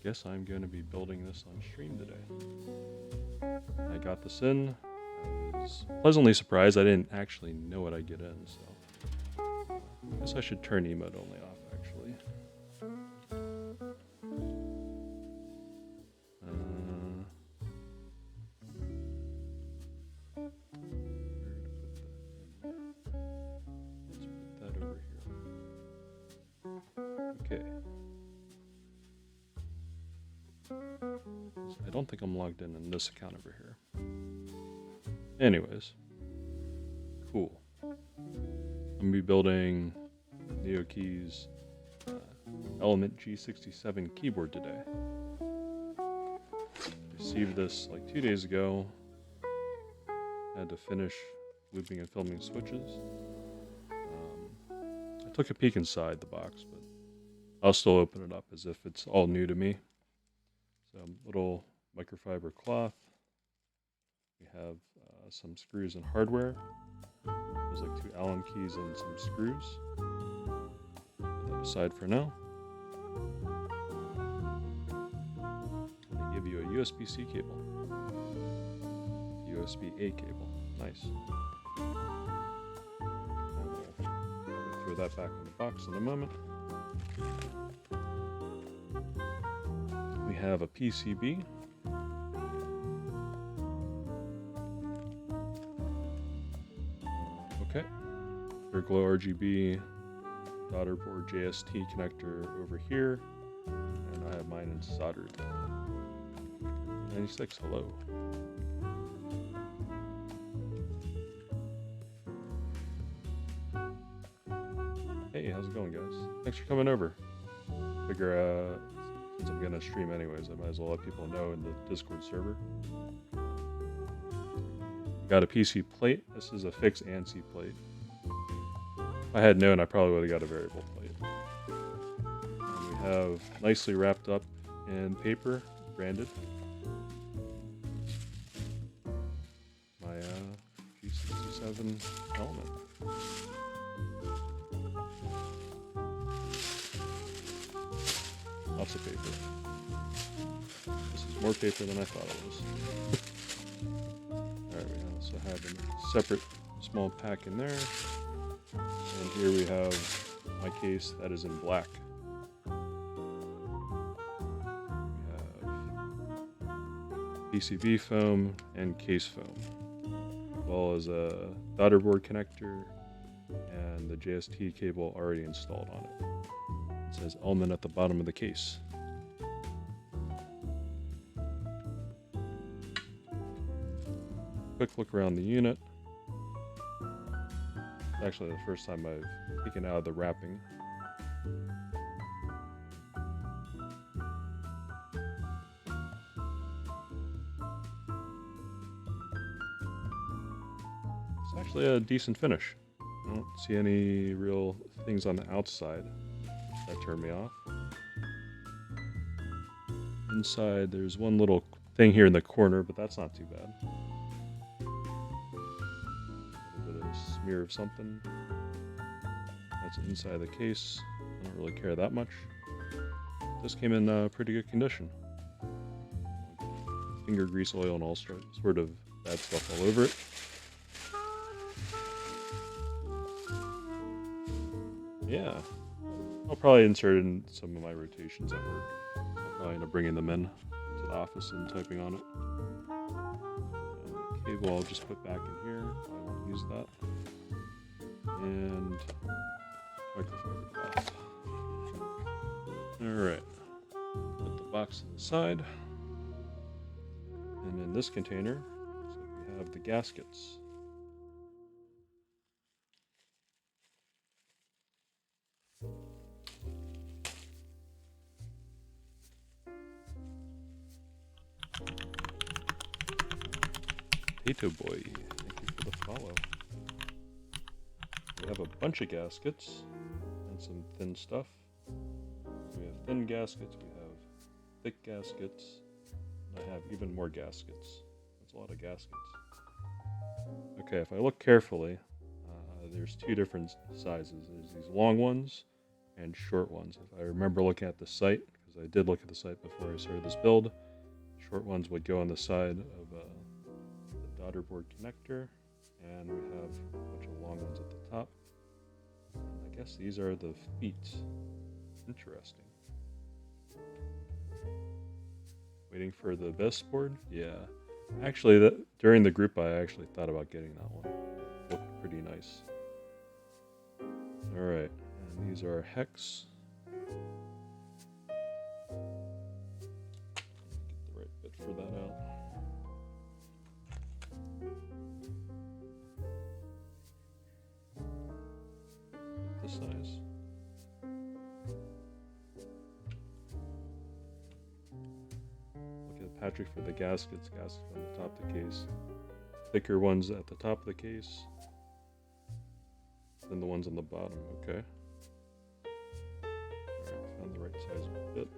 guess I'm going to be building this on stream today. I got this in. I was pleasantly surprised. I didn't actually know what I'd get in, so I guess I should turn emote only off, actually. Let's put that over here. Okay. I don't think I'm logged in this account over here. Anyways, cool. I'm gonna be building NeoKeys Element G67 keyboard today. Received this like 2 days ago. Had to finish looping and filming switches. I took a peek inside the box, but I'll still open it up as if it's all new to me. So little microfiber cloth. We have some screws and hardware. There's like 2 Allen keys and some screws. Put that aside for now. They give you a USB-C cable. USB-A cable. Nice. I'll throw that back in the box in a moment. We have a PCB. Okay. Glow RGB daughter board JST connector over here. And I have mine in soldered. 96, hello. Hey, how's it going, guys? Thanks for coming over. Figure since I'm gonna stream anyways, I might as well let people know in the Discord server. Got a PC plate. This is a fixed ANSI plate. If I had known, I probably would have got a variable plate. And we have nicely wrapped up in paper, branded. My G67 element. Lots of paper. This is more paper than I thought it was. Alright, we also have a separate small pack in there. And here we have my case that is in black. We have PCB foam and case foam, as well as a daughter board connector and the JST cable already installed on it. It says element at the bottom of the case. Quick look around the unit. It's actually the first time I've taken out of the wrapping. It's actually a decent finish. I don't see any real things on the outside that turn me off. Inside, there's one little thing here in the corner, but that's not too bad. A bit of a smear of something. That's inside the case. I don't really care that much. This came in pretty good condition. Finger grease, oil, and all sort of bad stuff all over it. Yeah. I'll probably insert in some of my rotations at work. I'll probably end up bringing them in to the office and typing on it. And the cable I'll just put back in here. I won't use that. And microfiber cloth. Alright. Put the box to the side. And in this container, so we have the gaskets. Potato Boy, thank you for the follow. We have a bunch of gaskets and some thin stuff. We have thin gaskets, we have thick gaskets, and I have even more gaskets. That's a lot of gaskets. Okay, if I look carefully, there's 2 different sizes. There's these long ones and short ones. If I remember looking at the site, because because I did look at the site before I started this build. Short ones would go on the side of the daughter board connector, and we have a bunch of long ones at the top. And I guess these are the feet. Interesting. Waiting for the best board? Yeah. Actually, during the group I actually thought about getting that one. Looked pretty nice. Alright, and these are hex. Get the right bit for that out. The size. Look at Patrick for the gaskets. Gaskets on the top of the case. Thicker ones at the top of the case. Then the ones on the bottom. Okay. Alright, found the right size bit.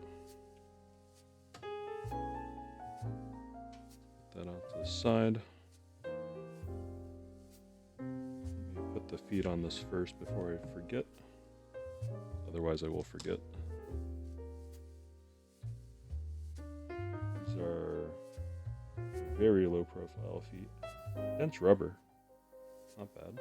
Put that out to the side. Let me put the feet on this first before I forget. Otherwise I will forget. These are very low profile feet. Dense rubber. Not bad.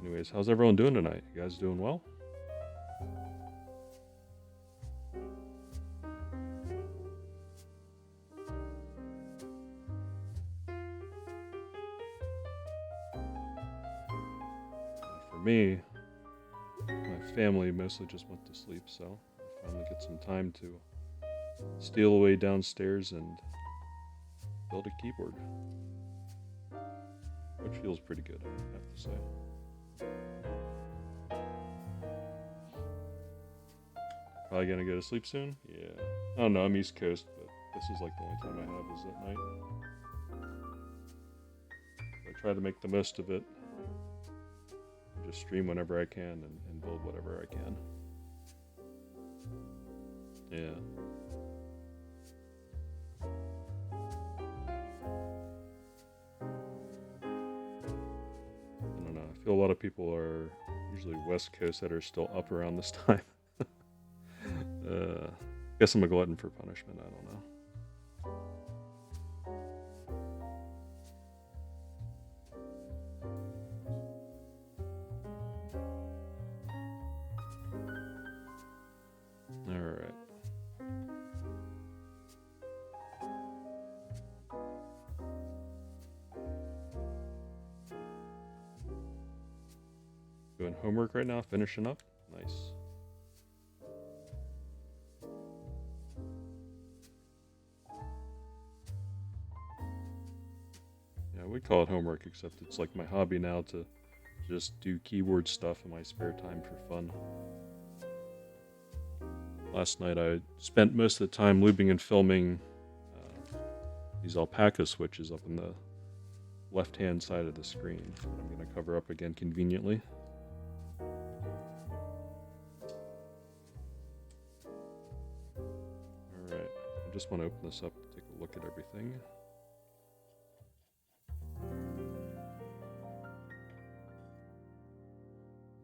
Anyways, how's everyone doing tonight? You guys doing well? For me, my family mostly just went to sleep, so I finally get some time to steal away downstairs and build a keyboard. Which feels pretty good, I have to say. Probably gonna go to sleep soon? Yeah. I don't know, I'm East Coast, but this is like the only time I have is at night. I try to make the most of it. Just stream whenever I can and build whatever I can. Yeah. I don't know, I feel a lot of people are usually West Coast that are still up around this time. Guess I'm a glutton for punishment, I don't know. Alright. Doing homework right now, finishing up. Nice. We call it homework, except it's like my hobby now to just do keyboard stuff in my spare time for fun. Last night I spent most of the time lubing and filming these Alpaca switches up in the left-hand side of the screen. I'm going to cover up again conveniently. Alright, I just want to open this up to take a look at everything.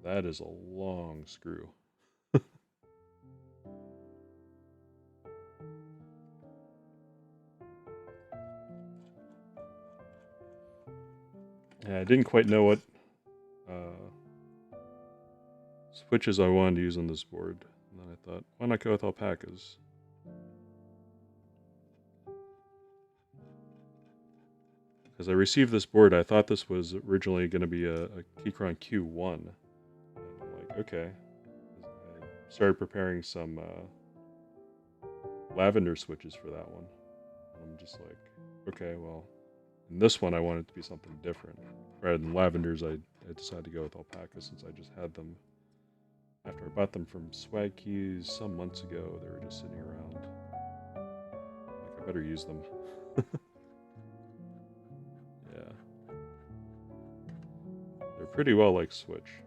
That is a long screw. Yeah, I didn't quite know what switches I wanted to use on this board. And then I thought, why not go with Alpacas? Because I received this board, I thought this was originally going to be a Gateron Q1. And I'm like, okay. I started preparing some lavender switches for that one. And I'm just like, okay, well, in this one I want it to be something different. Rather than lavenders, I decided to go with Alpaca since I just had them. After I bought them from Swag Keys some months ago, they were just sitting around. Like, I better use them. Yeah. They're pretty well like Switch.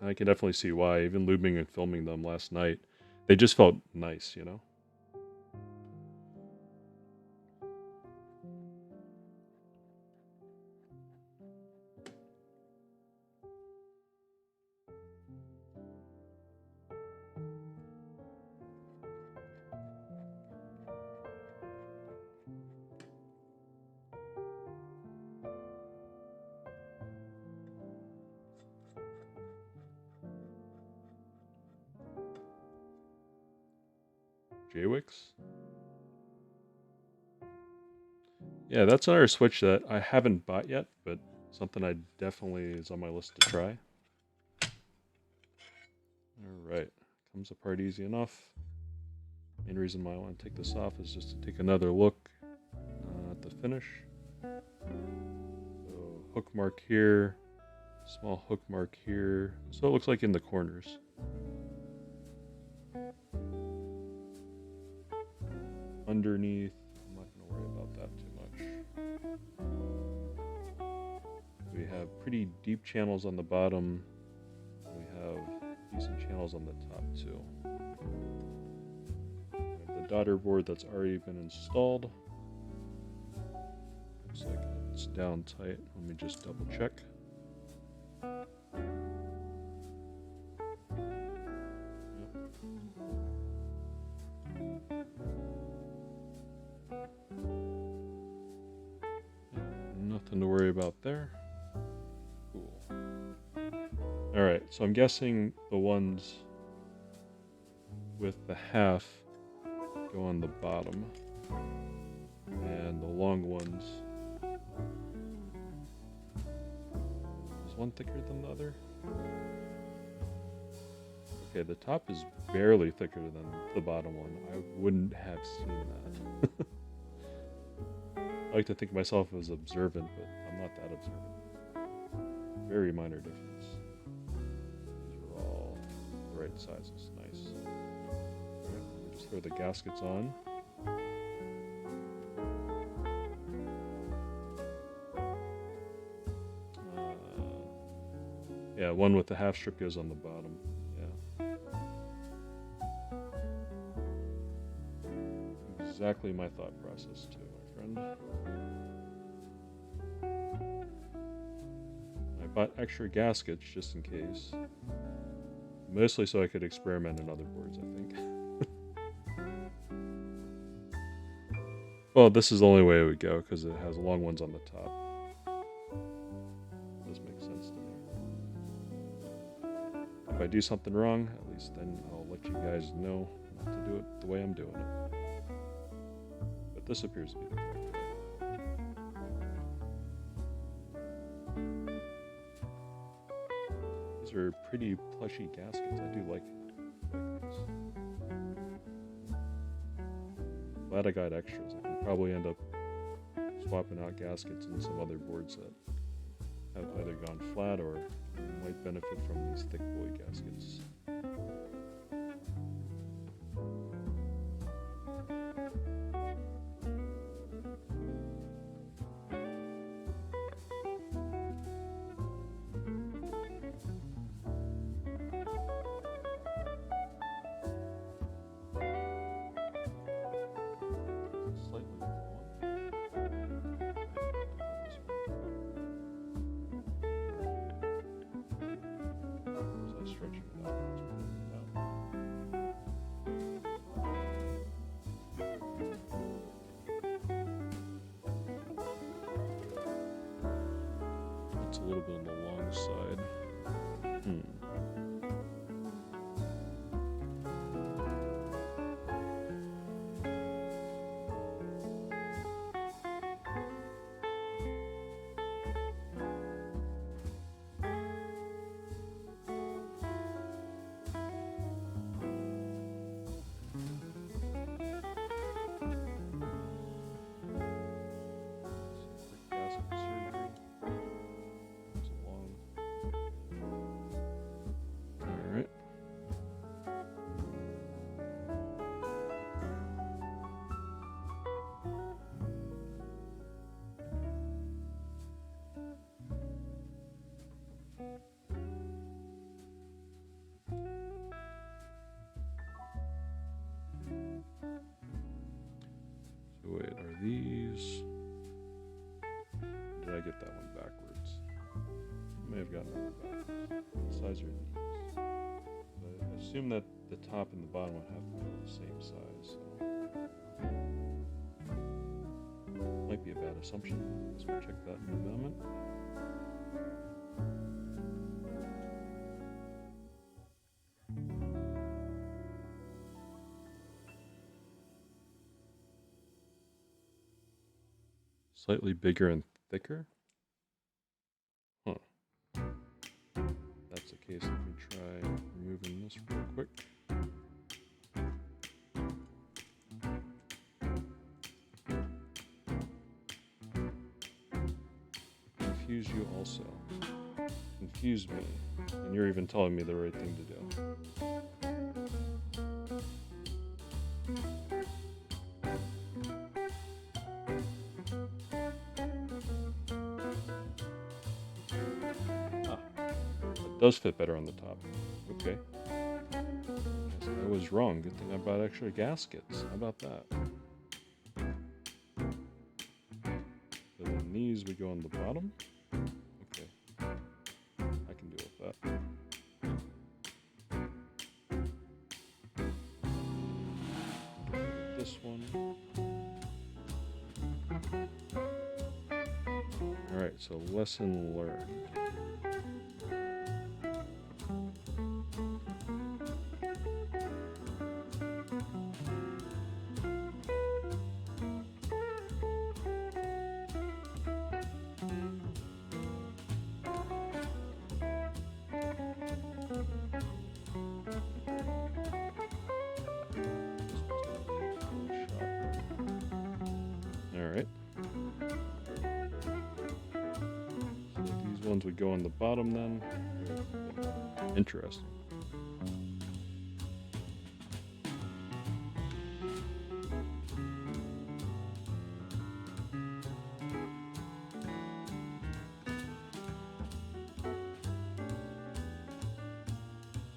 I can definitely see why, even lubing and filming them last night, they just felt nice, you know? J-Wicks. Yeah, that's another switch that I haven't bought yet, but something I definitely is on my list to try. Alright, comes apart easy enough. Main reason why I want to take this off is just to take another look at the finish. So, hook mark here, small hook mark here. So it looks like in the corners. Underneath, I'm not going to worry about that too much. We have pretty deep channels on the bottom. We have decent channels on the top too. We have the daughter board that's already been installed. Looks like it's down tight. Let me just double check. Nothing to worry about there. Cool. Alright, so I'm guessing the ones with the half go on the bottom, and the long ones, is one thicker than the other? Okay, the top is barely thicker than the bottom one. I wouldn't have seen that. I like to think of myself as observant, but I'm not that observant. Very minor difference. These are all the right sizes. Nice. Alright, let me just throw the gaskets on. Yeah, one with the half strip goes on the bottom. Yeah. Exactly my thought process too, my friend. I bought extra gaskets just in case. Mostly so I could experiment in other boards, I think. Well, this is the only way it would go because it has long ones on the top. Does make sense to me. If I do something wrong, at least then I'll let you guys know not to do it the way I'm doing it. But this appears to be the correct way. These are pretty plushy gaskets. I do like these. Glad I got extras. I can probably end up swapping out gaskets in some other boards that have either gone flat or might benefit from these thick boy gaskets. It's a little bit on the long side. Wait, are these... Did I get that one backwards? I may have gotten that one backwards. What size are these? I assume that the top and the bottom would have to be the same size, so... Might be a bad assumption. So we'll check that in a moment. Slightly bigger and thicker? Huh. If that's the case, let me try removing this real quick. Confuse you also. Confuse me. And you're even telling me the right thing to do. It does fit better on the top. Okay. Guess I was wrong. Good thing I bought extra gaskets. How about that? So then these would go on the bottom. Okay. I can deal with that. This one. Alright, so lesson learned. Alright. So these ones would go on the bottom then. Interesting.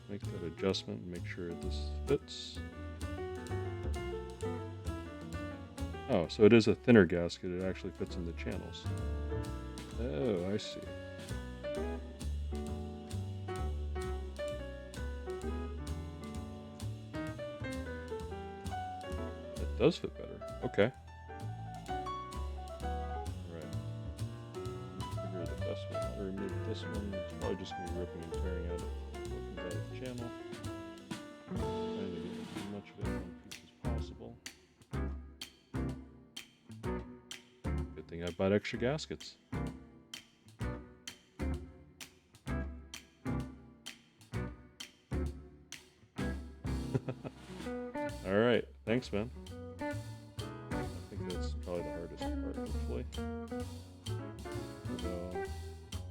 Make that adjustment and make sure this fits. Oh, so it is a thinner gasket. It actually fits in the channels. Oh, I see. It does fit better. Okay. Alright. Figure the best one. I'll remove this one. It's probably just going to be ripping and tearing out what comes out of the channel. Trying to get as much of it in one piece as possible. Good thing I bought extra gaskets. Alright, thanks, man. I think that's probably the hardest part, hopefully. So,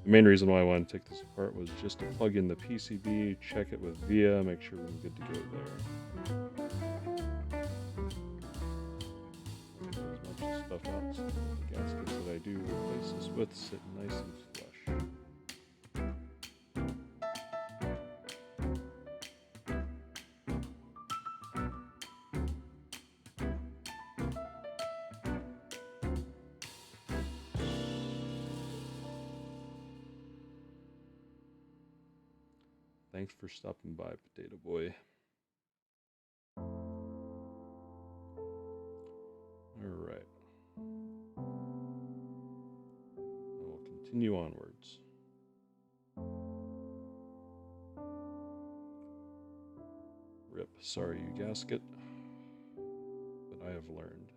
the main reason why I wanted to take this apart was just to plug in the PCB, check it with VIA, make sure we're good to go there. As much stuff out so the gaskets that I do replace this with sit nice and flush. Thanks for stopping by, Potato Boy. Alright. We'll continue onwards. Rip, sorry you gasket, but I have learned.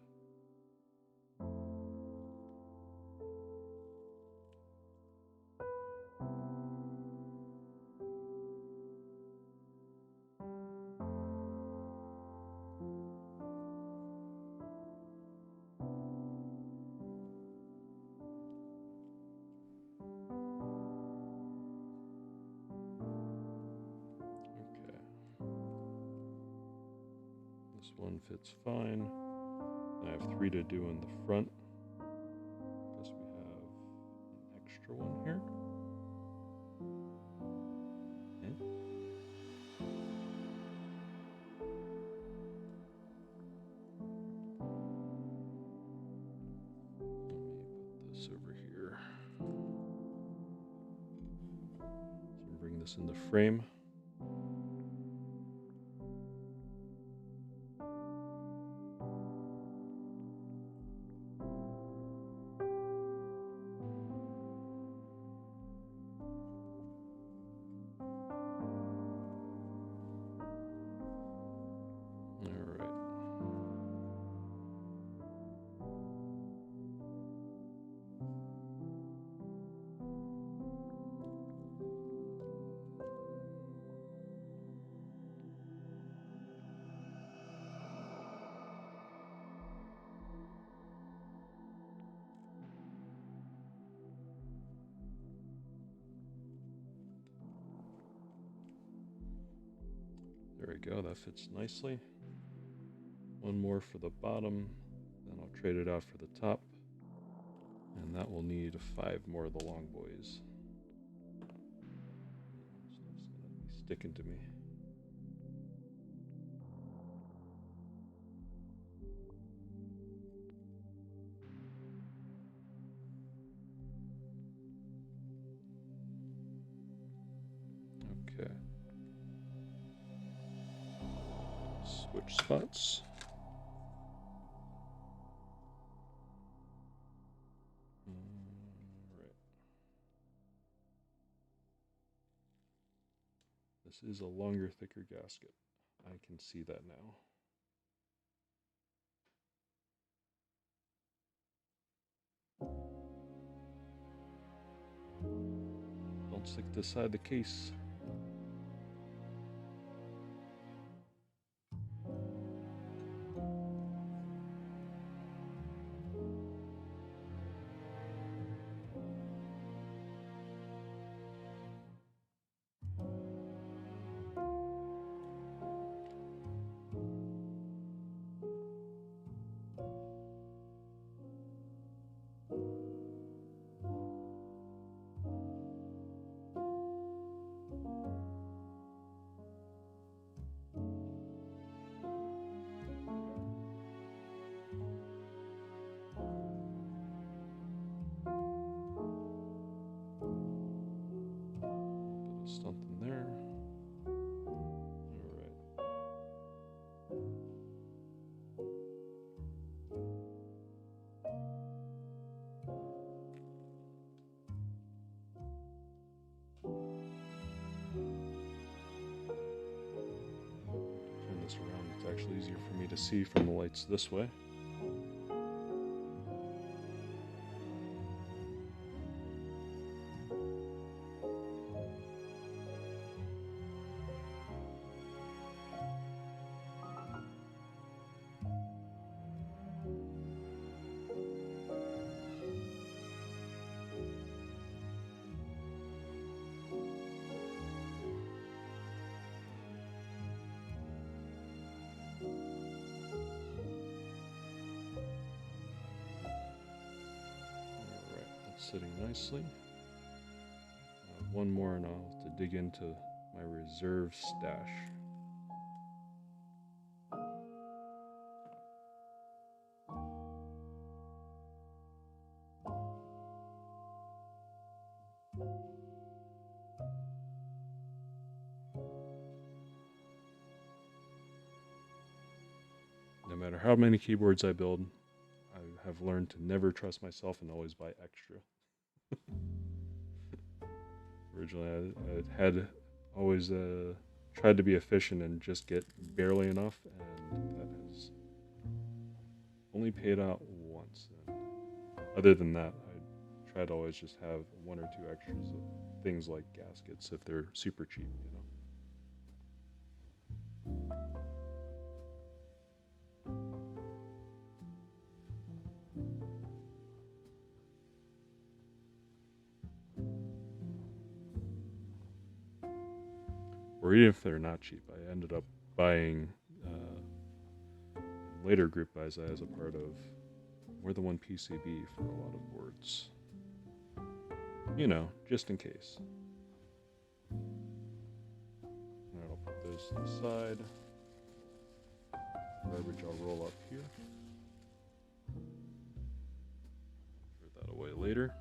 This one fits fine. I have 3 to do in the front. Guess we have an extra one here. Okay. Let me put this over here. So bring this in the frame. we go, that fits nicely. One more for the bottom, then I'll trade it out for the top. And that will need 5 more of the long boys. Stuff's gonna be sticking to me. Okay. Switch spots. This is a longer, thicker gasket. I can see that now. Don't stick this side of the case. Something there. All right. Turn this around. It's actually easier for me to see from the lights this way. Sitting nicely. One more and I'll have to dig into my reserve stash. No matter how many keyboards I build, I have learned to never trust myself and always buy extra. Originally, I had always tried to be efficient and just get barely enough, and that has only paid out once. And other than that, I try to always just have 1 or 2 extras of things like gaskets if they're super cheap, you know. Or even if they're not cheap, I ended up buying later group buys as a part of more than one PCB for a lot of boards. You know, just in case. And I'll put those to the side. Garbage I'll roll up here. Throw that away later.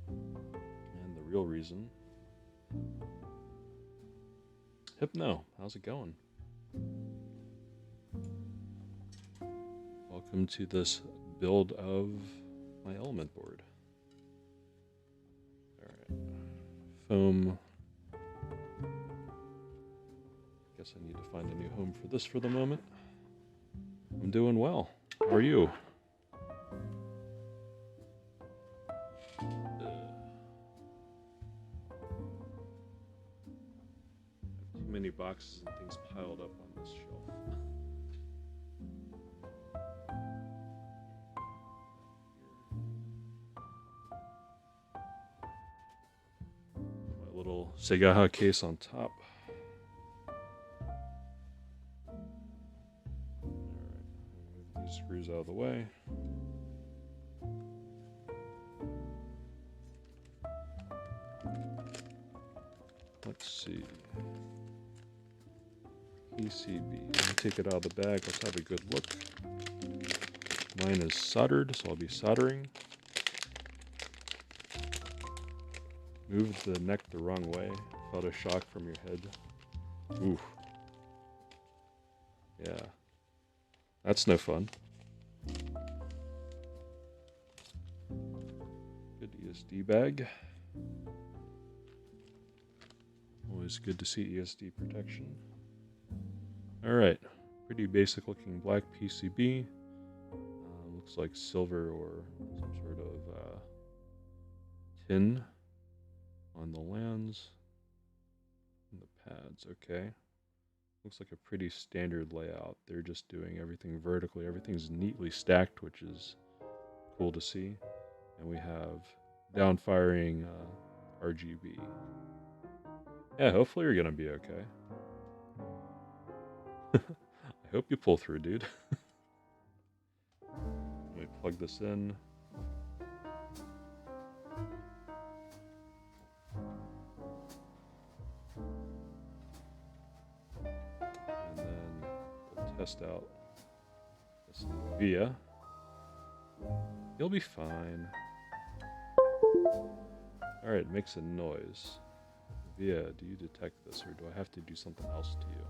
And the real reason. Hypno, how's it going? Welcome to this build of my element board. Alright. Foam. Guess I need to find a new home for this for the moment. I'm doing well. How are you? Many boxes and things piled up on this shelf. My little Segaha case on top. of the way. Let's see. PCB. Let me take it out of the bag. Let's have a good look. Mine is soldered, so I'll be soldering. Moved the neck the wrong way. Felt a shock from your head. Oof. Yeah. That's no fun. Good ESD bag. Always good to see ESD protection. Alright. Pretty basic looking black PCB. Looks like silver or some sort of tin on the lands and the pads. Okay. Looks like a pretty standard layout. They're just doing everything vertically. Everything's neatly stacked, which is cool to see. And we have down-firing RGB. Yeah, hopefully you're going to be okay. I hope you pull through, dude. Let me plug this in. And then we'll test out this via. You'll be fine. Alright, it makes a noise. Via, do you detect this, or do I have to do something else to you?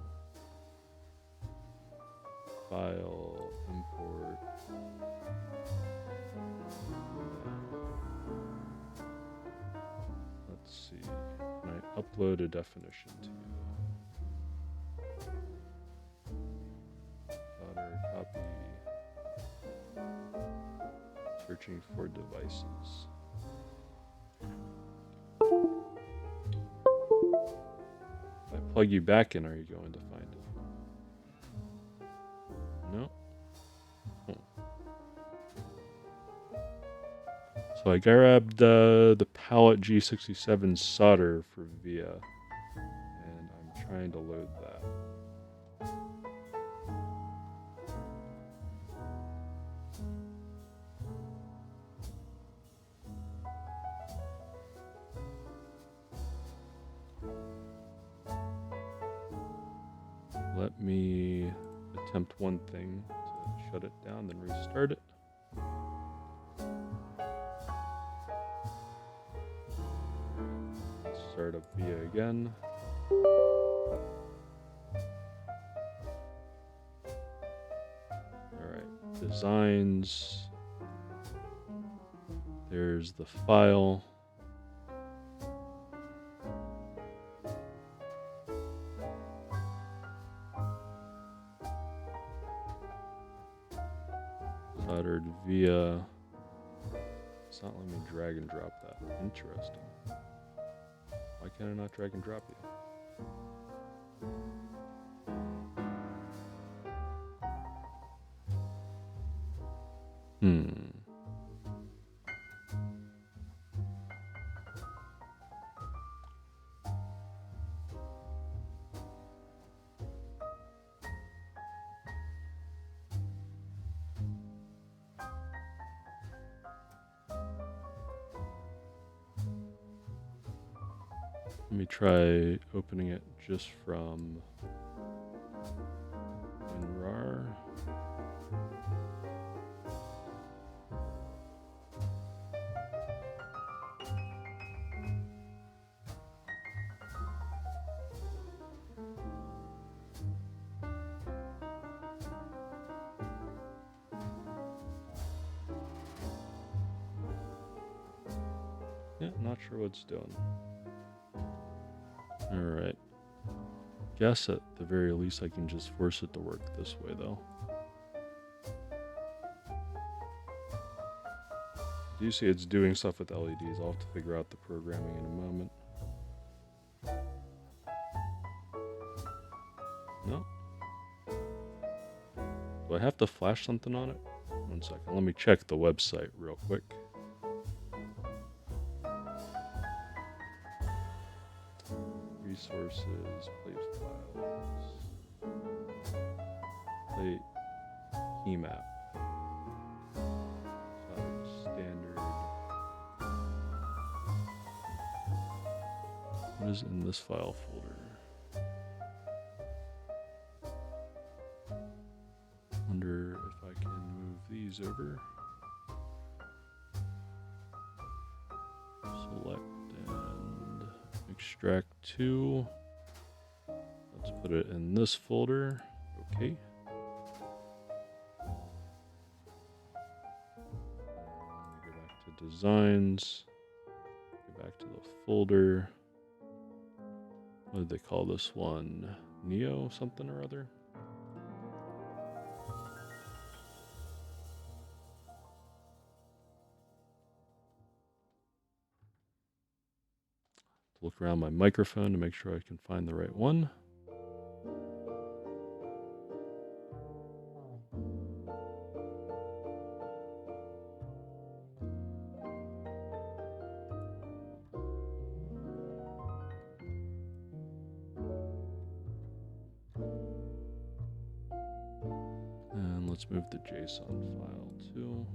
File, import. Let's see. Can I upload a definition to you? Solder, copy. Searching for devices. If I plug you back in, are you going to find it? No. So I grabbed the pallet G67 solder for VIA, and I'm trying to load that. Let me attempt one thing to shut it down, then restart it. Start up VIA again. Alright, designs. There's the file. Soldered via. It's not letting me drag and drop that. Interesting. Why can't I not drag and drop you? Let me try opening it just from WinRAR. Yeah, not sure what it's doing. Alright. Guess at the very least I can just force it to work this way though. Do you see it's doing stuff with LEDs? I'll have to figure out the programming in a moment. No? Do I have to flash something on it? One second. Let me check the website real quick. Resources, plate files, plate, key map. What is in this file folder? Wonder if I can move these over. Select and extract to. Let's put it in this folder. Okay. Go back to designs. Go back to the folder. What did they call this one? Neo something or other? Look around my microphone to make sure I can find the right one. And let's move the JSON file too.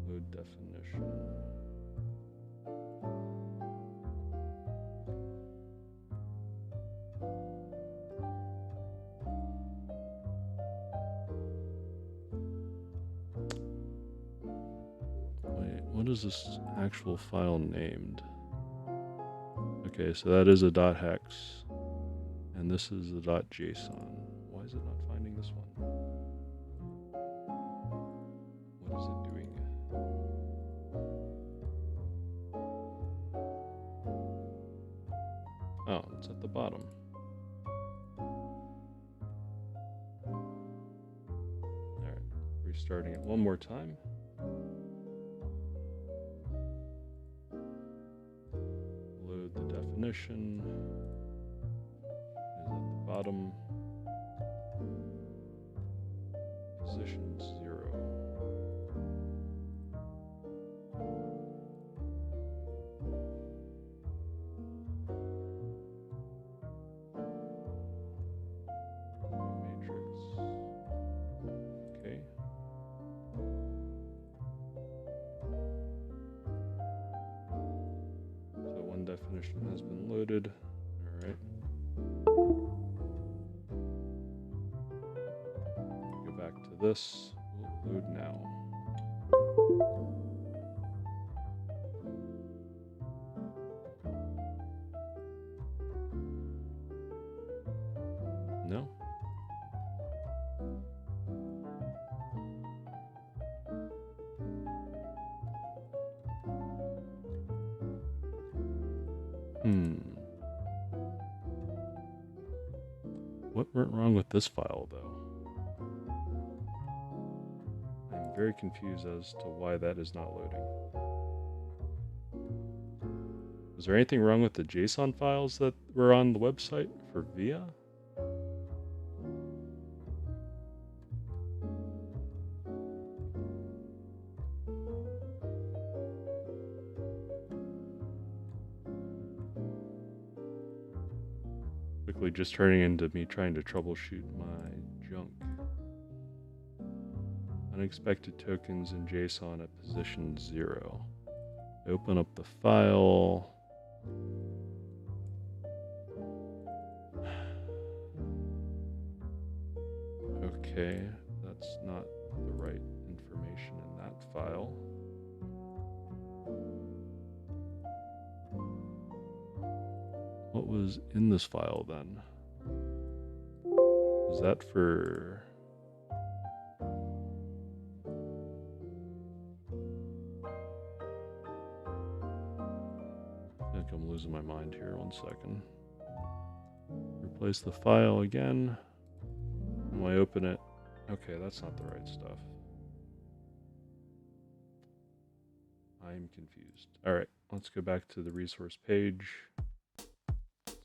Load definition. Wait, what is this actual file named? Okay, so that is a .hex, and this is the .json. Why is it not finding this one? What is it doing? Oh, it's at the bottom. Alright, restarting it one more time. Load the definition. Is at the bottom. Position 0. Definition has been loaded. All right. Go back to this. We'll load now. No. What went wrong with this file, though? I'm very confused as to why that is not loading. Was there anything wrong with the JSON files that were on the website for VIA? Quickly just turning into me trying to troubleshoot my junk. Unexpected tokens in JSON at position 0. Open up the file. Okay, that's not the right information in that file. What was in this file then? Was that for... I think I'm losing my mind here. 1 second. Replace the file again. When I open it, okay, that's not the right stuff. I'm confused. All right, let's go back to the resource page.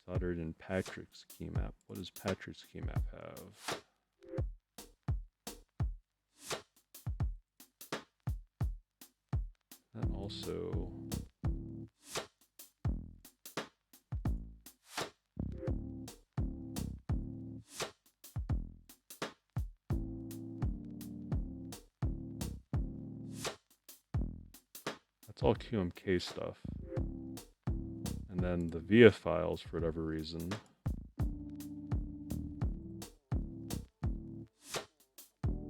Soldered in Patrick's key map. What does Patrick's key map have? That also... it's all QMK stuff. And then the VIA files, for whatever reason,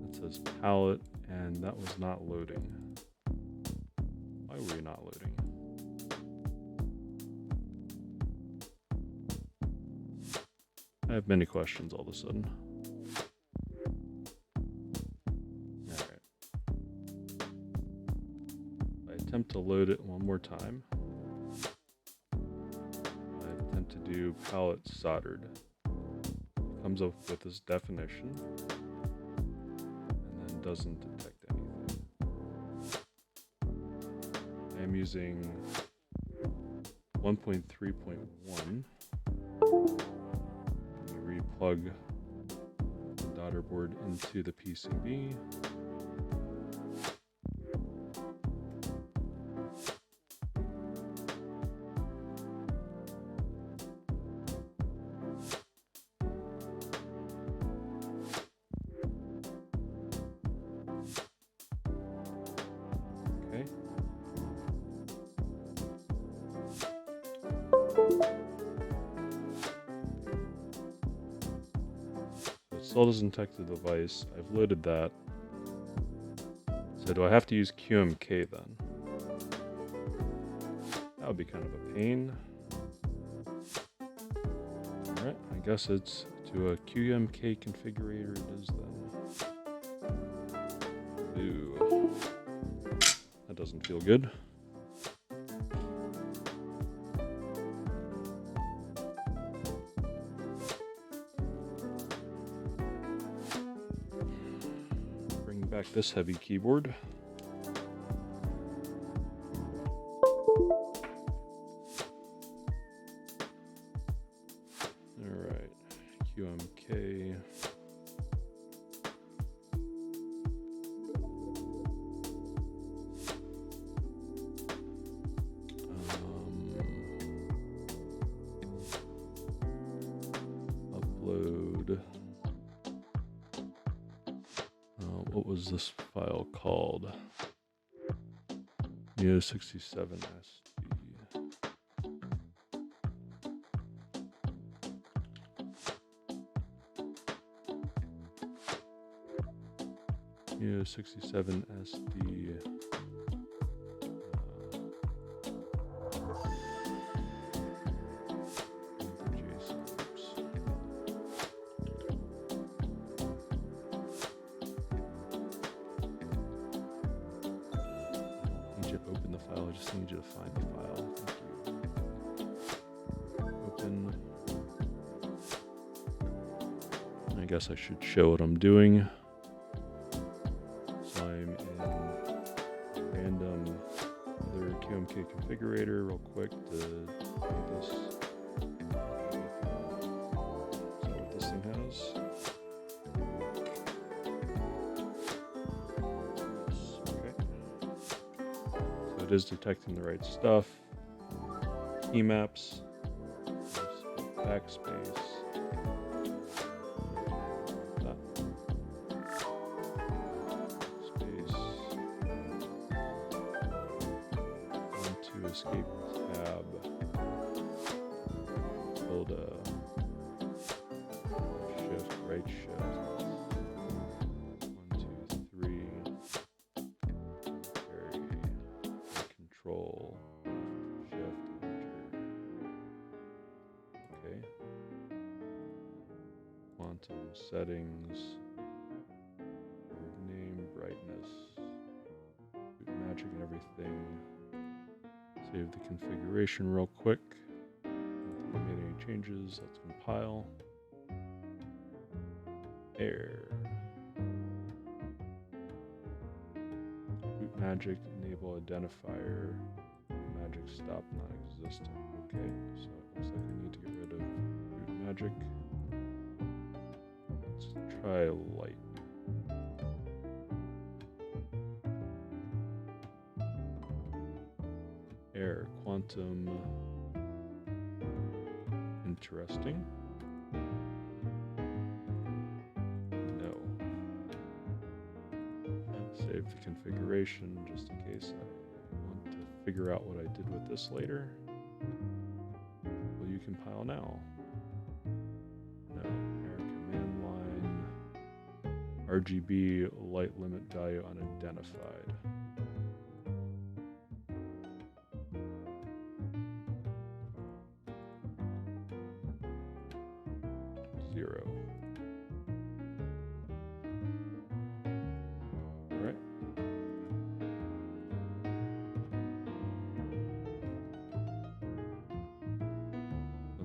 it says palette, and that was not loading. Why were you not loading? I have many questions all of a sudden. Alright. I attempt to load it one more time. I attempt to do palette soldered. It comes up with this definition and then doesn't detect anything. I am using 1.3.1. Plug the daughter board into the PCB. Okay. Still doesn't detect the device. I've loaded that. So do I have to use QMK then? That would be kind of a pain. Alright, I guess it's to a QMK configurator it is then. Ooh. That doesn't feel good. Back this heavy keyboard. Alright, QMK. Upload. What was this file called? Neo67 SD. Neo67 SD. Open the file. I just need you to find the file. Thank you. Open. I guess I should show what I'm doing. So I'm in random other QMK configurator real quick to do this. So what this thing has. It is detecting the right stuff. Key maps. Backspace. Space. Onto escape tab. Hold a shift, right shift. 1, 2, 3. Control, shift, enter. Okay. Quantum settings, name, brightness, boot magic and everything. Save the configuration real quick. If we made any changes, let's compile. Error. Boot magic, enable identifier. Magic stop non-existent. Okay, so it looks like I need to get rid of boot magic. Let's try light. Error, quantum. Interesting. No. Save the configuration just in case I want to figure out what I did with this later. Will you compile now? No. Error command line. RGB light limit value unidentified.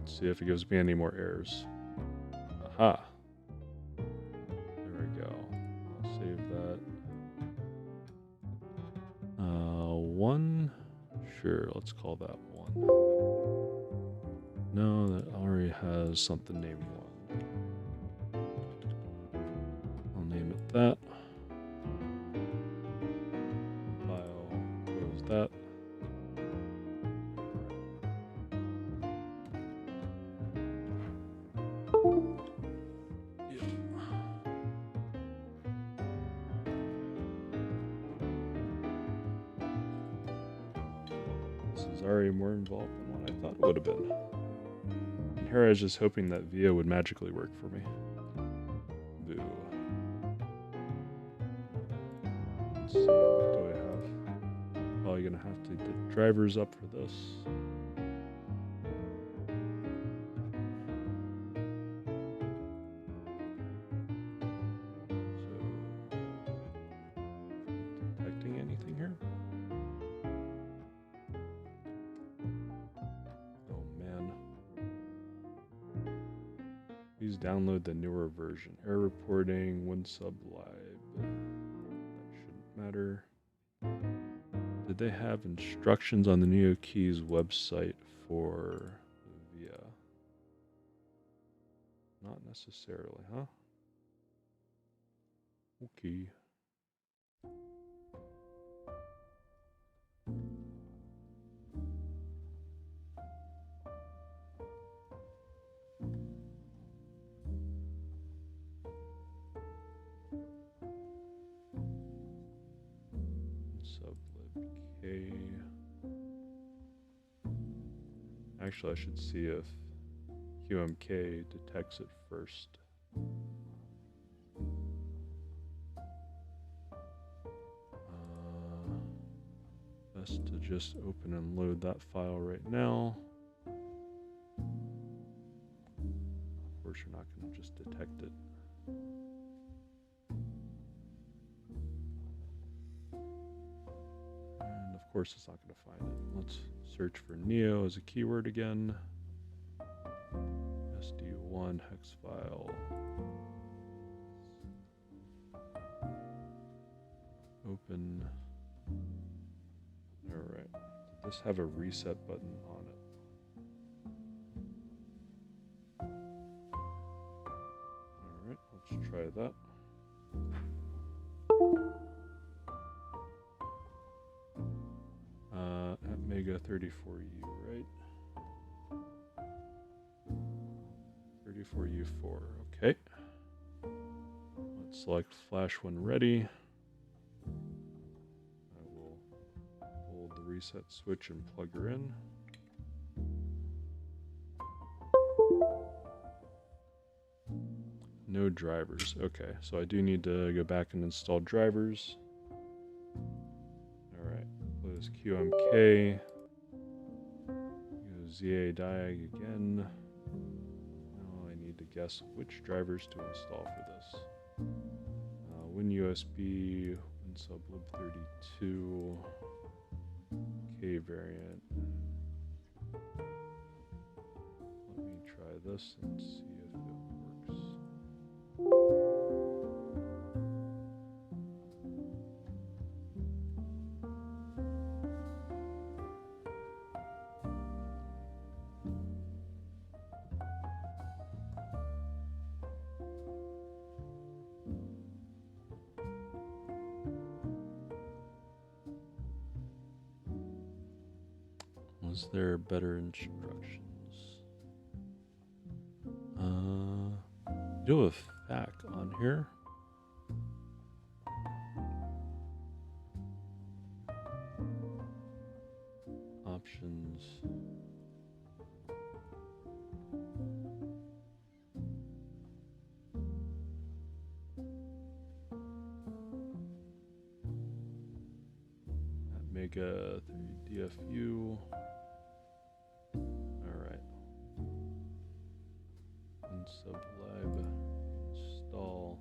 See if it gives me any more errors. Aha. There we go. I'll save that. 1. Sure, let's call that 1. No, that already has something named 1. I'll name it that. File, close that. Already more involved than what I thought it would have been. And here I was just hoping that VIA would magically work for me. Boo. Let's see, what do I have? Probably gonna have to get drivers up for this. So, detecting anything here? Please download the newer version. Error reporting, WinSub-lib. That shouldn't matter. Did they have instructions on the NeoKeys website for VIA? Not necessarily, huh? Okay. Actually, I should see if QMK detects it first. Best to just open and load that file right now. Of course, you're not going to just detect it. And of course, it's not going to find it. Let's search for Neo as a keyword again. SD1 hex file. Open. Alright. Did this have a reset button on it? Alright, let's try that. At Mega 34U, right? 34U4, okay. Let's select flash when ready. I will hold the reset switch and plug her in. No drivers, okay. So I do need to go back and install drivers. Close QMK, go ZA diag again. Now I need to guess which drivers to install for this. WinUSB, WinSublib32, K variant. Let me try this and see if it works. Was there better instructions? Do a FAQ on here. options. Mega 3 DFU. Alright. Unsub-lib. Install.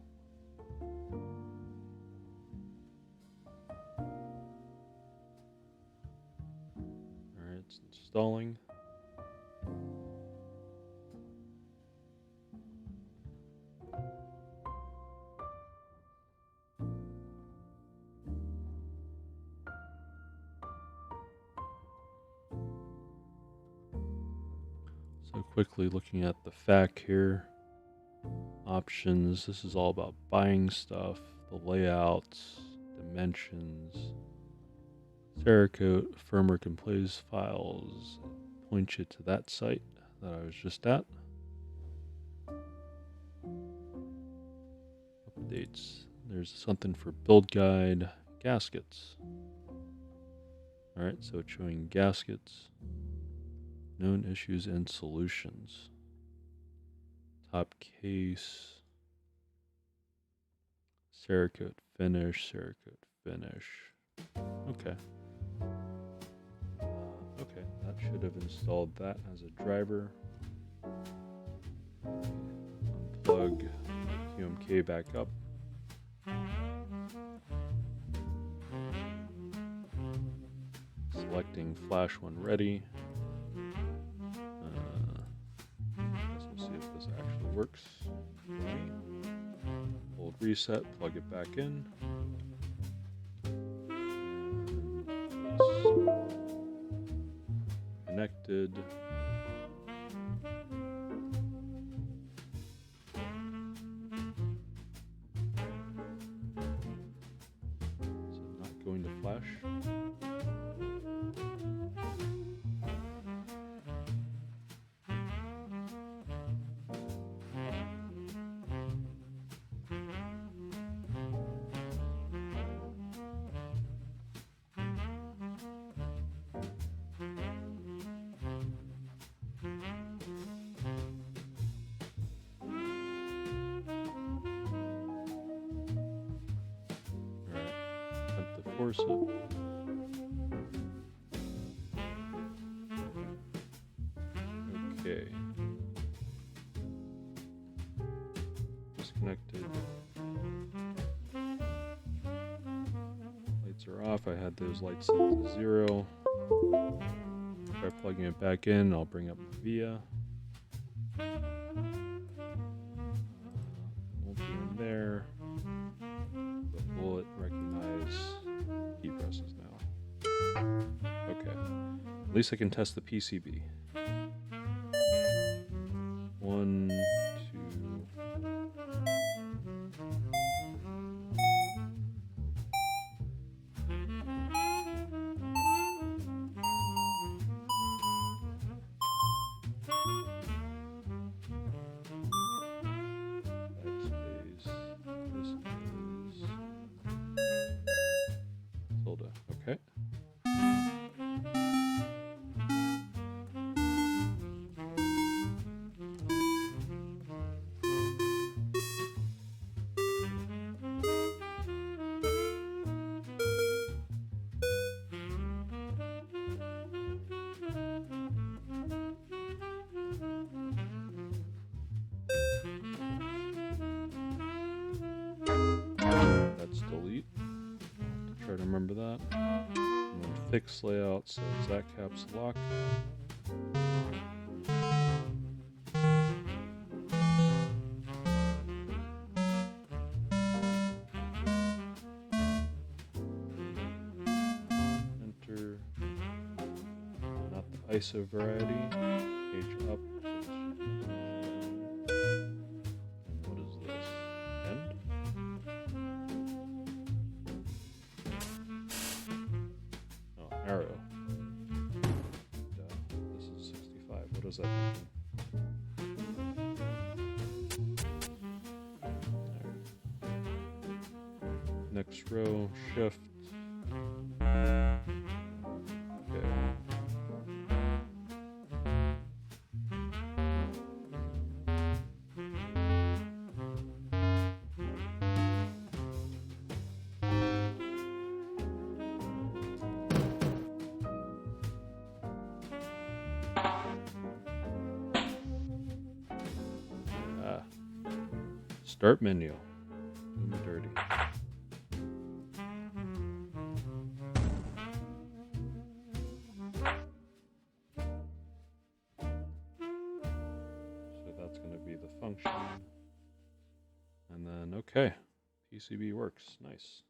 Alright, it's installing. So quickly looking at the FAQ here. Options. This is all about buying stuff, the layouts, dimensions, Cerakote, firmware and plays files. Point you to that site that I was just at. Updates. There's something for build guide, gaskets. Alright, so it's showing gaskets, known issues and solutions. Top case, Cerakote finish, Cerakote finish. Okay. Okay, that should have installed that as a driver. Unplug QMK back up. Selecting flash when ready. Let's see if this actually works for me. Hold reset, plug it back in. Connected. Is it not going to flash? Force it. Okay. Disconnected. Lights are off. I had those lights set to 0. Try plugging it back in. I'll bring up VIA. Won't be in there. But will it recognize key presses now? Okay. At least I can test the PCB. 1, 2. Okay. That's delete. Try to remember that. And then fix layout, so Zach caps lock. Enter. Not the ISO variety. Page up. What is this? End? Arrow. This is 65. What does that mean? Next row, shift. Okay. Start menu. Do me dirty. So that's going to be the function. And then, okay, PCB works. Nice.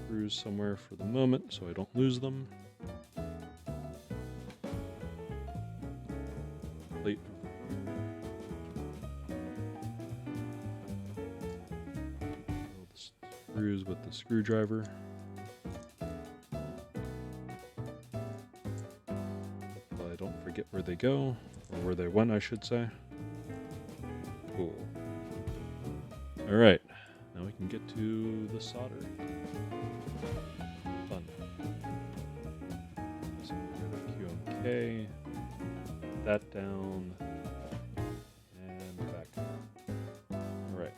Screws somewhere for the moment so I don't lose them. Plate. The screws with the screwdriver. So I don't forget where they go, or where they went, I should say. Cool. Alright, now we can get to the soldering. Fun. So we're going to QMK, put that down, and back up. Alright.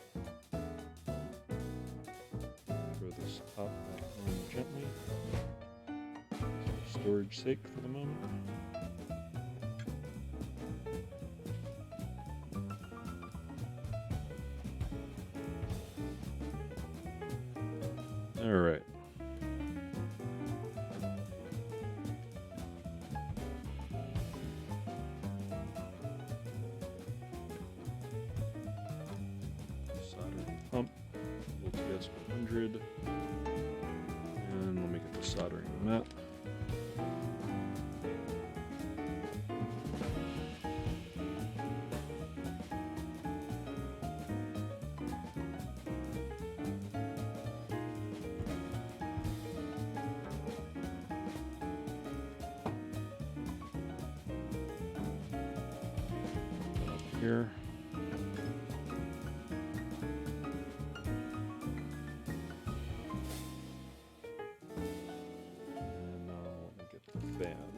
Throw this top back on gently, for storage sake for the moment. Alright. Soldering pump, LTS 100. And let me get the soldering mat. Here. And now let me get the fan.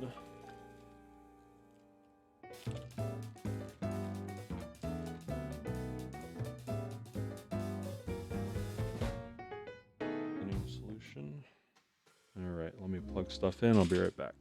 Cleaning solution. Alright, let me plug stuff in. I'll be right back.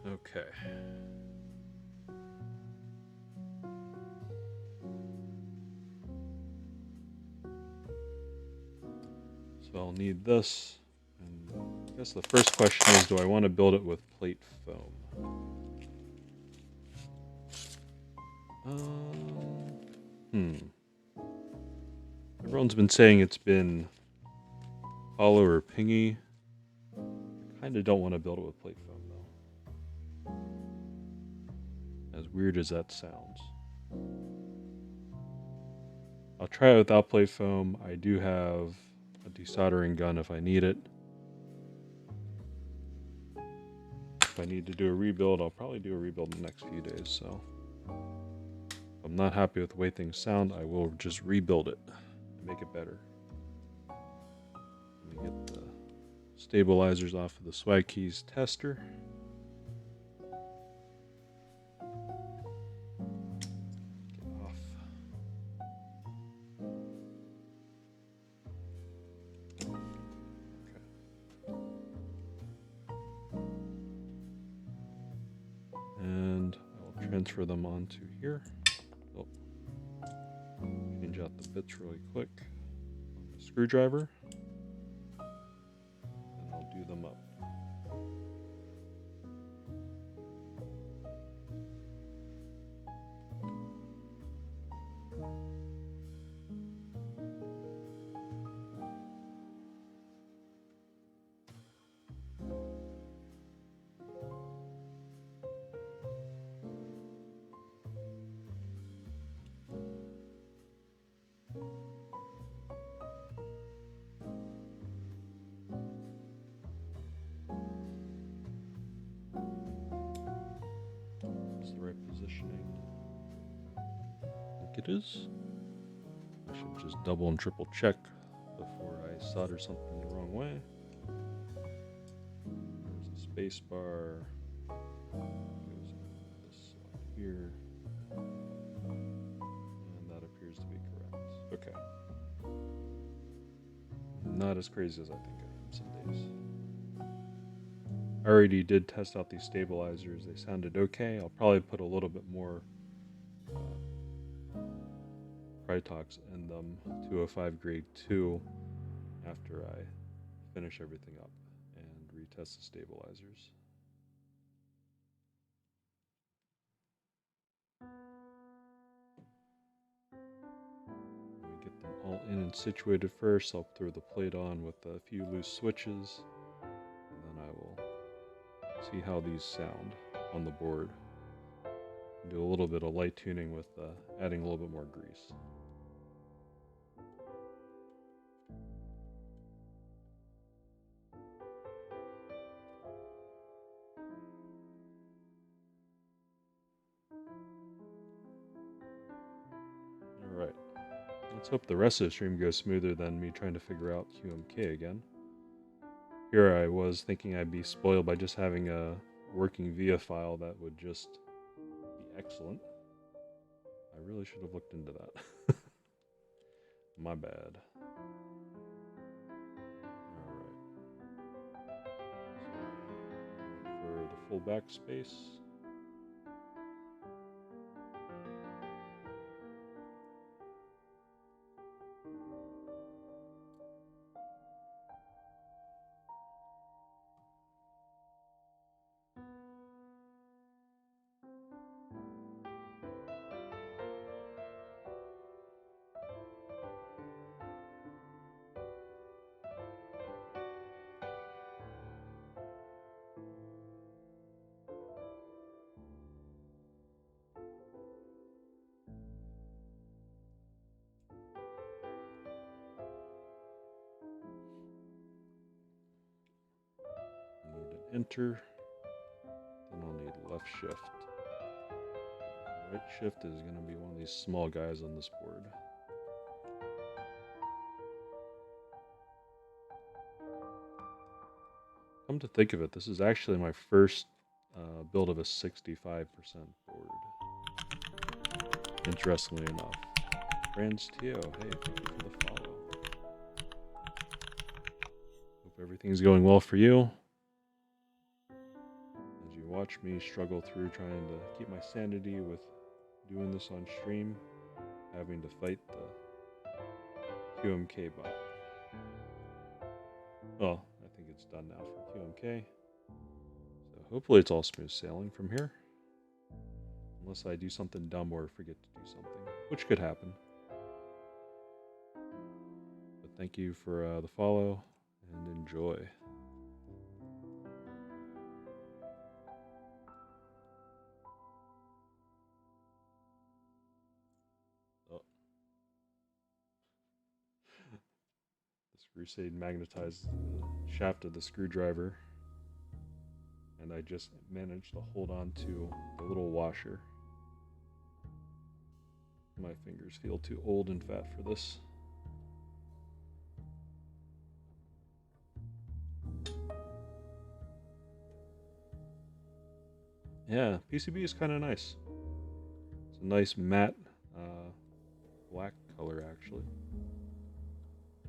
Okay. So I'll need this. And I guess the first question is, do I want to build it with plate foam? Everyone's been saying it's been hollow or pingy. I kind of don't want to build it with plate foam though. As weird as that sounds. I'll try it without plate foam. I do have a desoldering gun if I need it. If I need to do a rebuild, I'll probably do a rebuild in the next few days, so. If I'm not happy with the way things sound, I will just rebuild it and make it better. Let me get the stabilizers off of the Swag Keys tester. Transfer them onto here. Oh. Change out the bits really quick. Screwdriver. And I'll do them up. it is. I should just double and triple check before I solder something the wrong way. There's a space bar. Goes in this slot here. And that appears to be correct. Okay. Not as crazy as I think I am some days. I already did test out these stabilizers. They sounded okay. I'll probably put a little bit more Krytox in them, 205 grade 2, after I finish everything up and retest the stabilizers. Let me get them all in and situated first. I'll throw the plate on with a few loose switches, and then I will see how these sound on the board. Do a little bit of light tuning with adding a little bit more grease. Alright, let's hope the rest of the stream goes smoother than me trying to figure out QMK again. Here I was thinking I'd be spoiled by just having a working VIA file that would just be excellent. I really should have looked into that. My bad. Alright. So, for the full backspace. Enter, then I'll need left shift. Right shift is going to be one of these small guys on this board. Come to think of it, this is actually my first build of a 65% board. Interestingly enough. Franz Teo, hey, thank you for the follow. Hope everything's going well for you. Watch me struggle through trying to keep my sanity with doing this on stream, having to fight the QMK bot. Well, I think it's done now for QMK. So hopefully it's all smooth sailing from here. Unless I do something dumb or forget to do something, which could happen. But thank you for the follow and enjoy. Crusade magnetized the shaft of the screwdriver, and I just managed to hold on to the little washer. My fingers feel too old and fat for this. Yeah, PCB is kind of nice. It's a nice matte black color actually.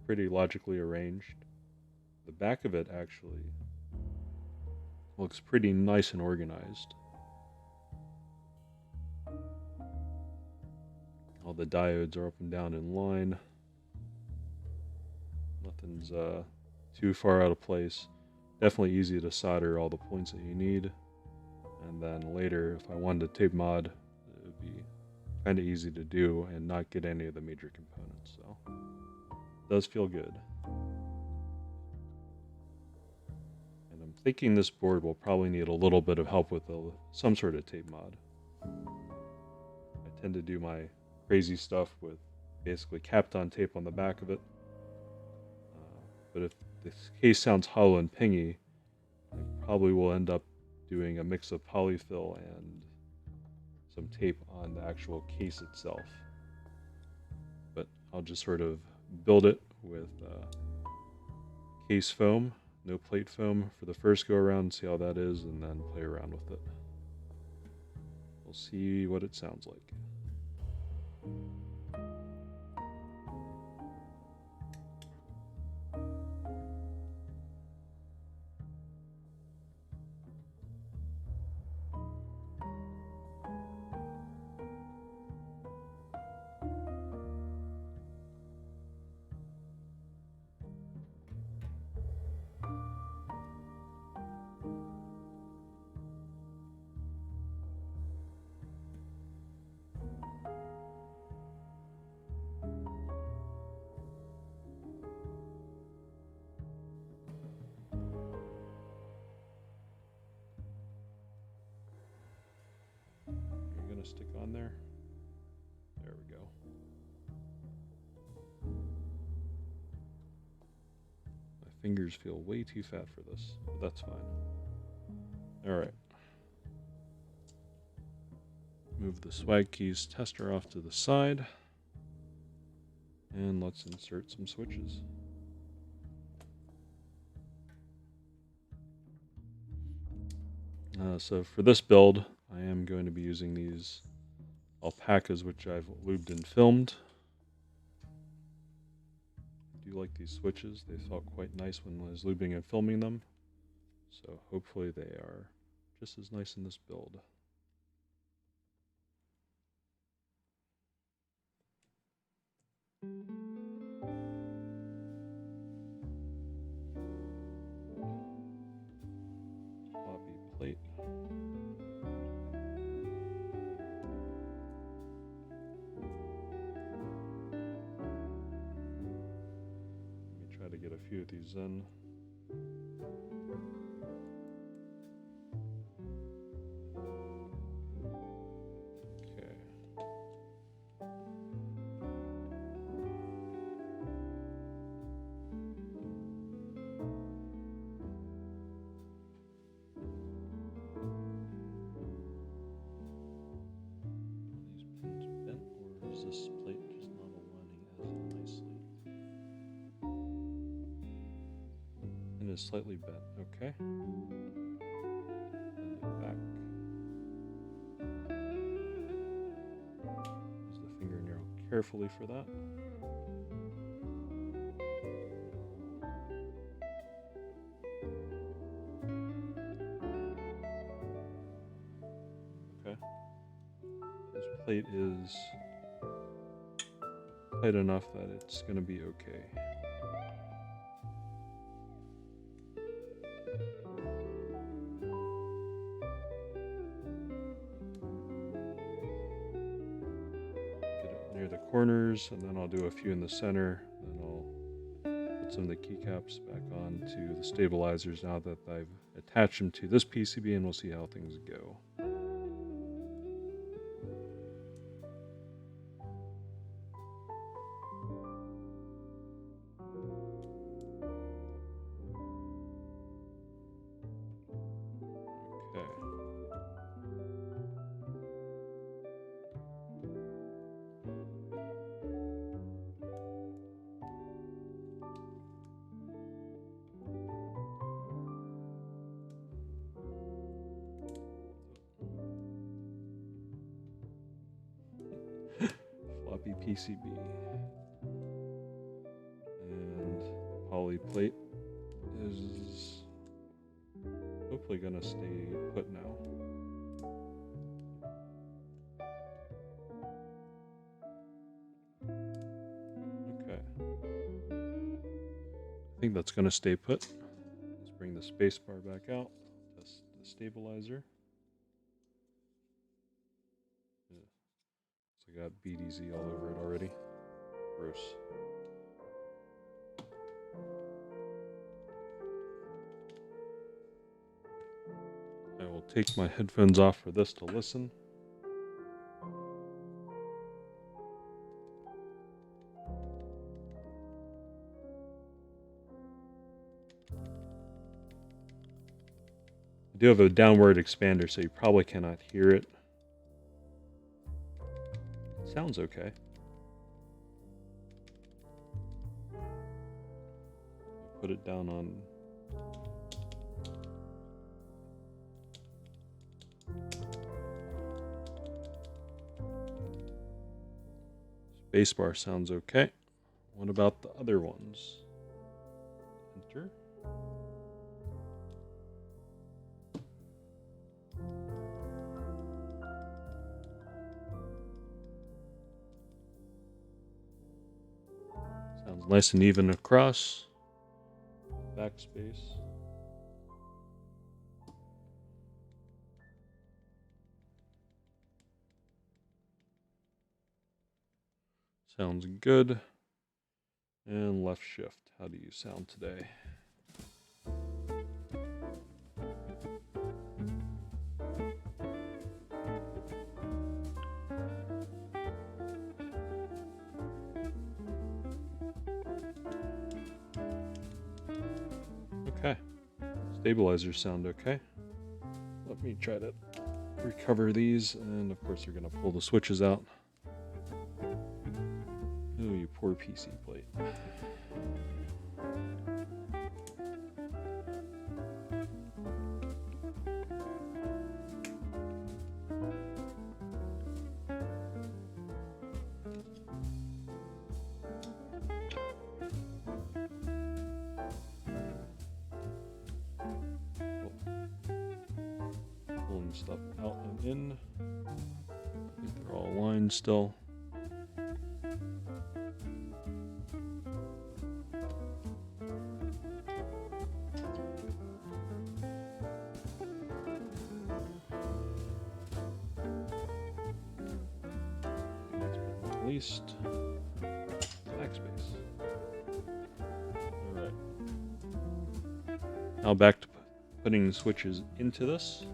Pretty logically arranged. The back of it actually looks pretty nice and organized. All the diodes are up and down in line. Nothing's too far out of place. Definitely easy to solder all the points that you need. And then later, if I wanted to tape mod, it would be kind of easy to do and not get any of the major components. So. Does feel good. And I'm thinking this board will probably need a little bit of help with some sort of tape mod. I tend to do my crazy stuff with basically Kapton tape on the back of it. But if this case sounds hollow and pingy, I probably will end up doing a mix of polyfill and some tape on the actual case itself. I'll just sort of build it with case foam, no plate foam for the first go around, see how that is, and then play around with it. We'll see what it sounds like. Stick on there. There we go. My fingers feel way too fat for this, but that's fine. All right. Move the Swag Keys tester off to the side. And let's insert some switches. So for this build, I am going to be using these Alpacas, which I've lubed and filmed. I do like these switches. They felt quite nice when I was lubing and filming them. So hopefully they are just as nice in this build. Floppy plate. Try to get a few of these in. Okay. Are these pins bent, or is this plate just not aligning as nicely? And is slightly bent. Okay. Bend it back. Use the fingernail carefully for that. Okay. This plate is tight enough that it's going to be okay. Near the corners, and then I'll do a few in the center. Then I'll put some of the keycaps back on to the stabilizers now that I've attached them to this PCB, and we'll see how things go. Okay. Floppy PCB. And poly plate is hopefully gonna stay put now. Okay. I think that's gonna stay put. Let's bring the space bar back out. Test the stabilizer. I got BDZ all over it already. Gross. I will take my headphones off for this to listen. I do have a downward expander, so you probably cannot hear it. Sounds okay. put it down on spacebar sounds okay. What about the other ones? Enter. Sounds nice and even across. Backspace. Sounds good. And left shift. How do you sound today? Okay. Stabilizers sound okay. Let me try to recover these, and of course we're going to pull the switches out. Oh, you poor PC plate. Pulling stuff out and in. I think they're all aligned still. Least backspace. All right. Now back to putting switches into this.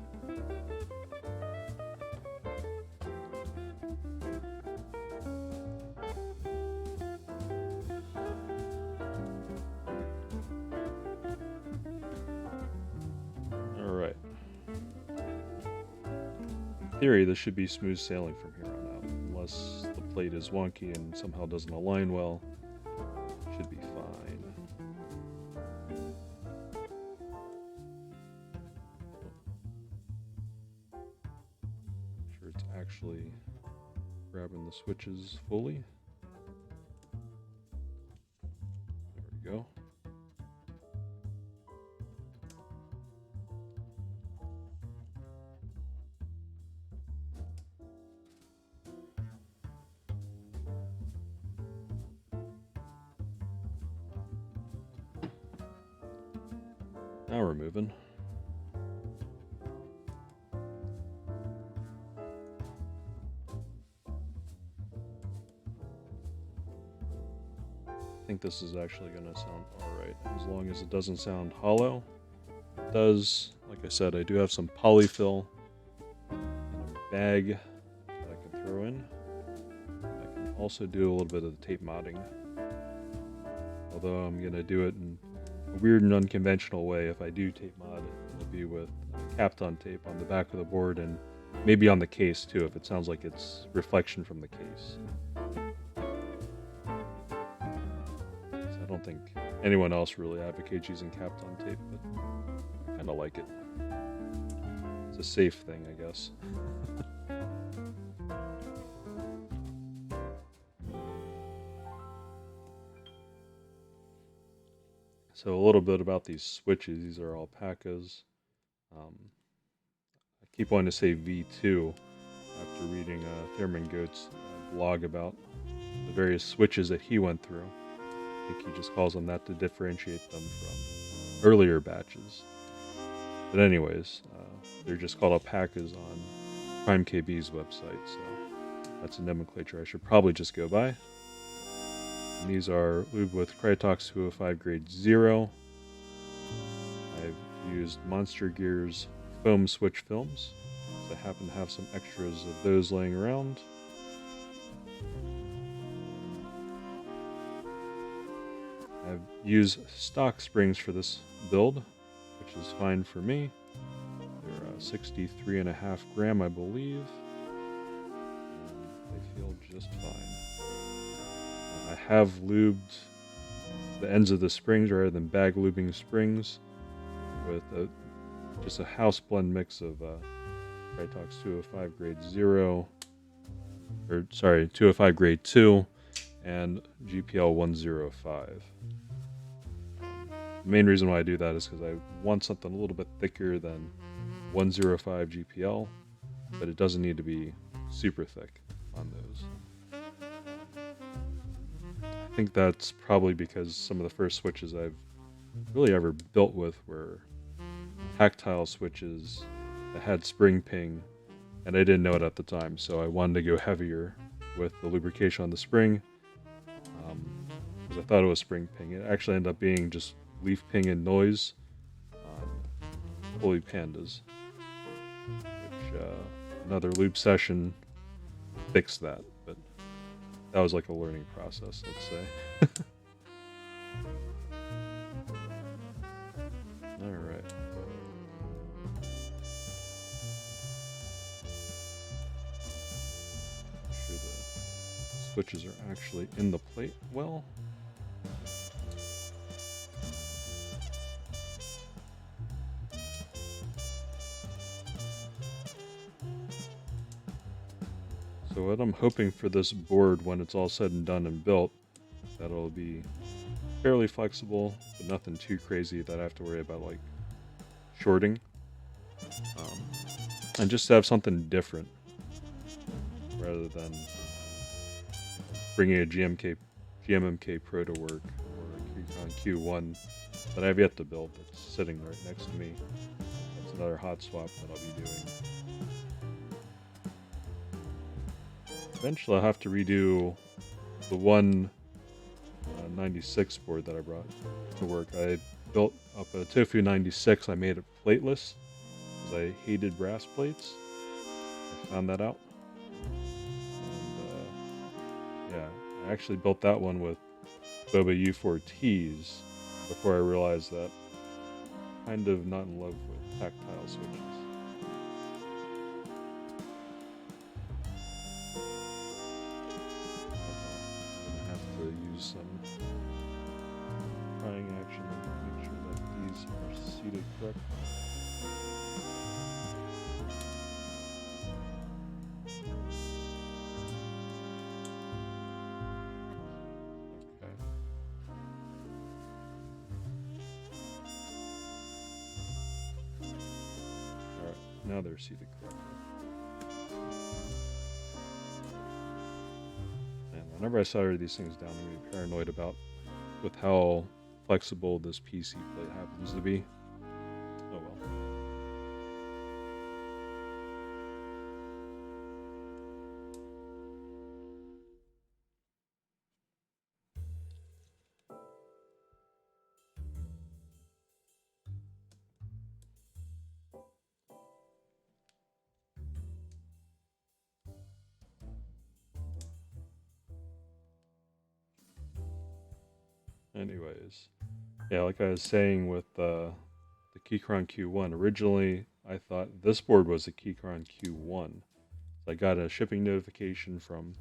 All right. In theory, this should be smooth sailing from here on out, unless the plate is wonky and somehow doesn't align well. Should be fine. Make sure it's actually grabbing the switches fully. There we go. Now we're moving. I think this is actually going to sound alright, as long as it doesn't sound hollow. It does. Like I said, I do have some polyfill in a bag that I can throw in. I can also do a little bit of the tape modding, although I'm going to do it in a weird and unconventional way. If I do tape mod it, it'll be with Kapton tape on the back of the board and maybe on the case too, if it sounds like it's reflection from the case. So I don't think anyone else really advocates using Kapton tape, but I kind of like it. It's a safe thing, I guess. So a little bit about these switches. These are Alpacas. I keep wanting to say V2 after reading Thurman Goat's blog about the various switches that he went through. I think he just calls them that to differentiate them from earlier batches. But anyways, they're just called Alpacas on PrimeKB's website, so that's a nomenclature I should probably just go by. And these are lubed with Krytox 205 grade 0. I've used Monstargear's foam switch films. So I happen to have some extras of those laying around. I've used stock springs for this build, which is fine for me. They're 63.5 gram, I believe. And they feel just fine. I have lubed the ends of the springs rather than bag lubing springs with just a house blend mix of Krytox 205 grade 0, or sorry, 205 grade 2, and GPL 105. The main reason why I do that is because I want something a little bit thicker than 105 GPL, but it doesn't need to be super thick on those. I think that's probably because some of the first switches I've really ever built with were tactile switches that had spring ping, and I didn't know it at the time, so I wanted to go heavier with the lubrication on the spring, because I thought it was spring ping. It actually ended up being just leaf ping and noise on Holy Pandas, which another lube session fixed that, but that was like a learning process, let's say. Alright. Make sure the switches are actually in the plate well. So what I'm hoping for this board when it's all said and done and built, that it'll be fairly flexible, but nothing too crazy that I have to worry about like shorting. And just to have something different rather than bringing a GMMK Pro to work or a Keycaps Q1 that I've yet to build that's sitting right next to me. That's another hot swap that I'll be doing. Eventually I'll have to redo the 196 board that I brought to work. I built up a Tofu 96. I made it plateless because I hated brass plates. I found that out. And yeah, I actually built that one with Boba U4Ts before I realized that I'm kind of not in love with tactile switches. Some prying action to make sure that these are seated correctly. Okay. Alright, now they're seated correctly. Whenever I solder these things down, I'm really paranoid about with how flexible this PC plate happens to be. Oh well. Anyways, yeah, like I was saying with the Keycaps Q1, originally I thought this board was a Keycaps Q1. So I got a shipping notification from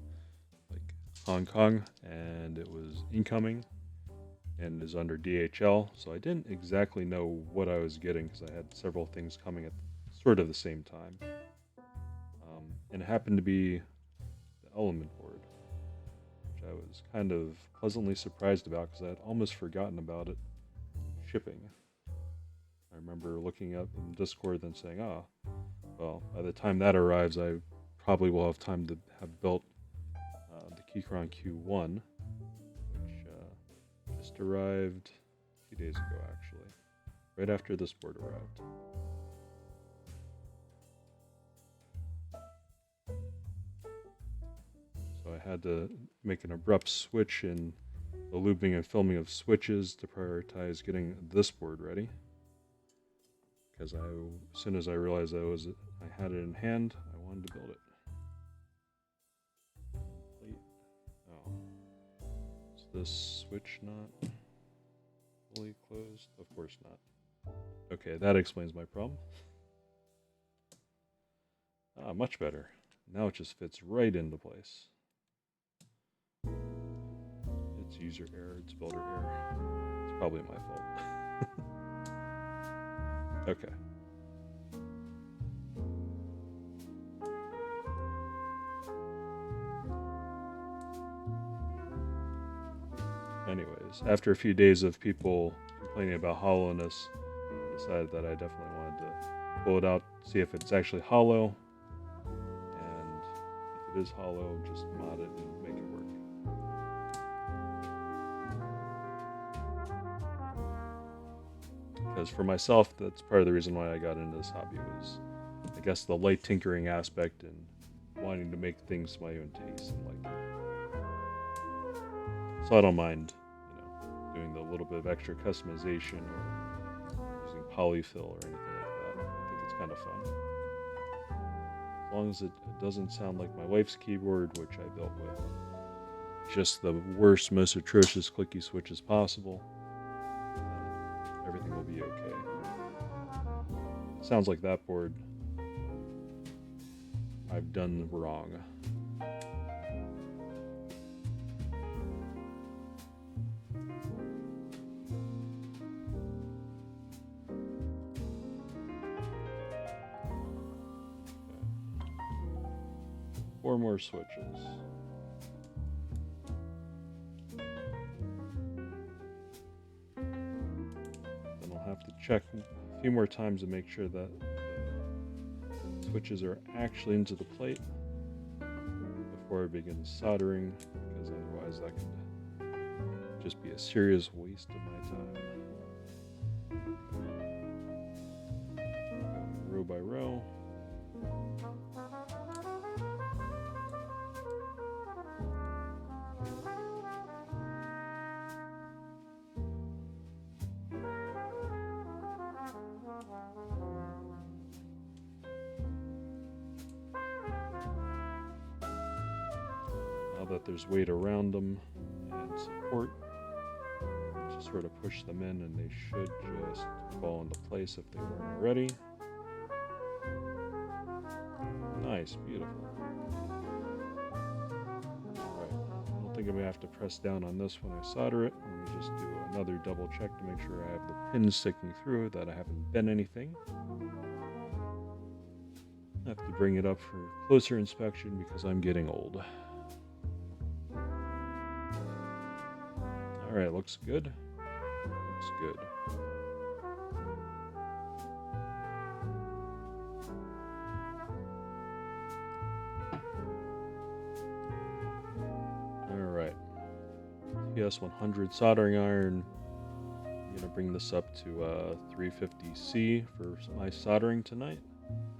like Hong Kong, and it was incoming and is under DHL, so I didn't exactly know what I was getting because I had several things coming at sort of the same time. And it happened to be the Element board, which I was kind of pleasantly surprised about because I had almost forgotten about it shipping. I remember looking up in Discord and saying, well, by the time that arrives, I probably will have time to have built the Keycaps Q1, which just arrived a few days ago, actually, right after this board arrived. So I had to make an abrupt switch in the lubing and filming of switches to prioritize getting this board ready. Because as soon as I realized I had it in hand, I wanted to build it. Oh, is this switch not fully closed? Of course not. Okay, that explains my problem. Much better. Now it just fits right into place. it's user error, it's builder error. It's probably my fault. Okay. Anyways, after a few days of people complaining about hollowness, I decided that I definitely wanted to pull it out, see if it's actually hollow, and if it is hollow, just mod it and make it work. Because for myself, that's part of the reason why I got into this hobby was, I guess, the light tinkering aspect and wanting to make things to my own taste and liking. So I don't mind, doing the little bit of extra customization or using polyfill or anything like that. I think it's kind of fun. As long as it doesn't sound like my wife's keyboard, which I built with just the worst, most atrocious clicky switches possible, everything will be okay. Sounds like that board I've done wrong. Four more switches. Then I'll have to check a few more times to make sure that the switches are actually into the plate before I begin soldering, because otherwise that could just be a serious waste of my time. Row by row. That there's weight around them and support, just sort of push them in and they should just fall into place if they weren't already. Nice, beautiful. Alright, I don't think I'm going to have to press down on this when I solder it. Let me just do another double check to make sure I have the pins sticking through, that I haven't bent anything. I have to bring it up for closer inspection because I'm getting old. Alright, looks good. Looks good. Alright. TS100 soldering iron. I'm going to bring this up to 350C for my soldering tonight.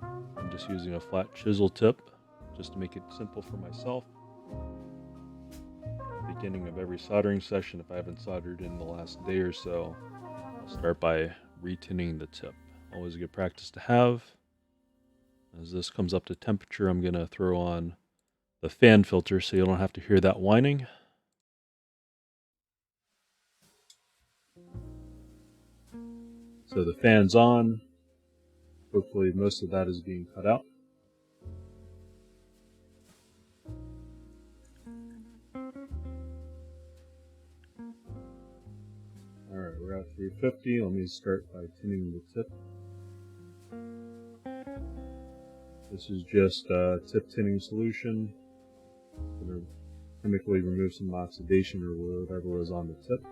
I'm just using a flat chisel tip just to make it simple for myself. Beginning of every soldering session, if I haven't soldered in the last day or so, I'll start by retinning the tip. Always a good practice to have. As this comes up to temperature, I'm going to throw on the fan filter so you don't have to hear that whining. So the fan's on. Hopefully most of that is being cut out. Alright, we're at 350. Let me start by tinning the tip. This is just tip tinning solution. I'm going to chemically remove some oxidation or whatever was on the tip.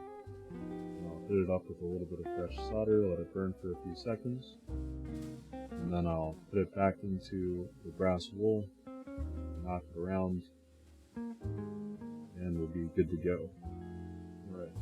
And I'll hit it up with a little bit of fresh solder, let it burn for a few seconds. And then I'll put it back into the brass wool, knock it around, and we'll be good to go. Alright.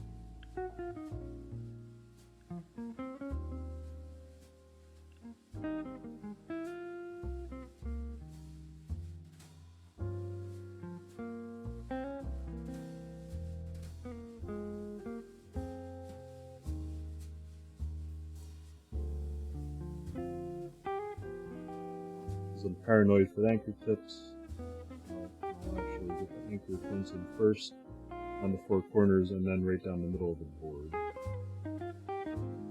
I'm paranoid for the anchor tips. I'll actually get the anchor points in first on the four corners and then right down the middle of the board.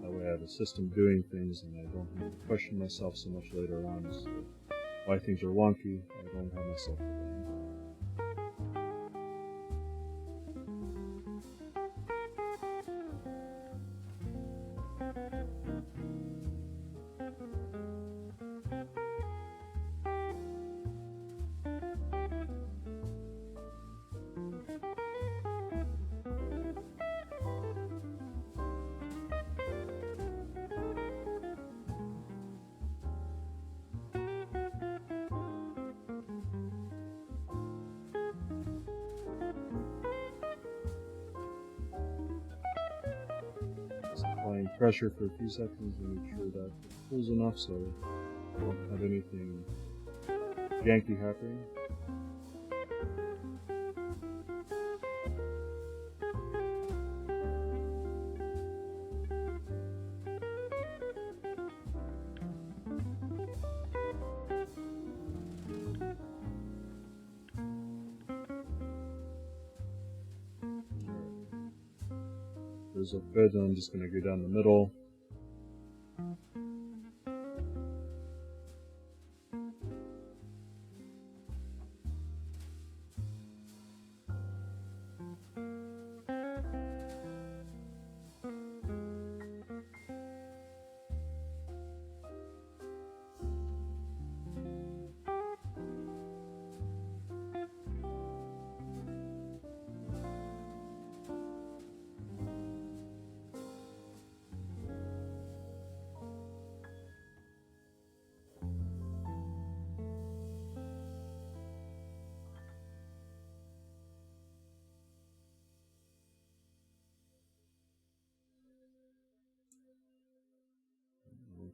That way I have a system doing things and I don't have to question myself so much later on as to why things are wonky. I don't have myself to blame. applying pressure for a few seconds to make sure that it cools enough so I don't have anything janky happening. Those look good, and I'm just going to go down the middle.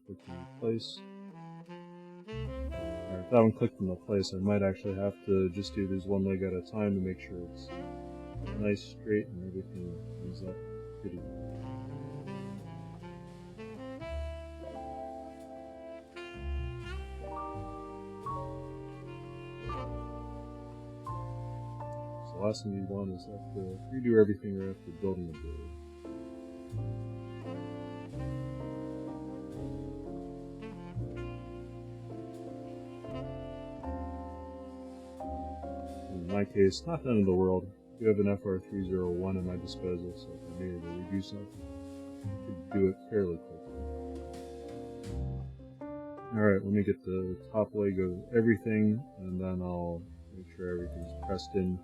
Click into place. Alright, if that one clicked into place, I might actually have to just do these one leg at a time to make sure it's nice, straight, and everything comes up pretty good. So the last thing you want is have to redo everything right after building the board. In my case, not the end of the world. I do have an FR301 at my disposal, so if I needed to redo something, I could do it fairly quickly. Alright, let me get the top leg of everything, and then I'll make sure everything's pressed in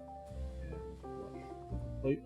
and flush with the plate.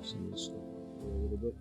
Some of this stuff a little bit.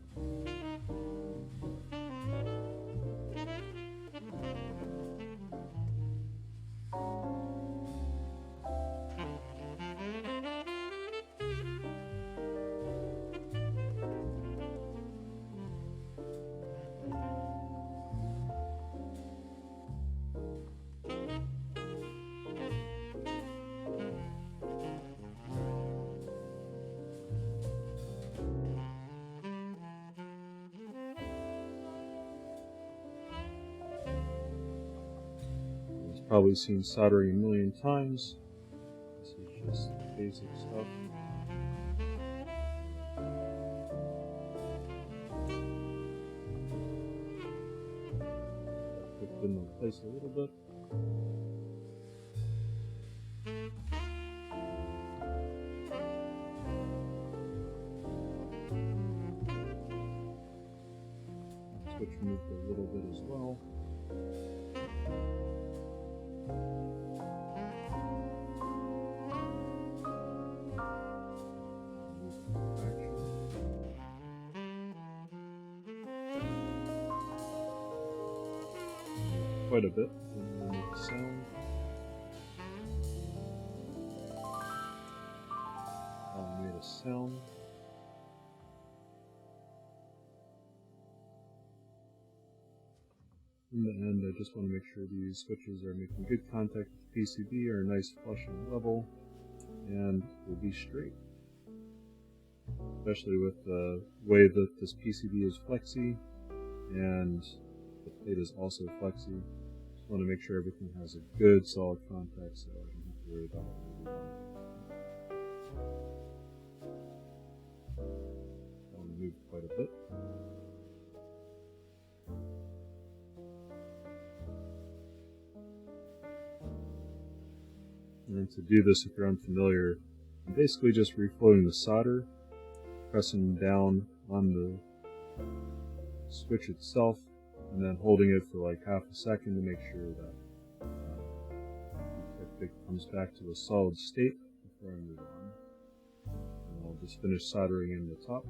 Probably seen soldering a million times. This is just basic stuff. Put it in place a little bit. Switch moved a little bit as well. Quite a bit. We'll make a sound. Made a sound. In the end, I just want to make sure these switches are making good contact with the PCB, are nice, flush, and level, and will be straight. Especially with the way that this PCB is flexy, and the plate is also flexy. Just want to make sure everything has a good solid contact so I don't have to worry about it. quite a bit. And then to do this, if you're unfamiliar, I'm basically just reflowing the solder, pressing down on the switch itself, and then holding it for like half a second to make sure that it comes back to a solid state before I move on. And I'll just finish soldering in the top.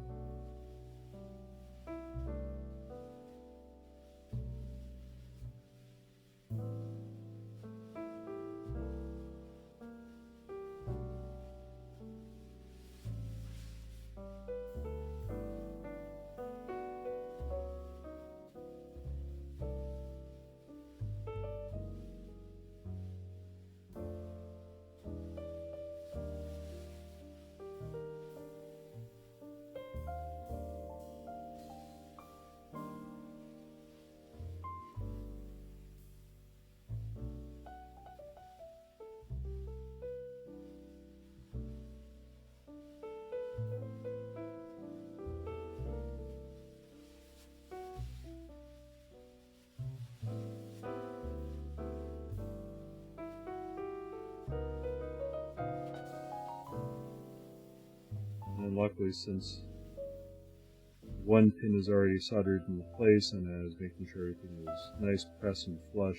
And luckily, since one pin is already soldered into place and I was making sure everything was nice, press, and flush,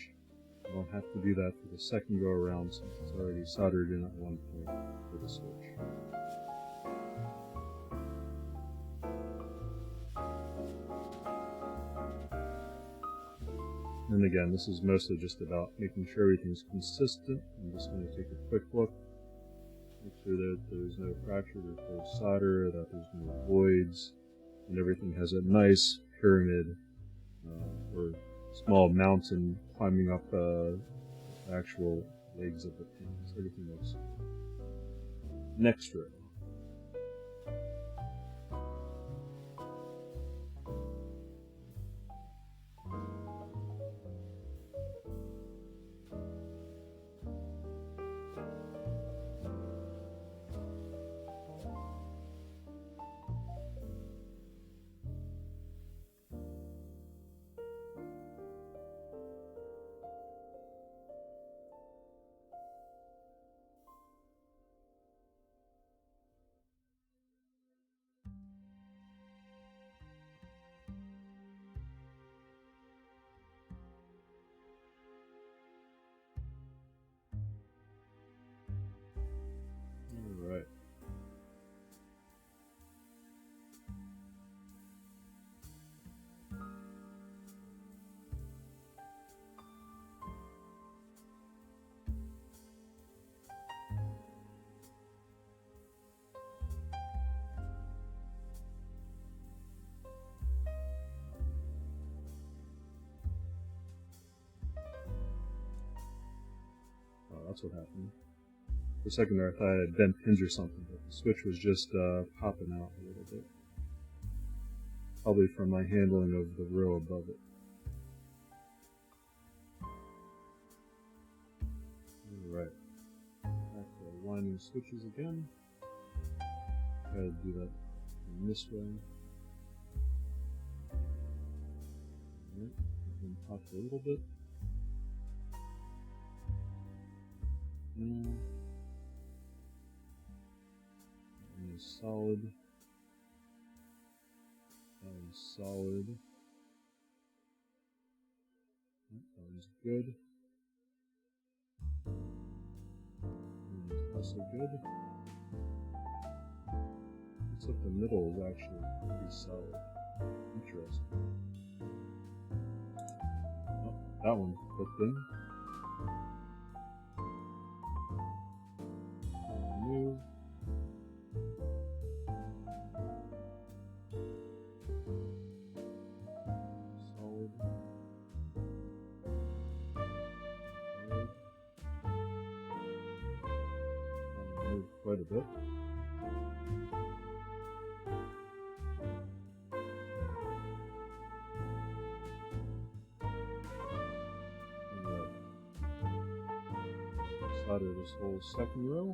I don't have to do that for the second go around since it's already soldered in at one point for the switch. And again, this is mostly just about making sure everything's consistent. I'm just going to take a quick look. Make sure that there's no fractured or closed solder, that there's no voids, and everything has a nice pyramid or small mountain climbing up the actual legs of the pins. Everything looks next row. Alright. Oh, that's what happened. For a second there, I thought I had bent pins or something, but the switch was just popping out a little bit. Probably from my handling of the row above it. Alright. Back to aligning switches again. Try to do that in this way. Alright, and pop a little bit. And solid. That was solid. That was good. And also good. Looks like the middle is actually pretty solid. Interesting. Oh, that one flipped in. New. Solid. Moved quite a bit. Solder this whole second row.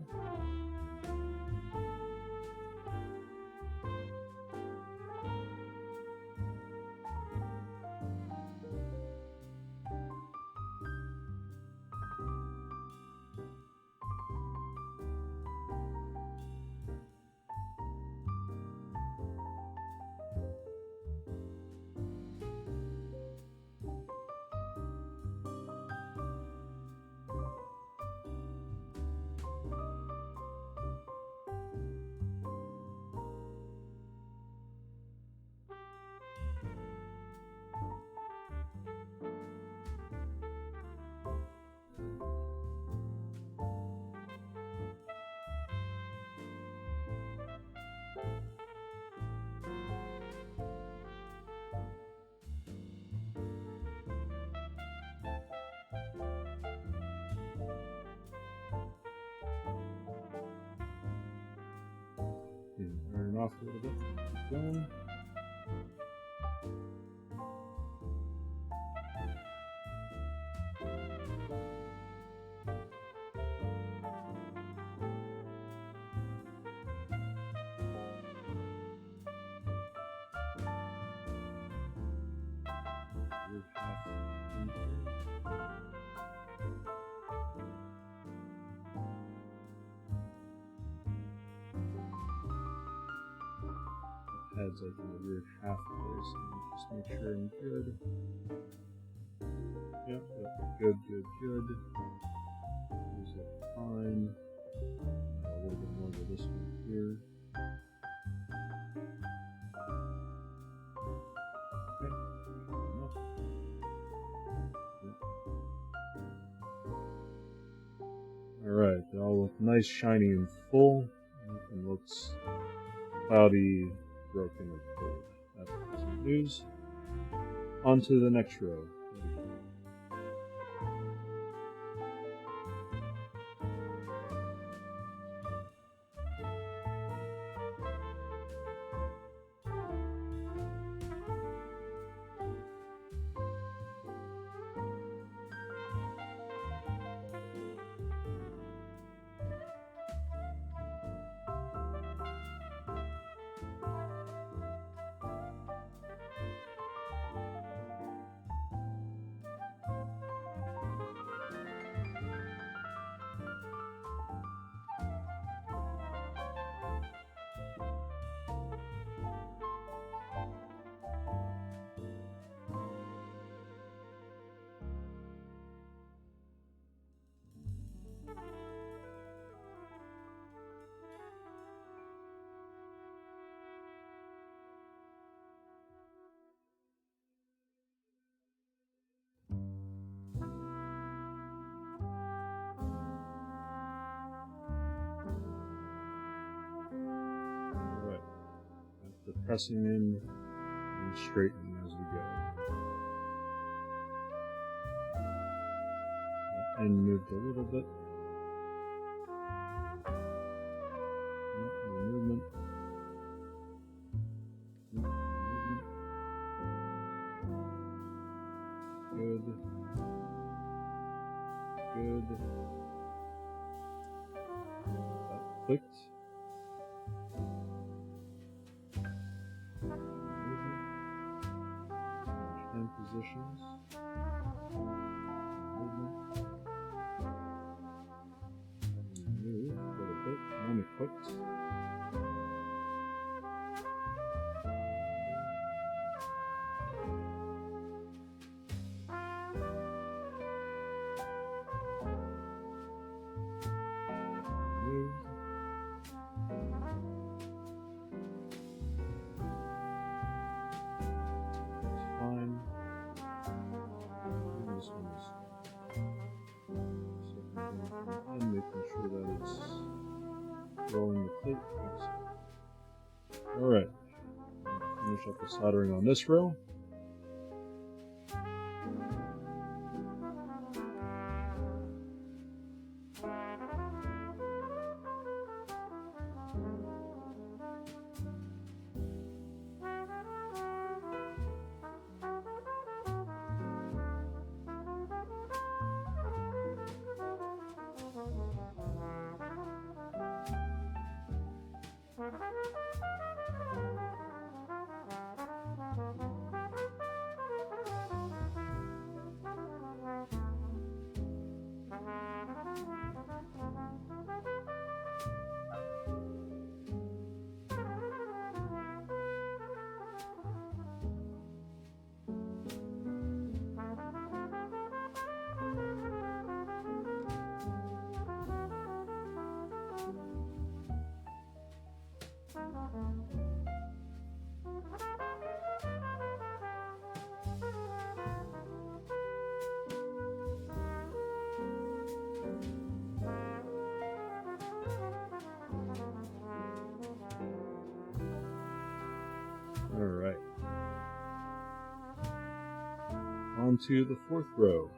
off a little bit. Keep going. Heads like in the rear half there, so just make sure I'm good. Yep, good. These look fine. A little bit more to this one here. Okay, good enough. Yep. Alright, they all look nice, shiny, and full. Nothing looks cloudy, broken, or cold. That's some news. On to the next row. Pressing in and straightening as we go. That end moved a little bit. No movement. Good. That clicked. Positions. Movement. Move a little bit. And it clicked. Move. It's fine. This one is and making sure that it's rolling the plate. Alright, finish up the soldering on this row. Alright. On to the fourth row.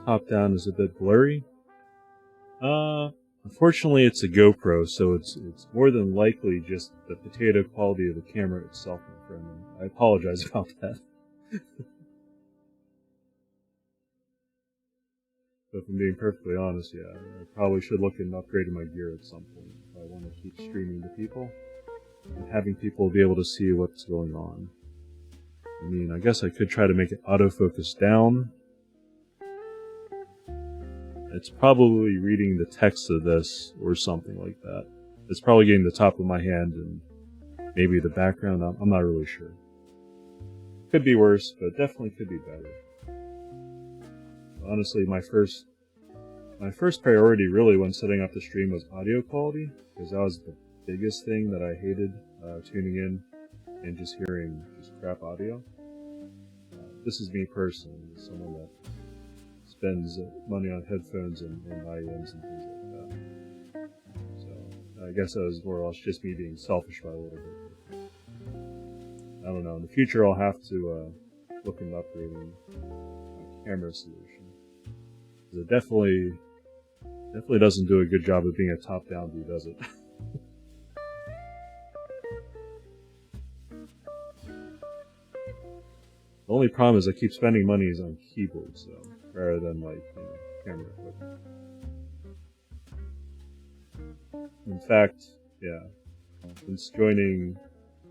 Top down is a bit blurry. Unfortunately, it's a GoPro, so it's more than likely just the potato quality of the camera itself, my friend. I apologize about that. But if I'm being perfectly honest, yeah, I probably should look into upgrading my gear at some point if I want to keep streaming to people and having people be able to see what's going on. I mean, I guess I could try to make it autofocus down. It's probably reading the text of this or something like that. It's probably getting the top of my hand and maybe the background. I'm not really sure. Could be worse, but definitely could be better. Honestly, my first priority really when setting up the stream was audio quality, because that was the biggest thing that I hated tuning in and just hearing just crap audio. This is me personally, someone that spends money on headphones and IEMs and things like that. So I guess that was more or less just me being selfish by a little bit. I don't know. In the future, I'll have to look into upgrading my camera solution. It definitely doesn't do a good job of being a top-down view, does it? The only problem is I keep spending money on keyboards, so rather than camera equipment. In fact, yeah, since joining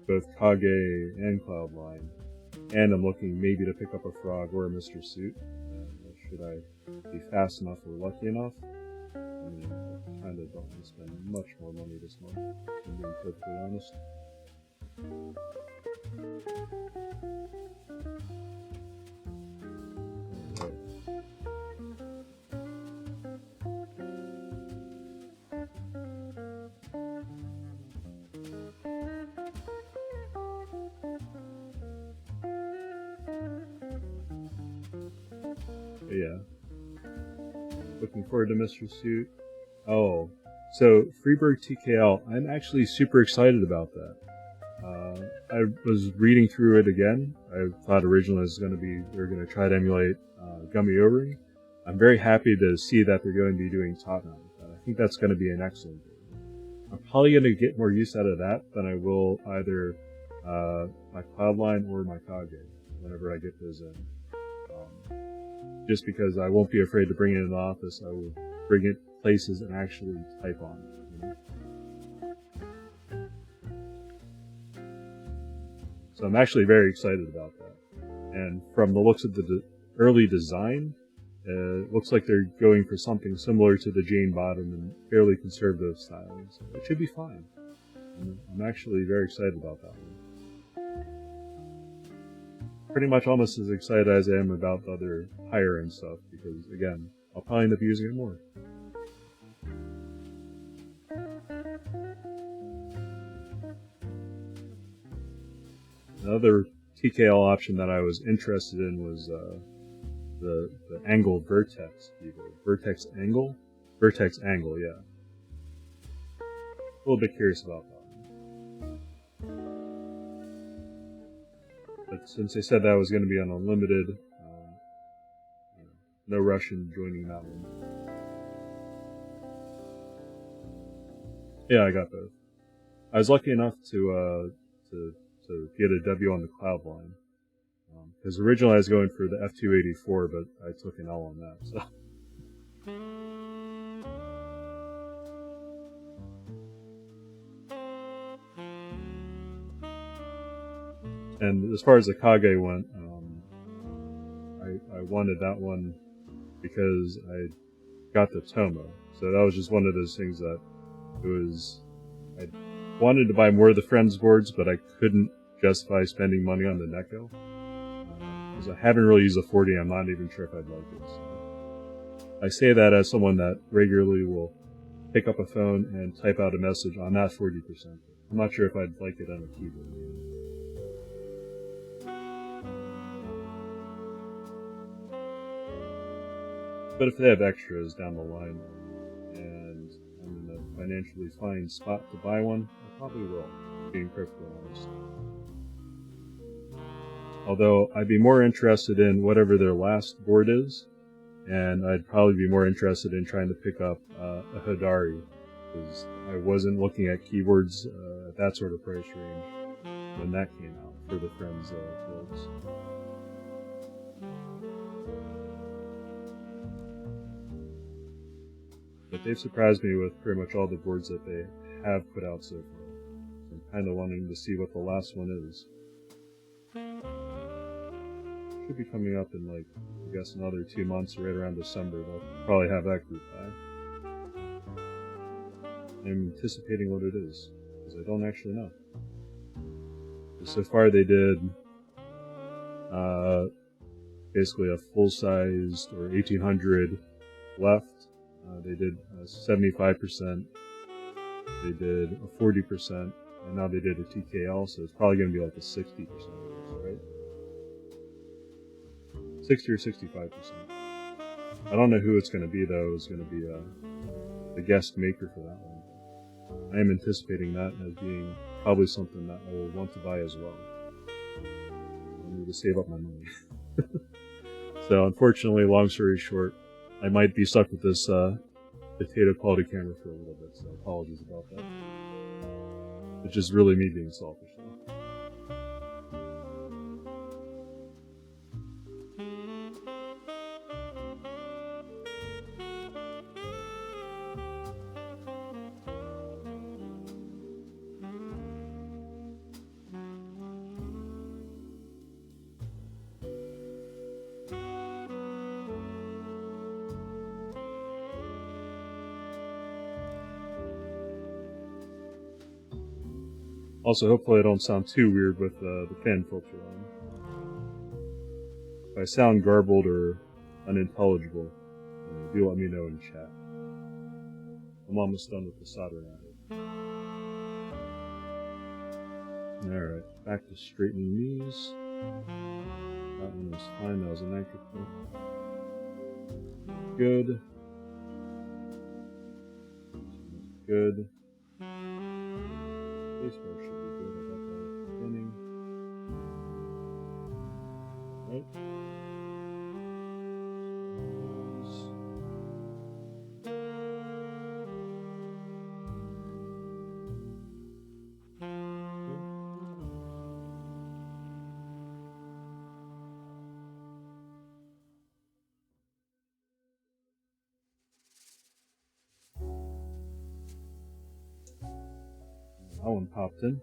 both Kage and Cloudline, and I'm looking maybe to pick up a Frog or a Mr. Suit. Should I be fast enough or lucky enough? I mean, I kind of don't want to spend much more money this month, if I'm being perfectly honest. But yeah. Looking forward to Mr. Suit. Oh, so Freeburg TKL, I'm actually super excited about that. I was reading through it again. I thought originally it was going to be, they were going to try to emulate Gummy O-Ring. I'm very happy to see that they're going to be doing top mount. I think that's going to be an excellent game. I'm probably going to get more use out of that than I will either my Cloudline or my Kage whenever I get those in. Just because I won't be afraid to bring it in the office, I will bring it places and actually type on it. You know? So I'm actually very excited about that. And from the looks of the early design, it looks like they're going for something similar to the Jane Bottom and fairly conservative styling. So it should be fine. I'm actually very excited about that one. Pretty much almost as excited as I am about the other higher end stuff, because again, I'll probably end up using it more. Another TKL option that I was interested in was the Angle Vertex keyboard. Vertex Angle, yeah. A little bit curious about that. But since they said that was going to be on unlimited, no rush in joining that one. Yeah, I got both. I was lucky enough to get a W on the Cloudline, because originally I was going for the F284, but I took an L on that. So. And as far as the Kage went, I wanted that one because I got the Tomo. So that was just one of those things that it was, I wanted to buy more of the Friends boards, but I couldn't justify spending money on the Neko. Because I haven't really used the 40, I'm not even sure if I'd like it. So I say that as someone that regularly will pick up a phone and type out a message on that 40%. I'm not sure if I'd like it on a keyboard. But if they have extras down the line, and I'm in a financially fine spot to buy one, I probably will, being perfectly honest. Although I'd be more interested in whatever their last board is, and I'd probably be more interested in trying to pick up a Hidari, because I wasn't looking at keyboards at that sort of price range when that came out for the Friends builds. But they've surprised me with pretty much all the boards that they have put out so far. I'm kind of wanting to see what the last one is. Should be coming up in, like, I guess another 2 months, right around December. They'll probably have that group by. I'm anticipating what it is, because I don't actually know. So far they did basically a full-sized or 1800 left. They did 75%. They did a 40%, and now they did a TKL, so it's probably going to be like a 60%, right? 60 or 65%. I don't know who it's going to be, though. It's going to be the guest maker for that one. I am anticipating that as being probably something that I will want to buy as well. I need to save up my money. So, unfortunately, long story short, I might be stuck with this potato quality camera for a little bit, so apologies about that. It's just really me being selfish, though. Also, hopefully I don't sound too weird with the fan filter on. If I sound garbled or unintelligible, do let me know in chat. I'm almost done with the soldering on it. Alright, back to straightening these. That one was fine, that was an anchor point. Good. Good. Spacebar should be good. I got that at the beginning. Right. That one popped in.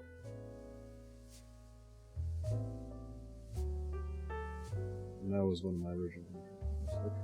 And that was one of my original ones. Okay.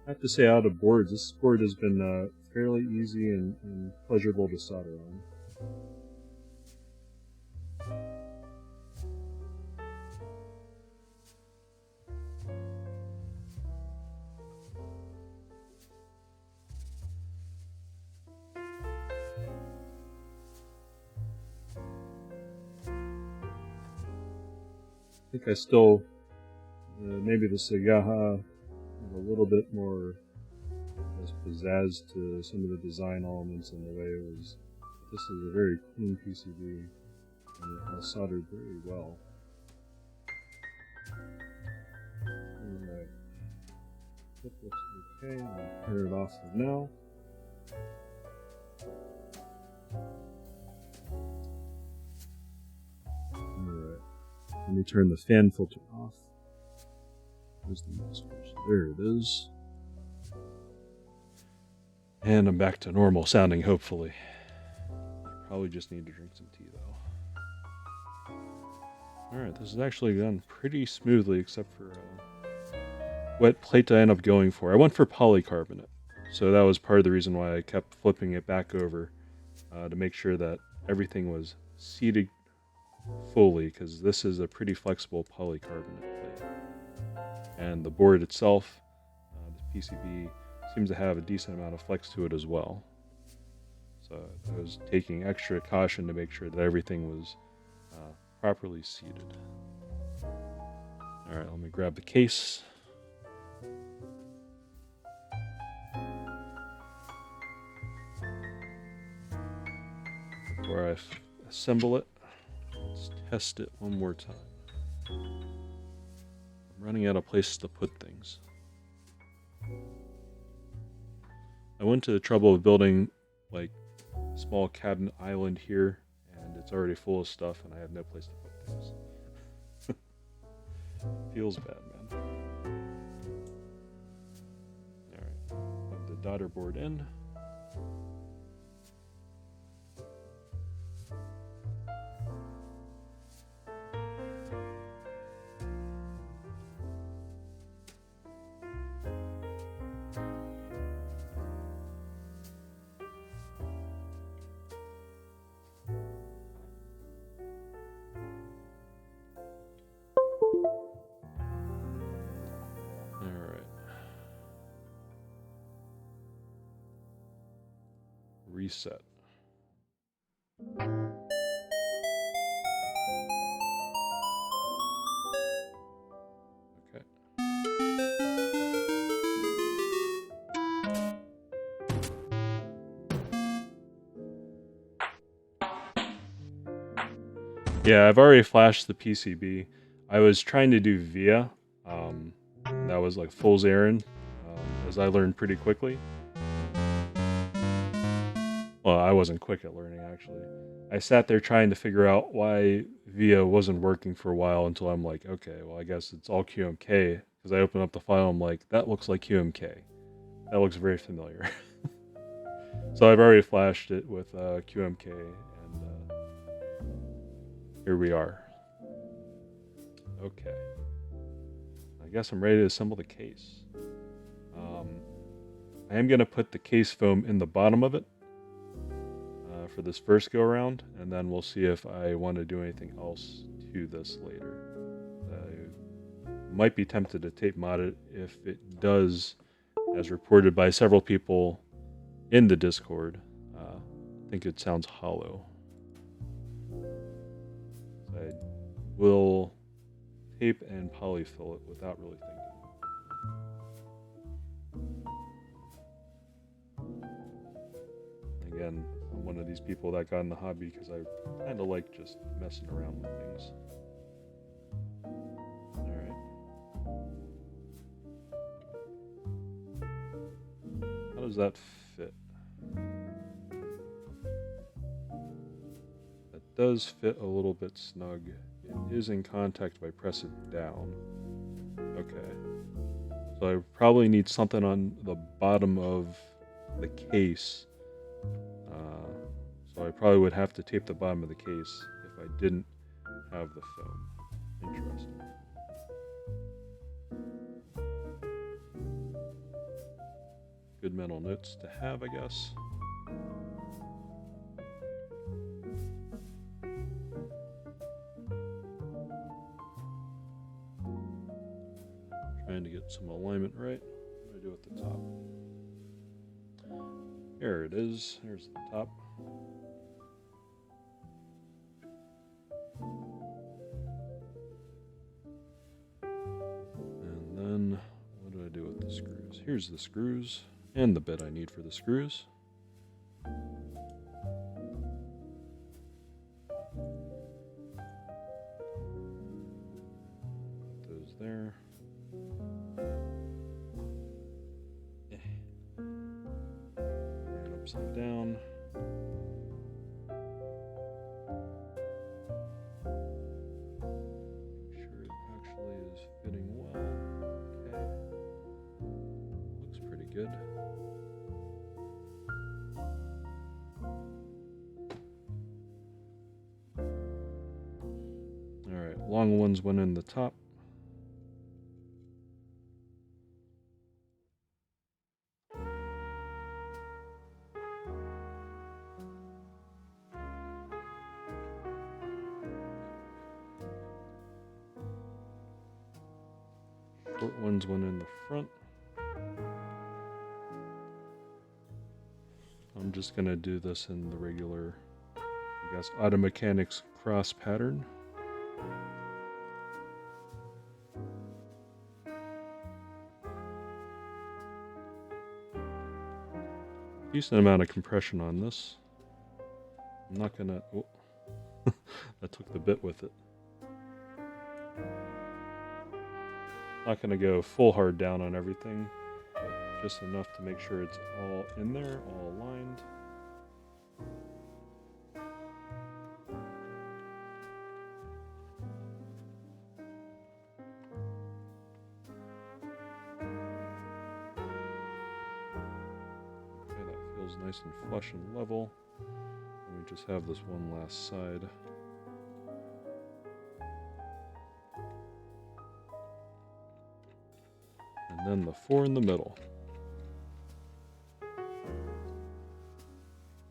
I have to say, out of boards, this board has been fairly easy and pleasurable to solder on. I think I still, maybe the Sagaha a little bit more pizzazz to some of the design elements and the way it was. This is a very clean PCB, and it soldered very well. Alright. That looks okay. I'll turn it off for now. Alright. Let me turn the fan filter off. Where's the mouse cursor? There it is. And I'm back to normal sounding, hopefully. Probably just need to drink some tea, though. Alright, this has actually gone pretty smoothly, except for what plate I ended up going for. I went for polycarbonate, so that was part of the reason why I kept flipping it back over to make sure that everything was seated fully, because this is a pretty flexible polycarbonate plate. And the board itself, the PCB seems to have a decent amount of flex to it as well. So I was taking extra caution to make sure that everything was properly seated. Alright, let me grab the case. Before I assemble it, let's test it one more time. I'm running out of places to put things. I went to the trouble of building like a small cabinet island here, and it's already full of stuff and I have no place to put things. Feels bad, man. Alright, put the daughter board in. Reset. Okay. Yeah, I've already flashed the PCB. I was trying to do VIA. That was like fool's errand, as I learned pretty quickly. Well, I wasn't quick at learning, actually. I sat there trying to figure out why VIA wasn't working for a while until I'm like, okay, well, I guess it's all QMK. Because I open up the file, I'm like, that looks like QMK. That looks very familiar. So I've already flashed it with QMK, and here we are. Okay. I guess I'm ready to assemble the case. I am going to put the case foam in the bottom of it for this first go around, and then we'll see if I want to do anything else to this later. I might be tempted to tape mod it if it does, as reported by several people in the Discord, I think it sounds hollow. I will tape and polyfill it without really thinking. Again, I'm one of these people that got in the hobby because I kind of like just messing around with things. Alright. How does that fit? That does fit a little bit snug. It is in contact if I press it down. Okay. So I probably need something on the bottom of the case. So I probably would have to tape the bottom of the case if I didn't have the foam. Interesting. Good mental notes to have, I guess. Trying to get some alignment right. What do I do at the top? There it is. There's the top. And then, what do I do with the screws? Here's the screws and the bit I need for the screws. Put those there. Right upside down. Fitting well. Okay. Looks pretty good. Alright, long ones went in the top. Short ones went in the front. just going to do this in the regular, I guess, auto mechanics cross pattern. Decent amount of compression on this. I'm not going to... Oh, that took the bit with it. Not going to go full hard down on everything, but just enough to make sure it's all in there, all aligned. Okay, that feels nice and flush and level. And we just have this one last side. And then the 4 in the middle.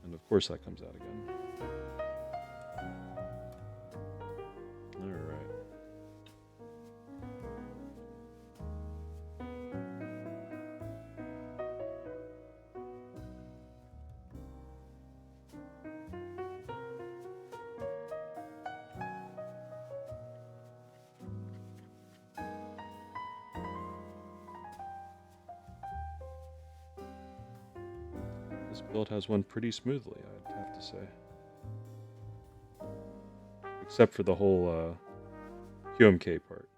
And of course that comes out again. Alright. This build has went pretty smoothly, I'd have to say. Except for the whole QMK part.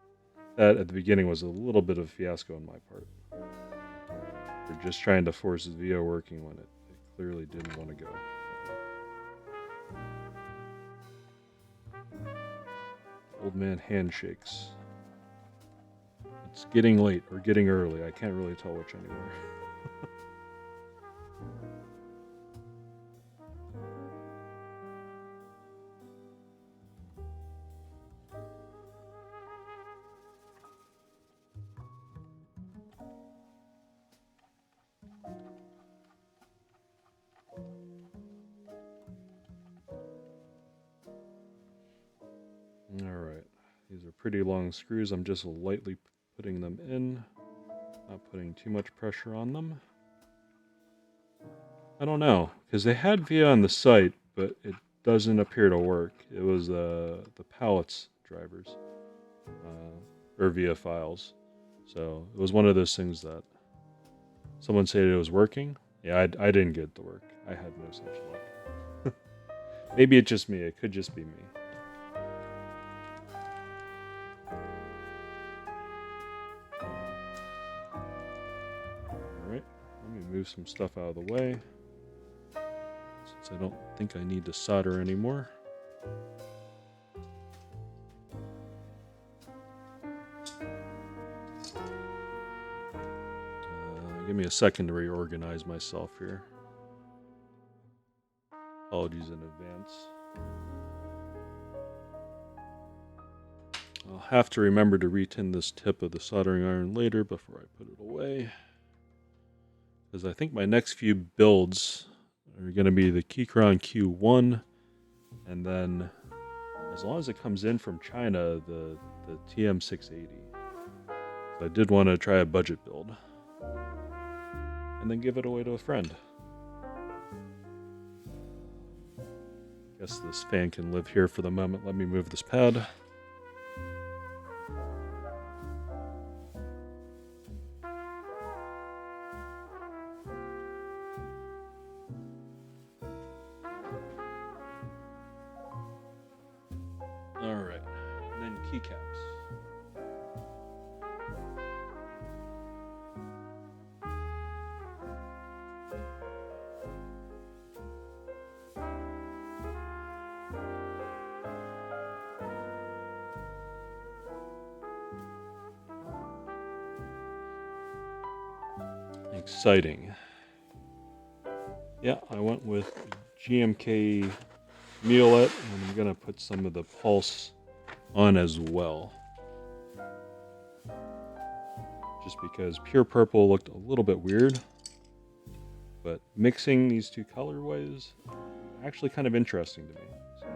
That at the beginning was a little bit of a fiasco on my part. For just trying to force the VO working when it clearly didn't want to go. Old man handshakes. It's getting late or getting early. I can't really tell which anymore. Alright, these are pretty long screws. I'm just lightly putting them in, not putting too much pressure on them. I don't know, because they had VIA on the site, but it doesn't appear to work. It was the pallets drivers, or VIA files. So it was one of those things that someone said it was working. Yeah, I didn't get it to work. I had no such luck. Maybe it's just me. It could just be me. Alright, let me move some stuff out of the way, since I don't think I need to solder anymore. Give me a second to reorganize myself here. Apologies in advance. I'll have to remember to retin this tip of the soldering iron later before I put it away. Because I think my next few builds are going to be the Gateron Q1, and then, as long as it comes in from China, the TM680. So I did want to try a budget build. And then give it away to a friend. Guess this fan can live here for the moment. Let me move this pad. Alright, and then keycaps. Exciting. Yeah, I went with GMK Mulet, and I'm going to put some of the pulse on as well. Just because pure purple looked a little bit weird, but mixing these two colorways actually kind of interesting to me. So,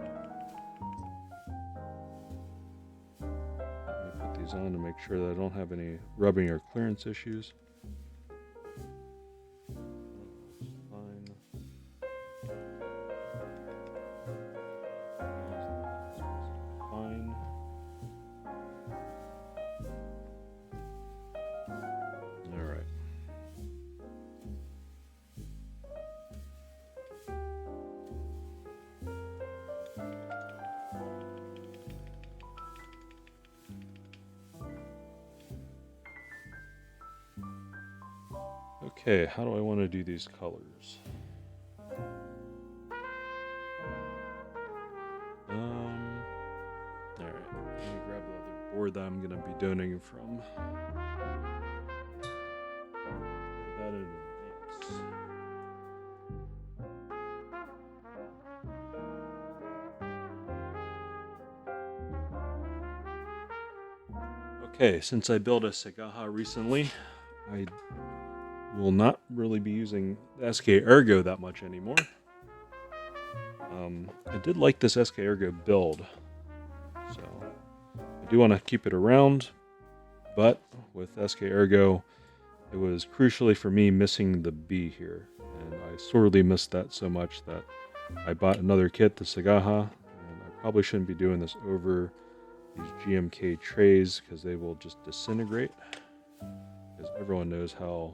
let me put these on to make sure that I don't have any rubbing or clearance issues. Fine. Okay, how do I want to do these colors? Alright, let me grab the other board that I'm going to be donating from. Put that in advance. Okay, since I built a Sagaha recently, I will not really be using the SK Ergo that much anymore. I did like this SK Ergo build, so I do want to keep it around, but with SK Ergo, it was crucially for me missing the B here, and I sorely missed that so much that I bought another kit, the Sagaha, and I probably shouldn't be doing this over these GMK trays because they will just disintegrate, because everyone knows how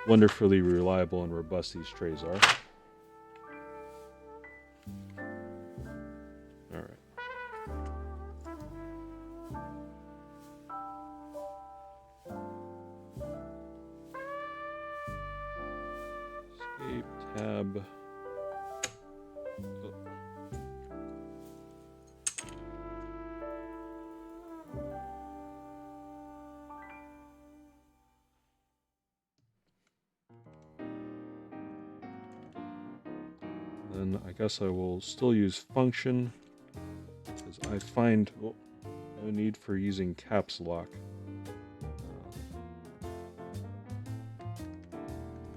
wonderfully reliable and robust these trays are. Alright. Escape, tab. Oh. Then I guess I will still use function, because I find no need for using caps lock.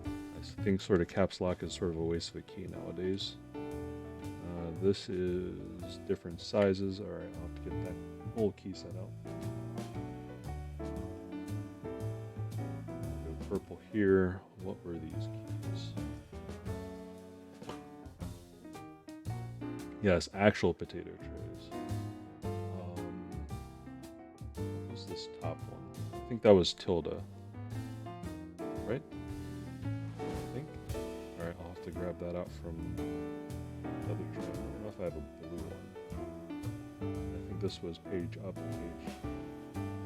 I think sort of caps lock is sort of a waste of a key nowadays. This is different sizes. Alright, I'll have to get that whole key set out. Go purple here. What were these keys? Yes, actual potato trays. What was this top one? I think that was Tilda. Right? I think. Alright, I'll have to grab that out from the other tray. I don't know if I have a blue one. I think this was page up, page...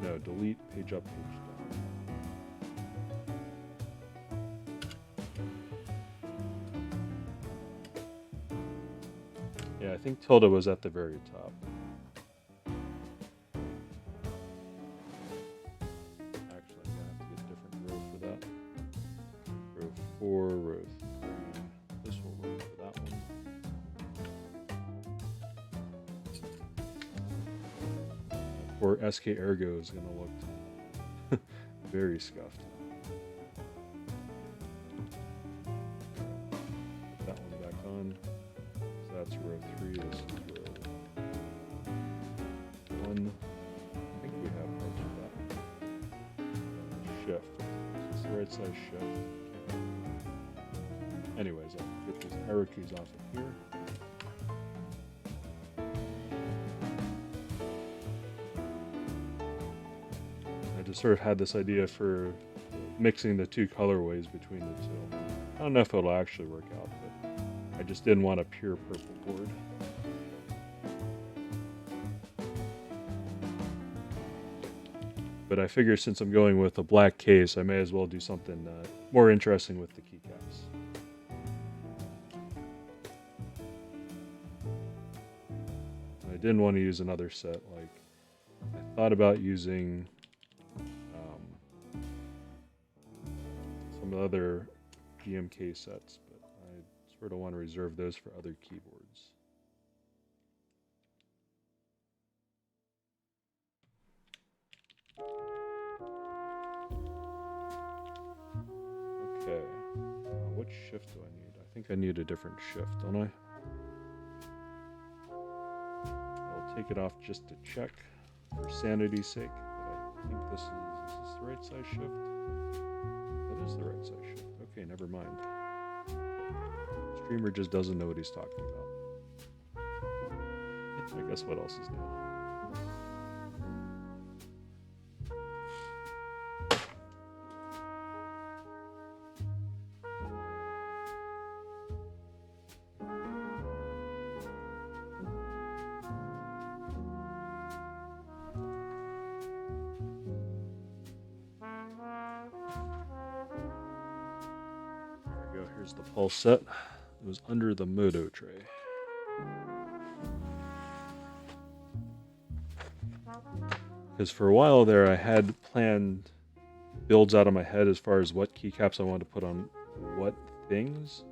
No, delete, page up, page down. Yeah, I think Tilda was at the very top. Actually, I'm going to have to get a different row for that. Row 4, row 3. This will work for that one. Poor SK Ergo is going to look very scuffed. Put that one back on. That's row 3, this is row 1. I think we have most of that. Shift. Is this the right size shift? Anyways, I'll get these arrow keys off of here. I just sort of had this idea for mixing the two colorways between the two. I don't know if it'll actually work out, but I just didn't want a pure purple board. But I figure since I'm going with a black case, I may as well do something more interesting with the keycaps. I didn't want to use another set. Like, I thought about using some other GMK sets, but I sort of want to reserve those for other keyboards. Okay, which shift do I need? I think I need a different shift, don't I? I'll take it off just to check for sanity's sake, but I think this is the right size shift? That is the right size shift. Okay, never mind. Streamer just doesn't know what he's talking about. I guess what else is new? There's the pulse set. It was under the moto tray. Because for a while there, I had planned builds out of my head as far as what keycaps I wanted to put on what things.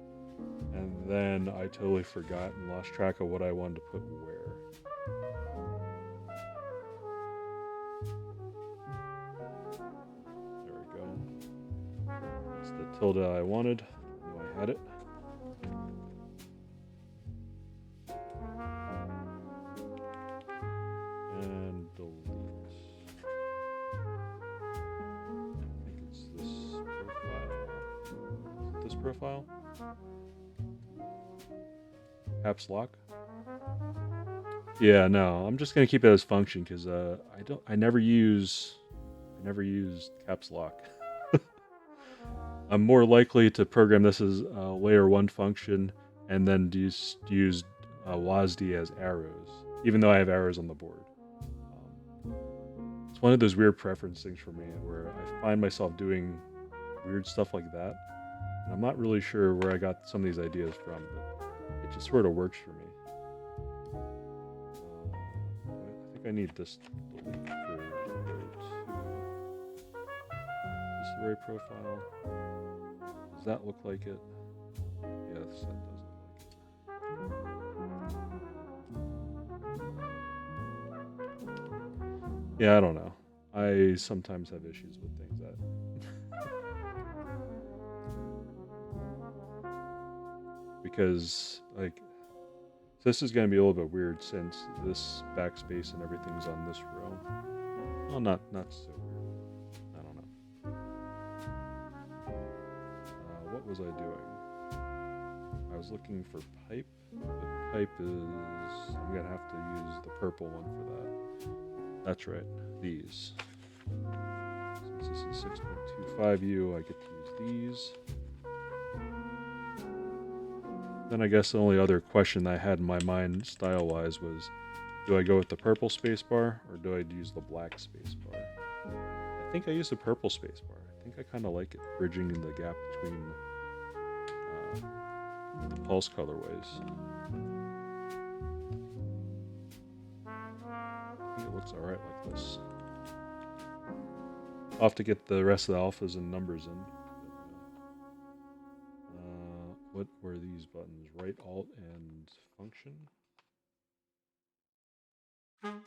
And then I totally forgot and lost track of what I wanted to put where. There we go. That's the tilde I wanted. I knew I had it. And delete. I think it's this profile. Is it this profile? Caps lock? Yeah, no, I'm just gonna keep it as function because I never use caps lock. I'm more likely to program this as a layer 1 function and then just use WASD as arrows, even though I have arrows on the board. It's one of those weird preference things for me where I find myself doing weird stuff like that. And I'm not really sure where I got some of these ideas from, but it just sort of works for me. I think I need this delete for row 2. Is this the right profile? Does that look like it? Yes, that does look like it. Yeah, I don't know. I sometimes have issues with things that... because, like, this is going to be a little bit weird since this backspace and everything's on this row. Well, not so weird. I don't know. What was I doing? I was looking for pipe, but pipe is... I'm going to have to use the purple one for that. That's right, these. Since this is 6.25U, I get to use these. Then I guess the only other question I had in my mind style-wise was, do I go with the purple spacebar or do I use the black spacebar? I think I use the purple spacebar. I think I kind of like it, bridging the gap between the pulse colorways. I think it looks alright like this. I'll have to get the rest of the alphas and numbers in. What were these buttons? Right, Alt, and Function? Well,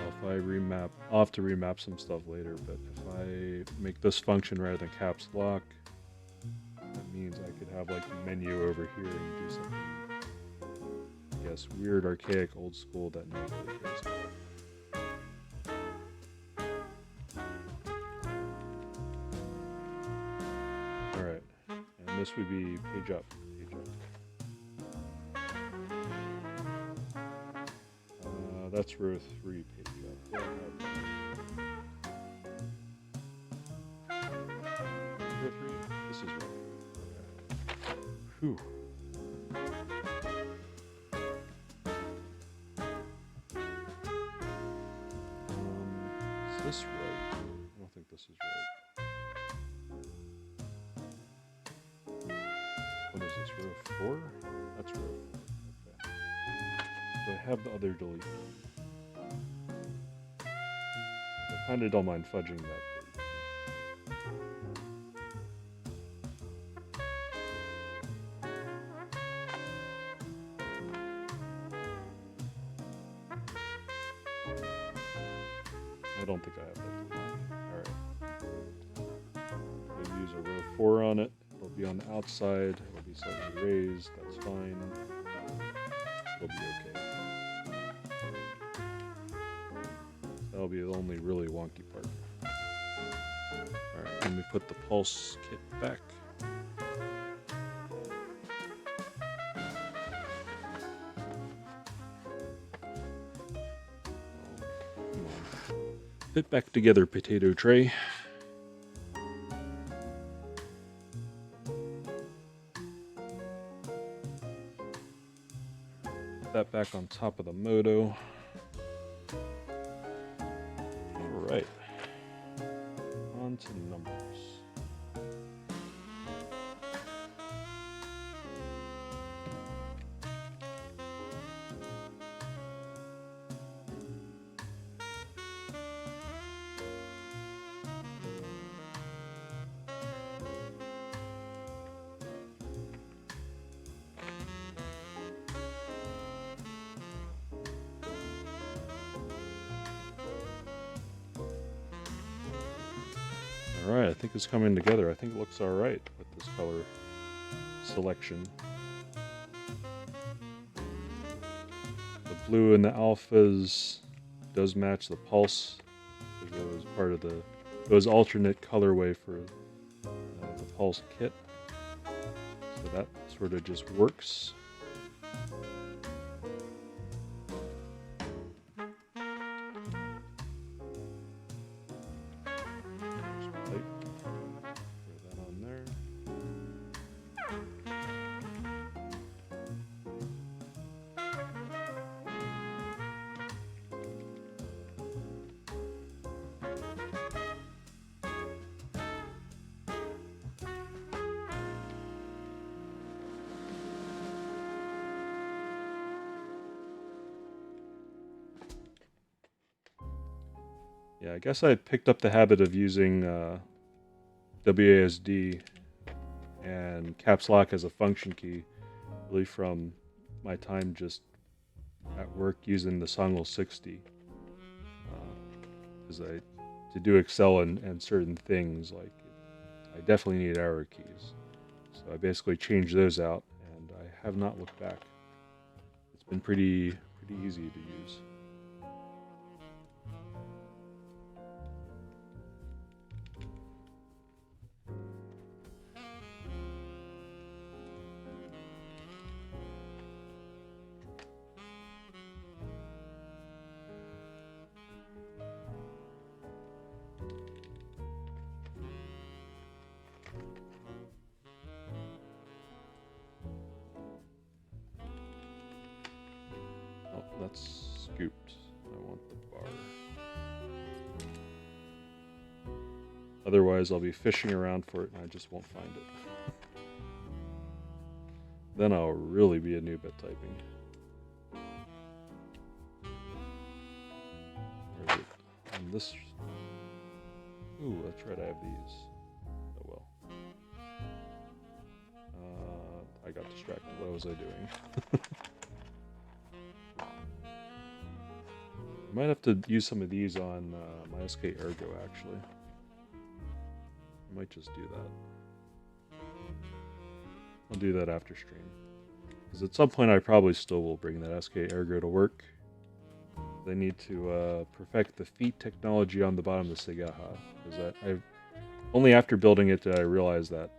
if I remap, I'll have to remap some stuff later, but if I make this function rather than caps lock, that means I could have like a menu over here and do something, I guess, weird, archaic, old school that nobody cares about. This would be page up, page up. That's row 3, page up. Row 3? This is row 3. Okay. Whew. Is this right? I don't think this is right. What is this, row 4? That's row 4. Okay. Do I have the other delete? I kind of don't mind fudging that. I don't think I have that. Alright. We'll use a row 4 on it. It'll be on the outside. It'll be slightly raised. That's fine. It'll be okay. That'll be the only really wonky part. Alright, let me put the pulse kit back. Fit back together, potato tray. Put that back on top of the moto. Alright. On to numbers. Alright, I think it's coming together. I think it looks alright with this color selection. The blue in the alphas does match the pulse. It was part of the... It was alternate colorway for the pulse kit. So that sort of just works. Yeah, I guess I picked up the habit of using WASD and caps lock as a function key really from my time just at work using the Songle 60. Because to do Excel and certain things, like I definitely need arrow keys. So I basically changed those out and I have not looked back. It's been pretty easy to use. That's scooped. I want the bar. Otherwise, I'll be fishing around for it and I just won't find it. Then I'll really be a noob at typing. Where is it? On this... Ooh, that's right, I have these. Oh well. I got distracted. What was I doing? I might have to use some of these on my SK Ergo, actually. I might just do that. I'll do that after stream. Because at some point I probably still will bring that SK Ergo to work. They need to perfect the feet technology on the bottom of the Sigaha. Because only after building it did I realize that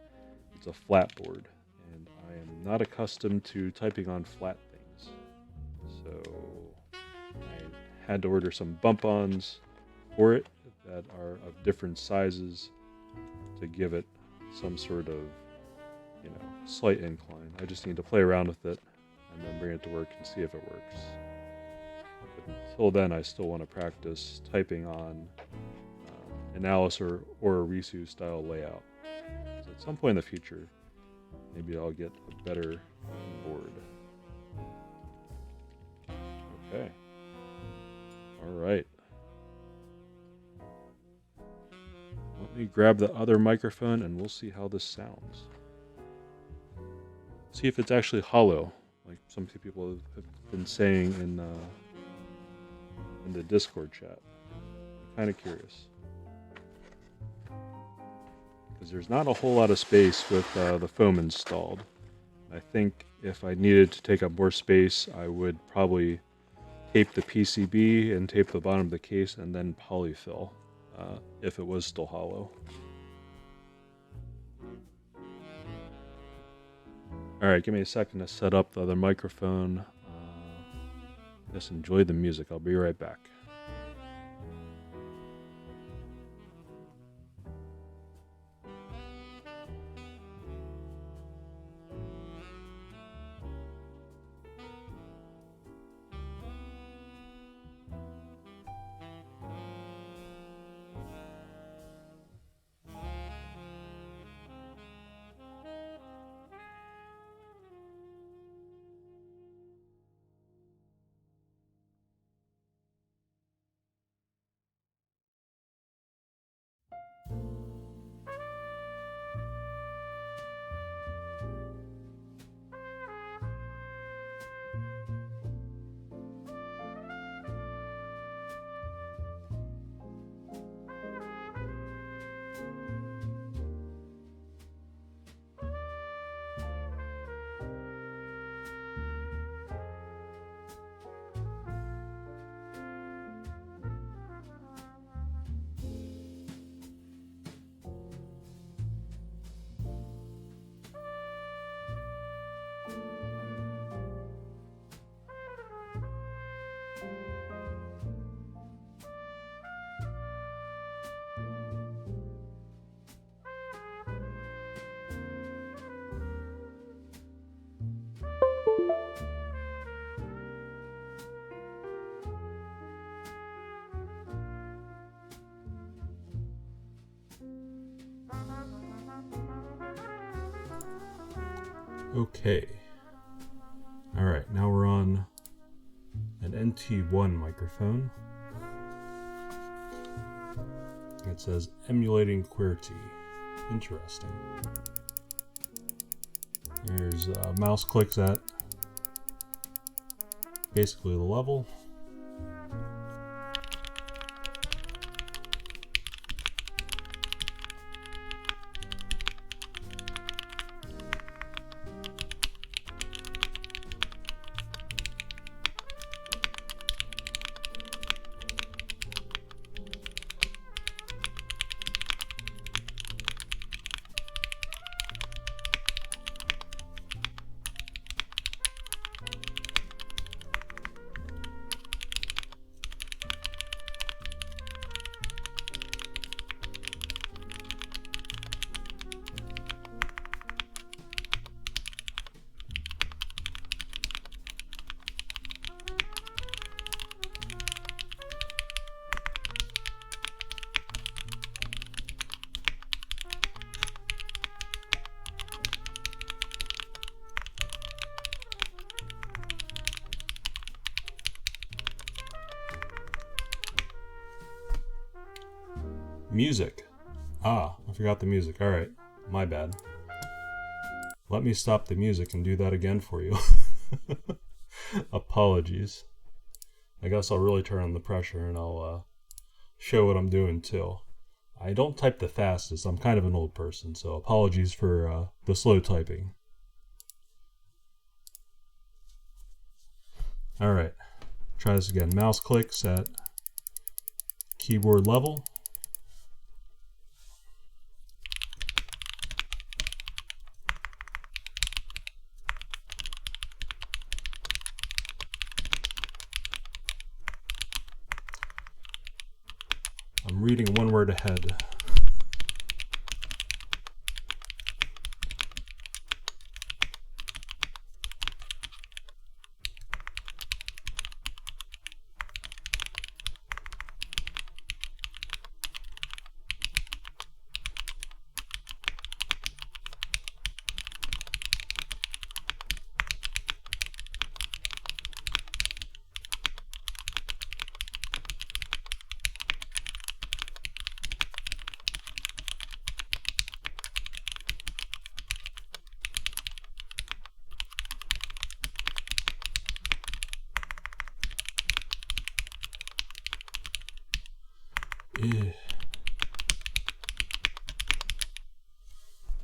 it's a flat board. And I am not accustomed to typing on flat things. So... had to order some bump-ons for it that are of different sizes to give it some sort of, you know, slight incline. I just need to play around with it and then bring it to work and see if it works. But until then, I still want to practice typing on an Alice or a Risu style layout. So at some point in the future, maybe I'll get a better board. Okay. Alright. Let me grab the other microphone and we'll see how this sounds. See if it's actually hollow, like some people have been saying in the Discord chat. I'm kind of curious. Because there's not a whole lot of space with the foam installed. I think if I needed to take up more space, I would probably tape the PCB and tape the bottom of the case and then polyfill if it was still hollow. Alright, give me a second to set up the other microphone. Just enjoy the music. I'll be right back. Okay. Alright, now we're on an NT1 microphone. It says emulating QWERTY. Interesting. There's mouse clicks at basically the level. Music. Ah, I forgot the music. Alright, my bad. Let me stop the music and do that again for you. Apologies. I guess I'll really turn on the pressure and I'll show what I'm doing too. I don't type the fastest. I'm kind of an old person, so apologies for the slow typing. Alright, try this again. Mouse clicks at keyboard level. I'm reading one word ahead.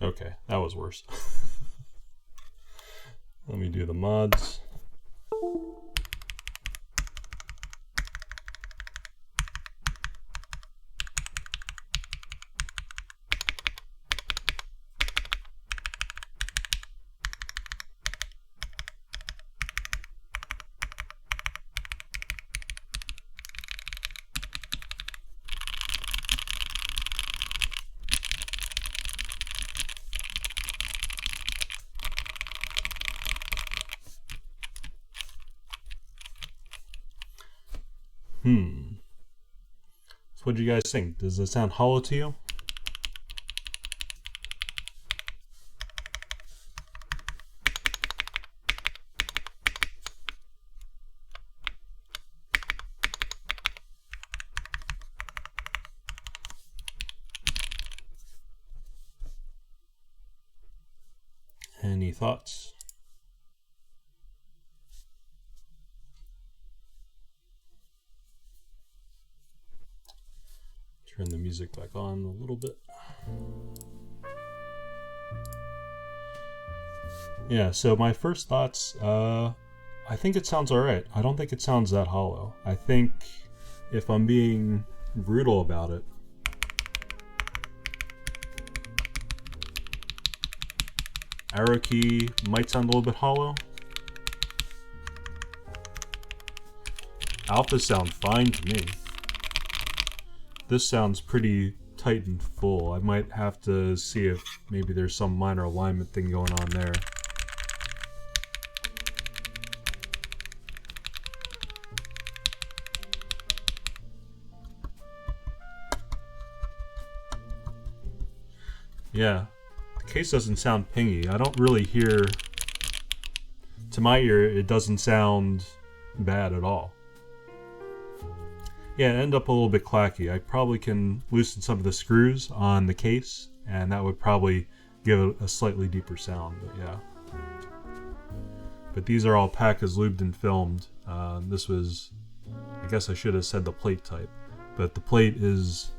Okay, that was worse. Let me do the mods. So what do you guys think? Does it sound hollow to you? Any thoughts? Turn the music back on a little bit. Yeah, so my first thoughts, I think it sounds alright. I don't think it sounds that hollow. I think, if I'm being brutal about it, arrow key might sound a little bit hollow. Alphas sound fine to me. This sounds pretty tight and full. I might have to see if maybe there's some minor alignment thing going on there. Yeah, the case doesn't sound pingy. I don't really hear to my ear, it doesn't sound bad at all. Yeah, it ended up a little bit clacky. I probably can loosen some of the screws on the case, and that would probably give it a slightly deeper sound, but yeah. But these are Alpacas lubed and filmed. This was, I guess I should have said the plate type, but the plate is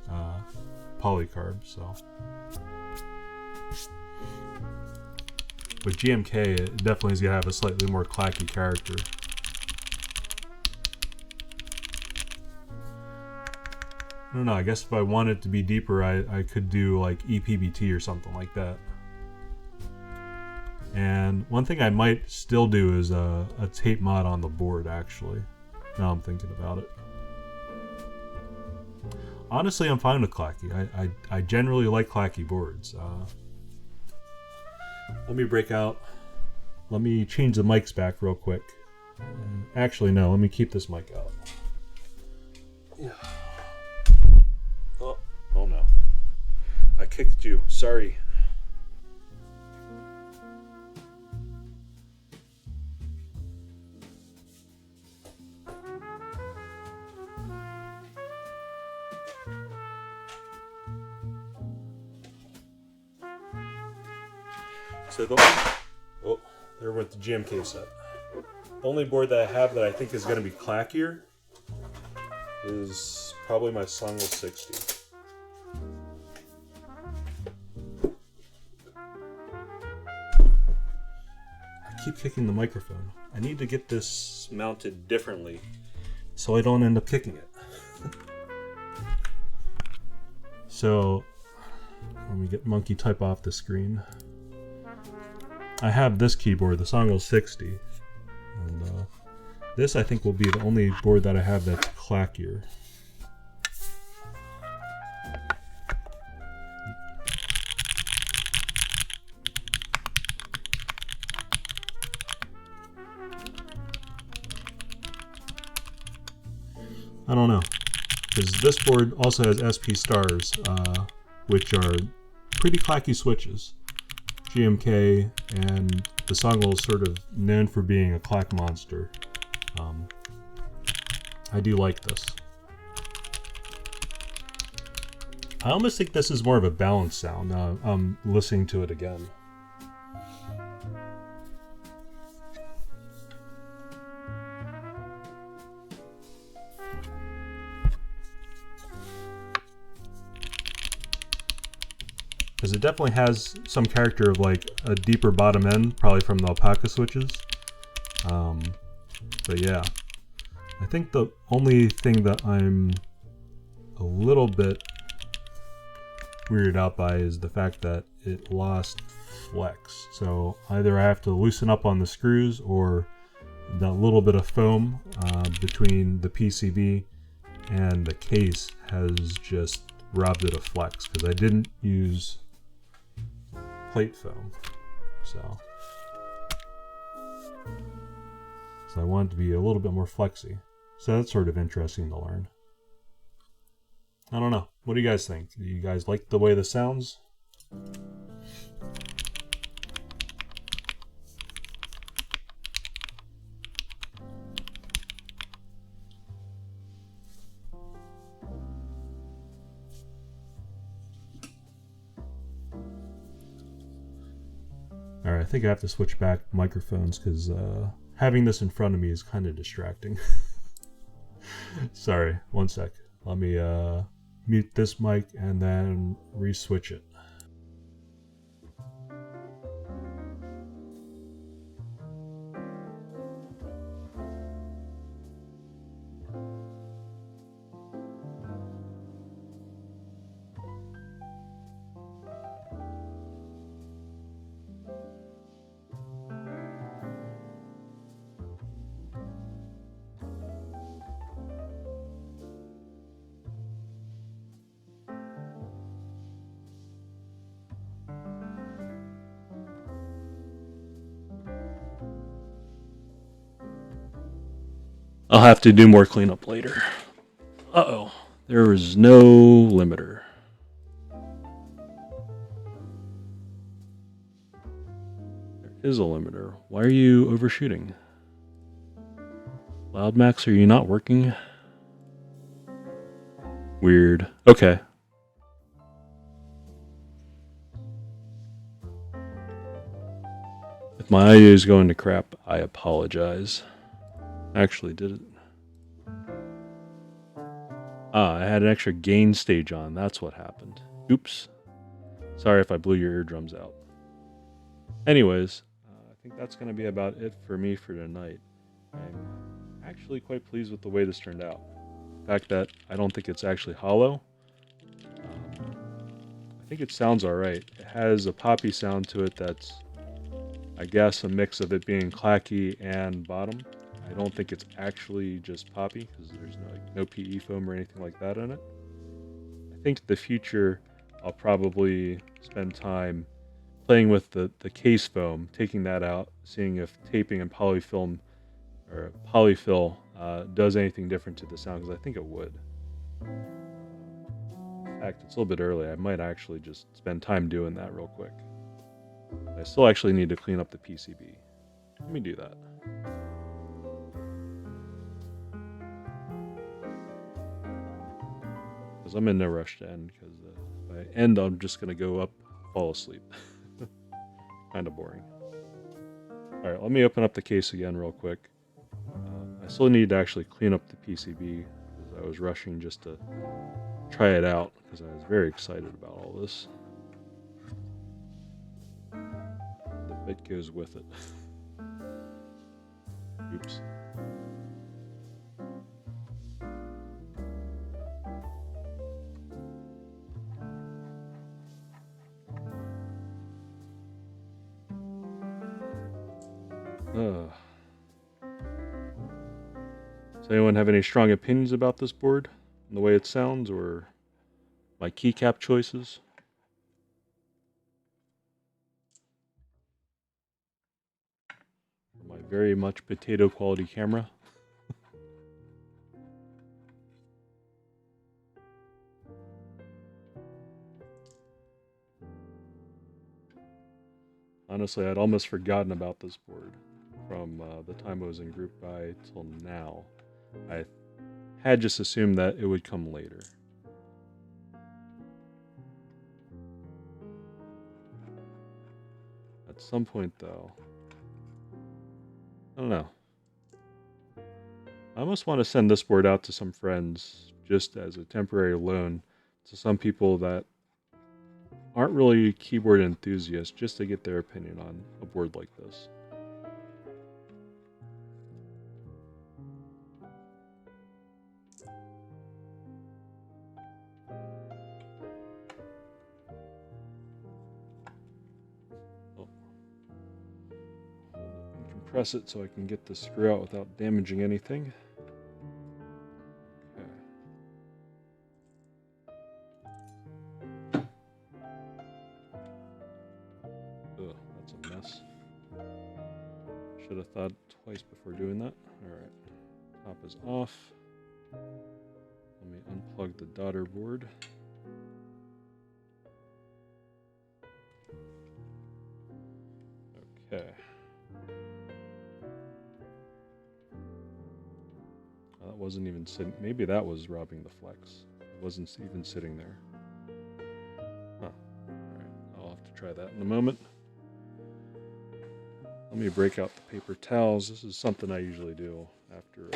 polycarb, so. With GMK, it definitely is going to have a slightly more clacky character. I don't know, I guess if I wanted it to be deeper, I could do like EPBT or something like that. And one thing I might still do is a tape mod on the board, actually. Now I'm thinking about it. Honestly, I'm fine with clacky. I generally like clacky boards. Let me break out. Let me change the mics back real quick. Actually, no, let me keep this mic out. Yeah. Oh no. I kicked you. Sorry. So there went the GMK set. The only board that I have that I think is going to be clackier is probably my Songle 60. I keep kicking the microphone. I need to get this mounted differently so I don't end up kicking it. So let me get monkey type off the screen. I have this keyboard, the Songle 60, and this I think will be the only board that I have that's clackier. I don't know, because this board also has SP stars, which are pretty clacky switches. GMK and the Songle is sort of known for being a clack monster. I do like this. I almost think this is more of a balanced sound. I'm listening to it again. Because it definitely has some character of like a deeper bottom end, probably from the Alpaca switches. But yeah, I think the only thing that I'm a little bit weirded out by is the fact that it lost flex. So either I have to loosen up on the screws, or that little bit of foam between the PCB and the case has just robbed it of flex, because I didn't use plate foam, so I want it to be a little bit more flexy. So that's sort of interesting to learn. I don't know. What do you guys think? Do you guys like the way this sounds? Alright, I think I have to switch back microphones because having this in front of me is kind of distracting. Sorry, one sec. Let me mute this mic and then re-switch it. I'll have to do more cleanup later. Uh-oh, there was no limiter. There is a limiter? Why are you overshooting? Loudmax, are you not working? Weird. Okay. If my audio is going to crap, I apologize. Actually, did it? Ah, I had an extra gain stage on. That's what happened. Oops. Sorry if I blew your eardrums out. Anyways, I think that's going to be about it for me for tonight. I'm actually quite pleased with the way this turned out. The fact that I don't think it's actually hollow. I think it sounds alright. It has a poppy sound to it that's, I guess, a mix of it being clacky and bottom. I don't think it's actually just poppy because there's no PE foam or anything like that in it. I think in the future I'll probably spend time playing with the case foam, taking that out, seeing if taping and polyfilm or polyfill does anything different to the sound, because I think it would. In fact, it's a little bit early. I might actually just spend time doing that real quick. I still actually need to clean up the PCB. Let me do that. Because I'm in no rush to end, because if I end, I'm just going to go up, fall asleep. Kind of boring. Alright, let me open up the case again real quick. I still need to actually clean up the PCB, because I was rushing just to try it out, because I was very excited about all this. The bit goes with it. Oops. Does anyone have any strong opinions about this board and the way it sounds, or my keycap choices? Or my very much potato quality camera? Honestly, I'd almost forgotten about this board from the time I was in Group Buy till now. I had just assumed that it would come later. At some point, though, I don't know. I almost want to send this board out to some friends just as a temporary loan to some people that aren't really keyboard enthusiasts, just to get their opinion on a board like this. Compress it so I can get the screw out without damaging anything. Okay. Ugh, that's a mess. Should have thought twice before doing that. Alright. Top is off. Let me unplug the daughter board. Okay. That wasn't even sitting. Maybe that was robbing the flex. It wasn't even sitting there. Huh. Alright, I'll have to try that in a moment. Let me break out the paper towels. This is something I usually do after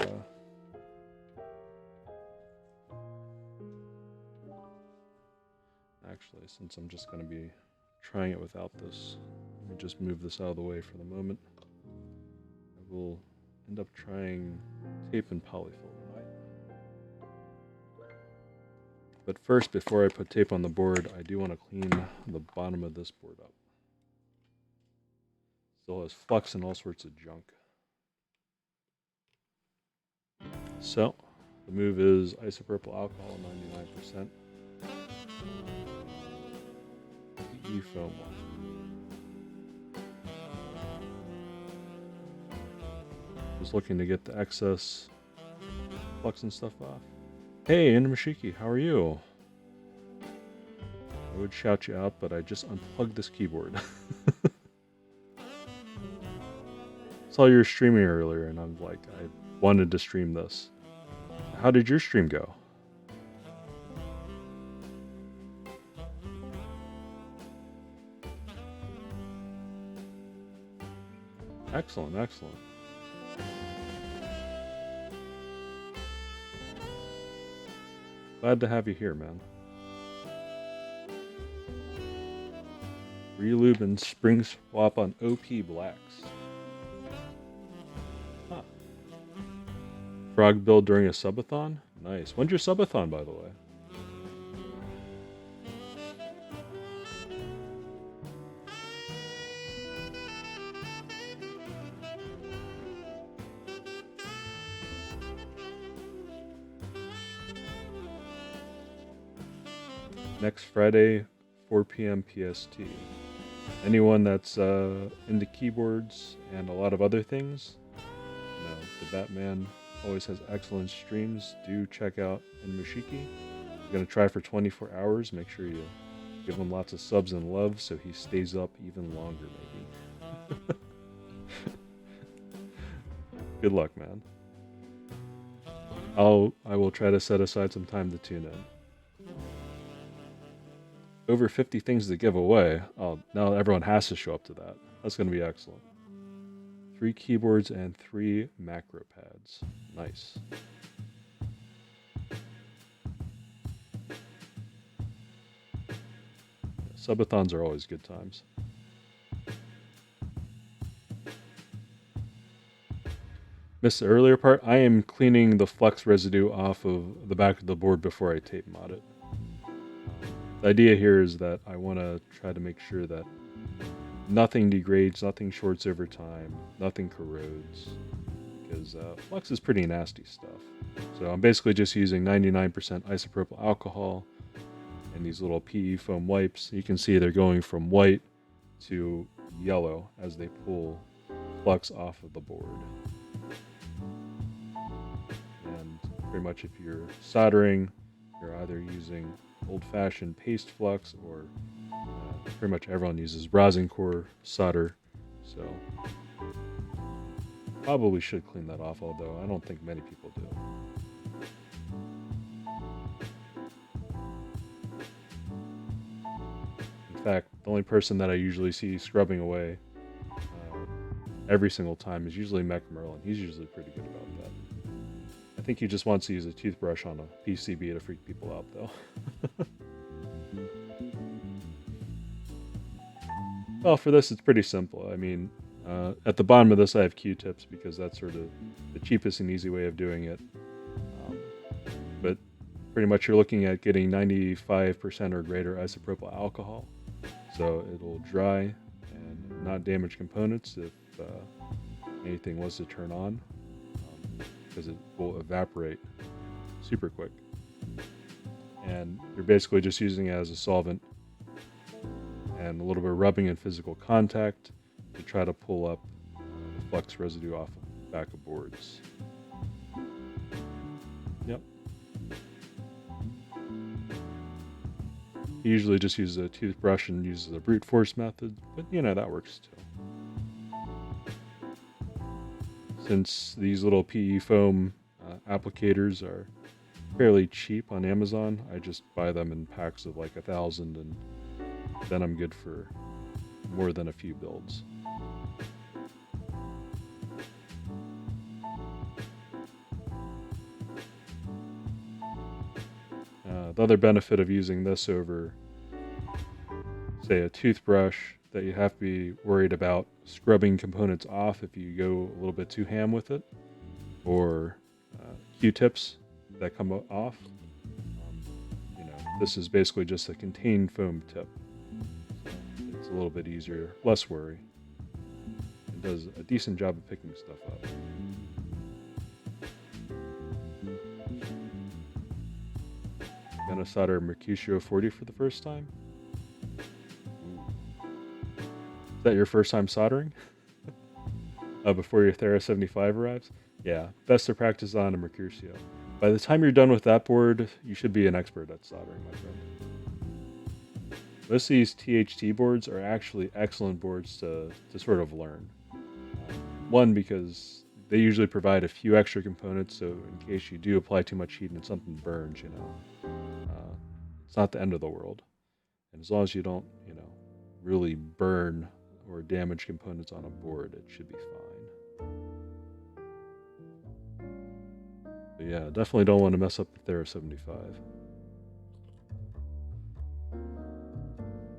actually, since I'm just going to be trying it without this, let me just move this out of the way for the moment. I will end up trying tape and polyfill tonight. But first, before I put tape on the board, I do want to clean the bottom of this board up. Still has flux and all sorts of junk. So, the move is isopropyl alcohol, 99%. PE foam one. Just looking to get the excess flux and stuff off. Hey, Inamashiki, how are you? I would shout you out, but I just unplugged this keyboard. saw you were streaming earlier, and I'm like, I wanted to stream this. How did your stream go? Excellent, excellent. Glad to have you here, man. Relube and spring swap on OP blacks. Huh. Frog build during a subathon? Nice. When's your subathon, by the way? Next Friday, 4 p.m. PST. Anyone that's into keyboards and a lot of other things, you know, the Batman always has excellent streams. Do check out Mashiki. I'm going to try for 24 hours. Make sure you give him lots of subs and love so he stays up even longer, maybe. Good luck, man. I will try to set aside some time to tune in. Over 50 things to give away. Oh, now everyone has to show up to that. That's going to be excellent. 3 keyboards and 3 macro pads. Nice. Subathons are always good times. Missed the earlier part. I am cleaning the flux residue off of the back of the board before I tape mod it. The idea here is that I want to try to make sure that nothing degrades, nothing shorts over time, nothing corrodes, because flux is pretty nasty stuff. So I'm basically just using 99% isopropyl alcohol and these little PE foam wipes. You can see they're going from white to yellow as they pull flux off of the board. And pretty much if you're soldering, you're either using old-fashioned paste flux or pretty much everyone uses rosin core solder, so probably should clean that off, although I don't think many people do. In fact, the only person that I usually see scrubbing away every single time is usually Mech Merlin. He's usually pretty good about that. I think he just wants to use a toothbrush on a PCB to freak people out, though. Well, for this, it's pretty simple. I mean, at the bottom of this, I have Q-tips because that's sort of the cheapest and easy way of doing it. But pretty much you're looking at getting 95% or greater isopropyl alcohol. So it'll dry and not damage components if anything was to turn on, because it will evaporate super quick. And you're basically just using it as a solvent and a little bit of rubbing and physical contact to try to pull up the flux residue off of the back of boards. Yep. He usually just uses a toothbrush and uses the brute force method, but you know, that works too. Since these little PE foam applicators are fairly cheap on Amazon, I just buy them in packs of like 1,000, and then I'm good for more than a few builds. The other benefit of using this over, say, a toothbrush, that you have to be worried about scrubbing components off if you go a little bit too ham with it, or Q-tips that come off. You know, this is basically just a contained foam tip. So it's a little bit easier, less worry. It does a decent job of picking stuff up. Gonna solder Mercutio 40 for the first time? Is that your first time soldering? Before your Thera 75 arrives? Yeah, best to practice on a Mercutio. By the time you're done with that board, you should be an expert at soldering, my friend. Most of these THT boards are actually excellent boards to sort of learn. One, because they usually provide a few extra components, so in case you do apply too much heat and something burns, it's not the end of the world. And as long as you don't, really burn or damage components on a board, it should be fine. But yeah, definitely don't want to mess up the Thera 75.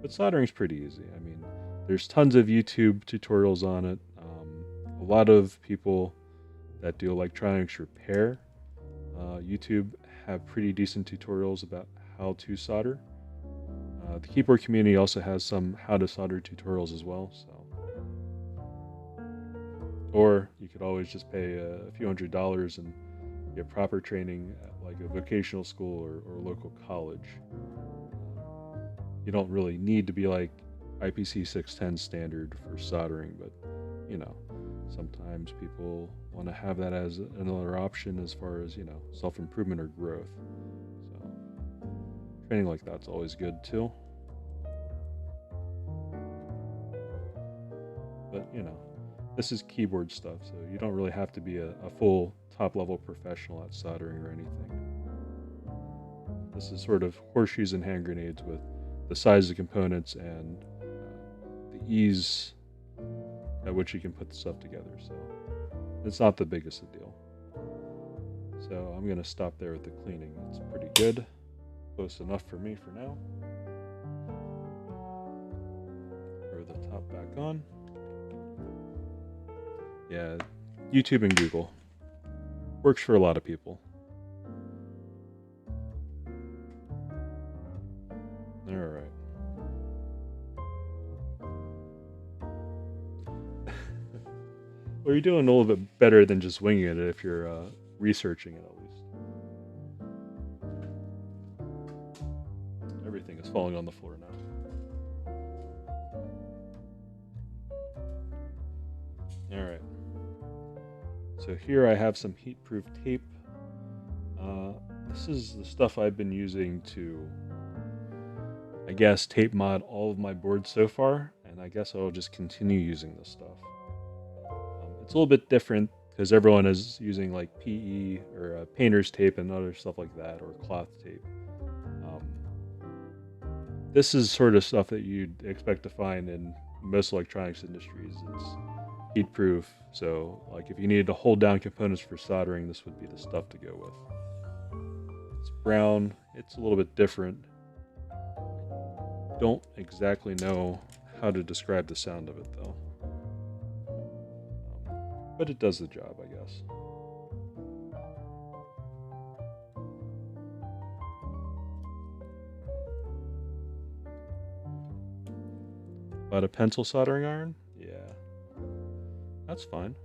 But soldering's pretty easy. I mean, there's tons of YouTube tutorials on it. A lot of people that do electronics repair, YouTube have pretty decent tutorials about how to solder. The keyboard community also has some how to solder tutorials as well. Or you could always just pay a few $100s and get proper training at like a vocational school or local college. You don't really need to be like IPC 610 standard for soldering, but sometimes people want to have that as another option as far as self-improvement or growth. So training like that's always good too. But this is keyboard stuff, so you don't really have to be a full top-level professional at soldering or anything. This is sort of horseshoes and hand grenades with the size of components and the ease at which you can put the stuff together. So it's not the biggest of deal. So I'm going to stop there with the cleaning. It's pretty good. Close enough for me for now. Throw the top back on. Yeah, YouTube and Google. Works for a lot of people. Alright. Well, you're doing a little bit better than just winging it if you're researching it at least. Everything is falling on the floor now. Alright. So here I have some heat-proof tape. This is the stuff I've been using to, I guess, tape mod all of my boards so far, and I guess I'll just continue using this stuff. It's a little bit different because everyone is using like PE or painter's tape and other stuff like that, or cloth tape. This is sort of stuff that you'd expect to find in most electronics industries. It's heat proof, so like if you needed to hold down components for soldering, this would be the stuff to go with. It's brown, it's a little bit different. Don't exactly know how to describe the sound of it though. But it does the job, I guess. About a pencil soldering iron? Yeah. That's fine.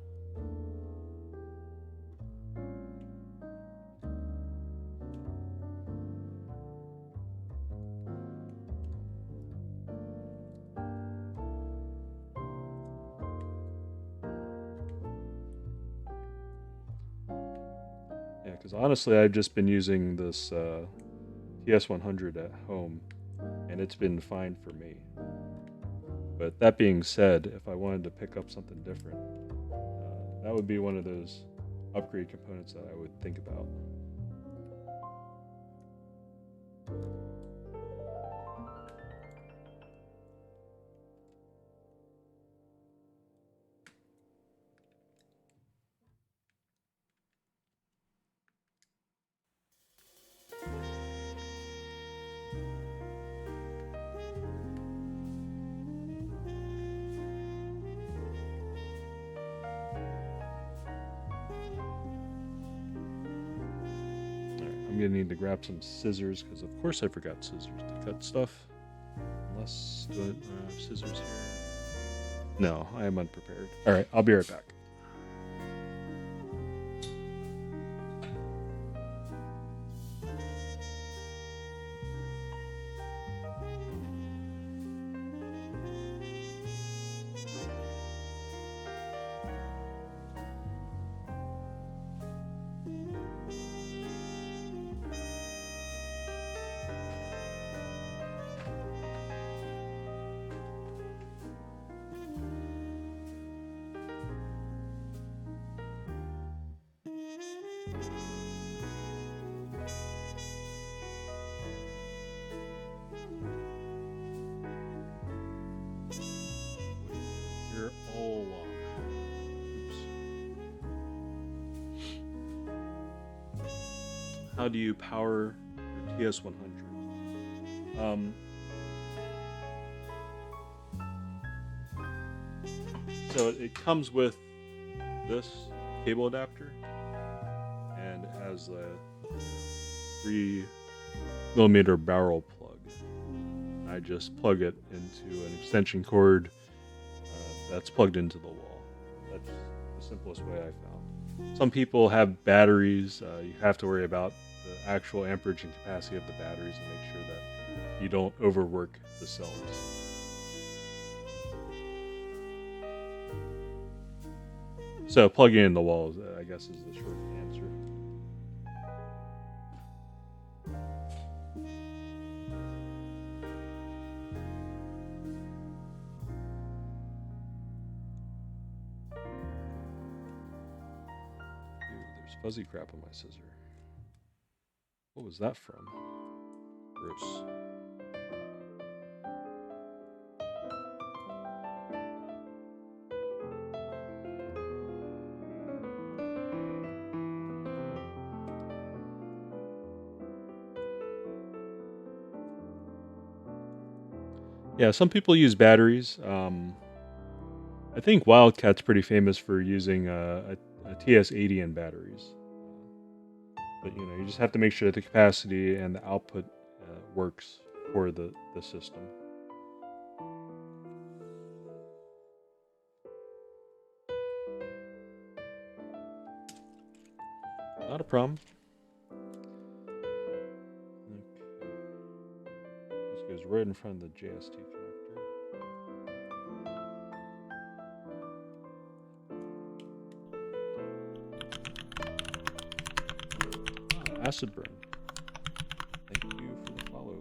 Yeah, because honestly, I've just been using this TS100 at home, and it's been fine for me. But that being said, if I wanted to pick up something different, that would be one of those upgrade components that I would think about. I'm gonna need to grab some scissors because, of course, I forgot scissors to cut stuff. Unless do I have scissors here? No, I am unprepared. All right, I'll be right back. how do you power your TS100? So it comes with this cable adapter, and it has a 3mm barrel plug. I just plug it into an extension cord that's plugged into the wall. That's the simplest way I found. Some people have batteries. You have to worry about the actual amperage and capacity of the batteries and make sure that you don't overwork the cells. So plugging in the walls, I guess, is the short answer. There's fuzzy crap on my scissor. What was that from? Gross. Yeah, some people use batteries. I think Wildcat's pretty famous for using a TS80 in batteries. But you just have to make sure that the capacity and the output works for the system. Not a problem. This goes right in front of the JST connector. Acid burn. Thank you for the follow.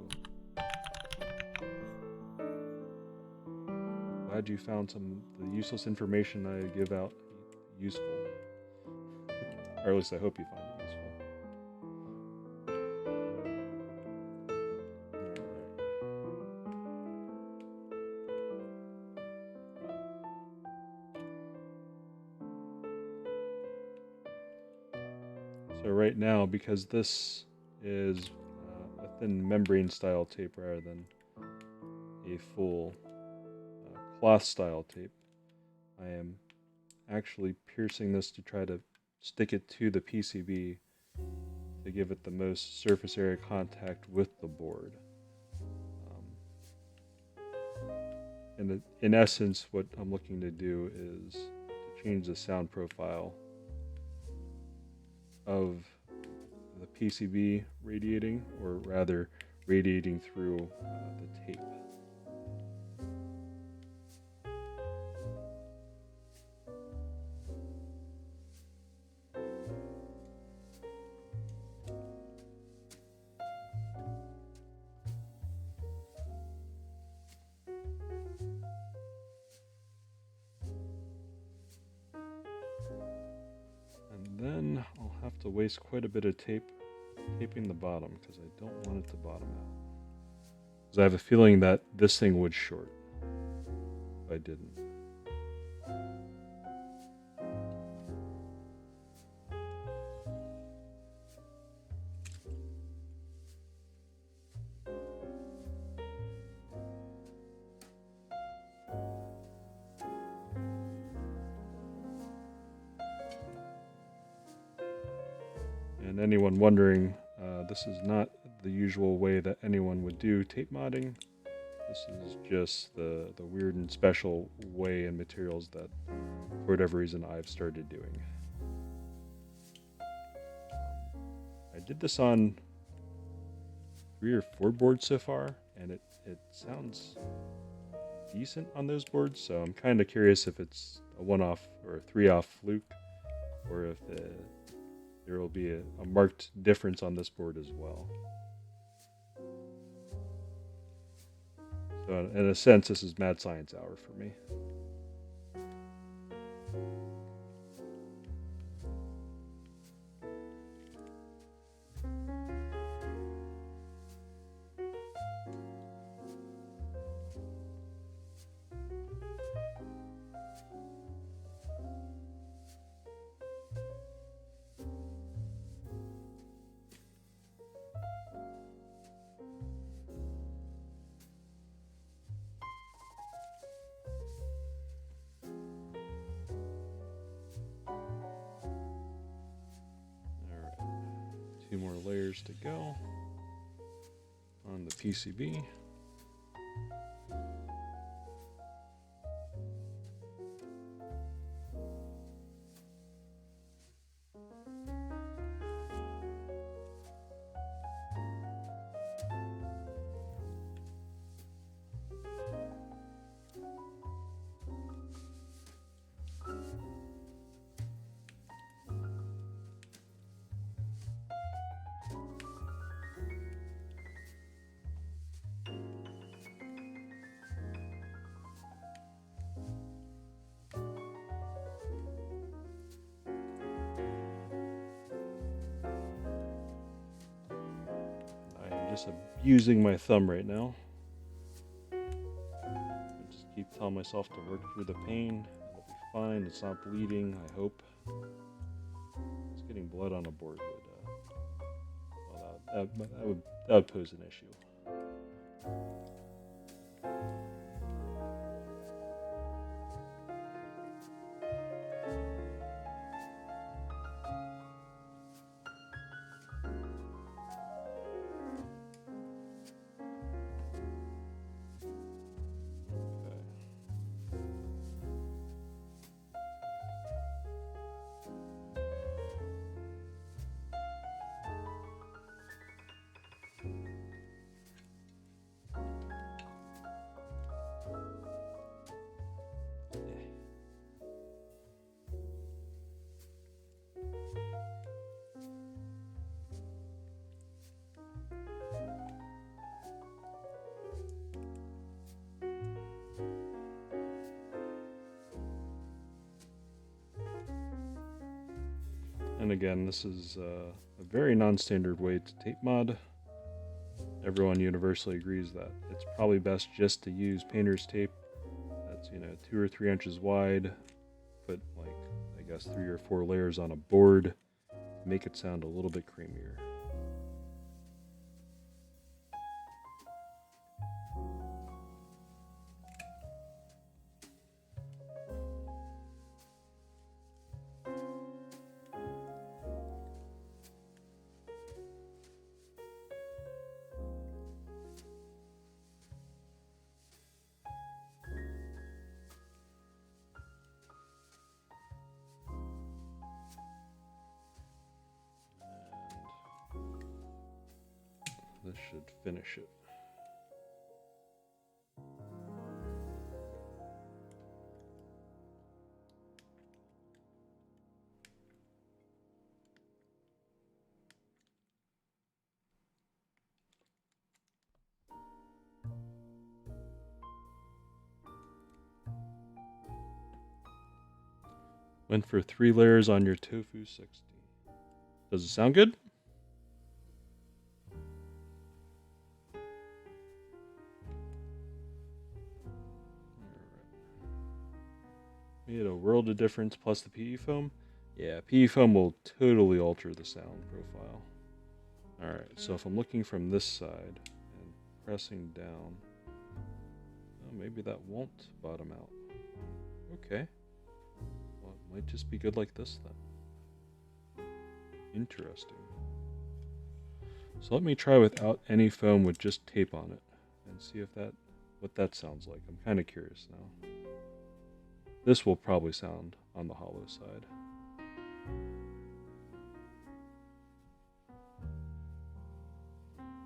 Glad you found the useless information I give out useful. Or at least I hope you find it useful. So right now, because this is a thin membrane style tape rather than a full cloth style tape, I am actually piercing this to try to stick it to the PCB to give it the most surface area contact with the board. And in essence, what I'm looking to do is to change the sound profile of the PCB radiating, or rather radiating through the tape. And then I'll have to waste quite a bit of taping the bottom because I don't want it to bottom out. Because I have a feeling that this thing would short if I didn't. And anyone wondering, this is not the usual way that anyone would do tape modding. This is just the weird and special way and materials that, for whatever reason, I've started doing. I did this on 3 or 4 boards so far, and it sounds decent on those boards, so I'm kind of curious if it's a 1-off or a 3-off fluke, or if there will be a marked difference on this board as well. So in a sense, this is mad science hour for me. 2 more layers to go on the PCB. Just abusing my thumb right now. I just keep telling myself to work through the pain. It'll be fine. It's not bleeding, I hope. It's getting blood on a board would, well, that would pose an issue. And again, this is a very non-standard way to tape mod. Everyone universally agrees that it's probably best just to use painter's tape. That's, 2 or 3 inches wide. Put like, I guess 3 or 4 layers on a board to make it sound a little bit creamier. This should finish it. Went for 3 layers on your tofu 60. Does it sound good? Made a world of difference, plus the PE foam. Yeah, PE foam will totally alter the sound profile. Alright, so if I'm looking from this side and pressing down, oh, maybe that won't bottom out. Okay. Well, it might just be good like this then. Interesting. So let me try without any foam with just tape on it and see if what that sounds like. I'm kind of curious now. This will probably sound on the hollow side.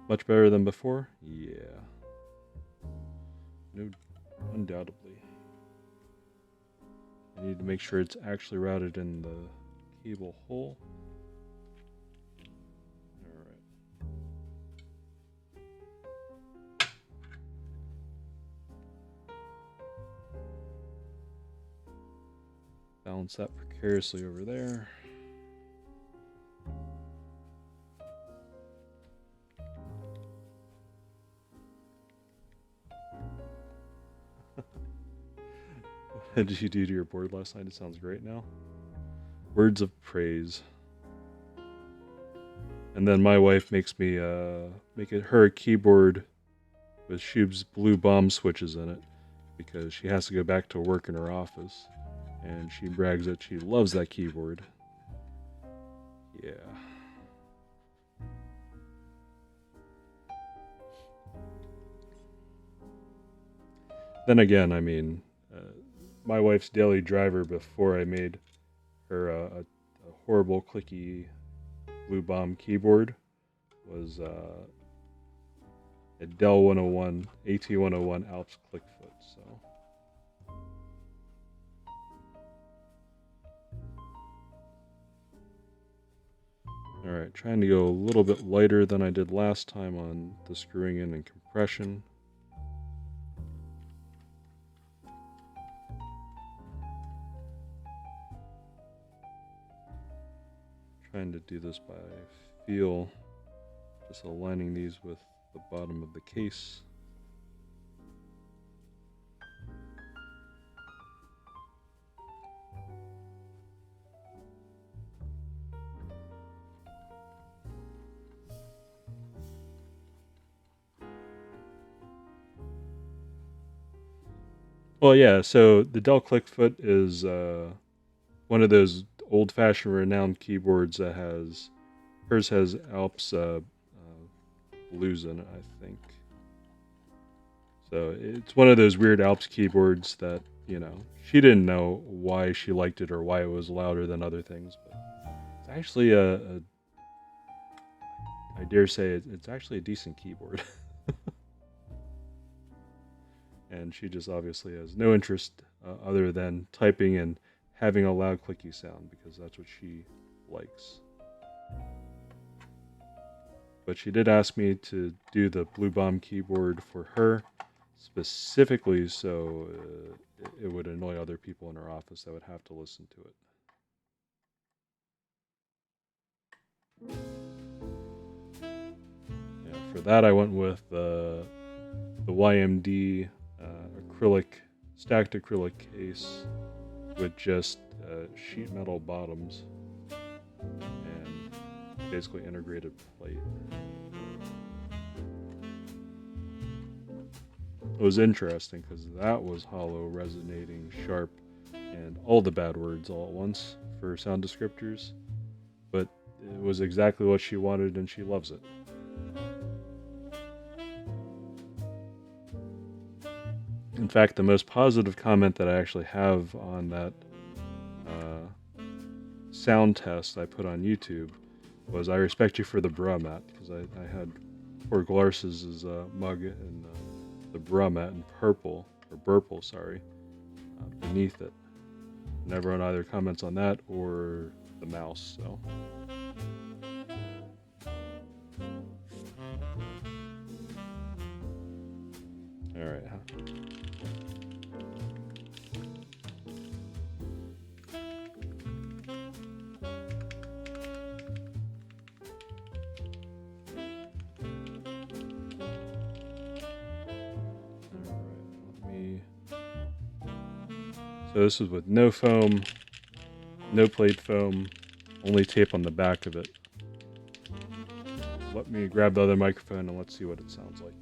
Much better than before? Yeah. No, undoubtedly. I need to make sure it's actually routed in the cable hole. Balance that precariously over there. What did you do to your board last night? It sounds great now. Words of praise. And then my wife makes me make it her keyboard with Shub's blue bomb switches in it because she has to go back to work in her office. And she brags that she loves that keyboard. Yeah. then again, I mean, my wife's daily driver before I made her a horrible clicky Blue Bomb keyboard was a Dell 101, AT101 Alps Clickfoot. So. Alright, trying to go a little bit lighter than I did last time on the screwing in and compression. Trying to do this by feel, just aligning these with the bottom of the case. Well, yeah, so the Dell Clickfoot is one of those old-fashioned renowned keyboards that has, hers has Alps blues in it, I think. So it's one of those weird Alps keyboards that, you know, she didn't know why she liked it or why it was louder than other things, but it's actually I dare say it's actually a decent keyboard. And she just obviously has no interest other than typing and having a loud clicky sound, because that's what she likes. But she did ask me to do the Blue Bomb keyboard for her, specifically so it would annoy other people in her office that would have to listen to it. Yeah, for that I went with the YMD stacked acrylic case with just sheet metal bottoms and basically integrated plate. It was interesting because that was hollow, resonating, sharp, and all the bad words all at once for sound descriptors, but it was exactly what she wanted and she loves it. In fact, the most positive comment that I actually have on that sound test I put on YouTube was, "I respect you for the bra mat," because I had poor Glars's mug and the bra mat in purple, or Burple, sorry, beneath it. And everyone either comments on that or the mouse, so. Alright, so this is with no foam, no plate foam, only tape on the back of it. Let me grab the other microphone and let's see what it sounds like.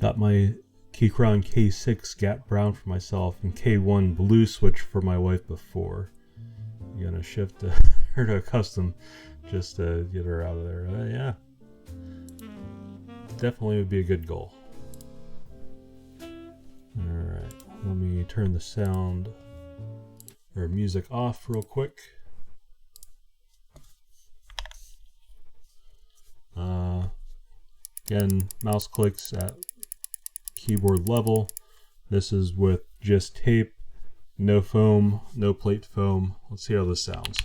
Got my Keychron K6 Gap Brown for myself and K1 Blue switch for my wife before. I'm gonna shift her to a custom just to get her out of there. Yeah, definitely would be a good goal. Let me turn the sound or music off real quick. Again, mouse clicks at keyboard level. This is with just tape, no foam, no plate foam. Let's see how this sounds.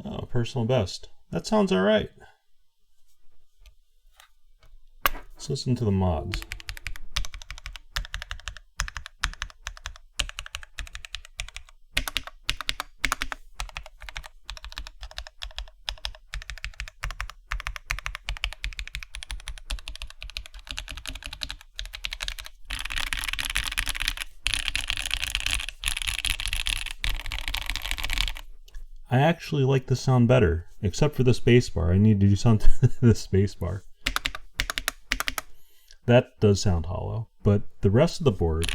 Oh, personal best. That sounds alright. Let's listen to the mods. I actually like the sound better, except for the spacebar. I need to do something to the spacebar. That does sound hollow, but the rest of the board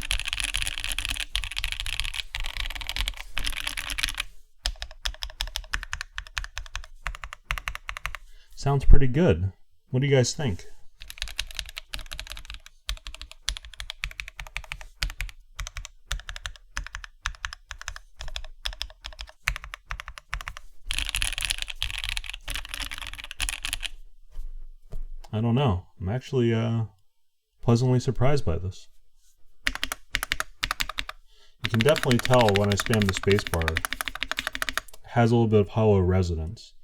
sounds pretty good. What do you guys think? I don't know. I'm actually pleasantly surprised by this. You can definitely tell when I spam the spacebar, it has a little bit of hollow resonance.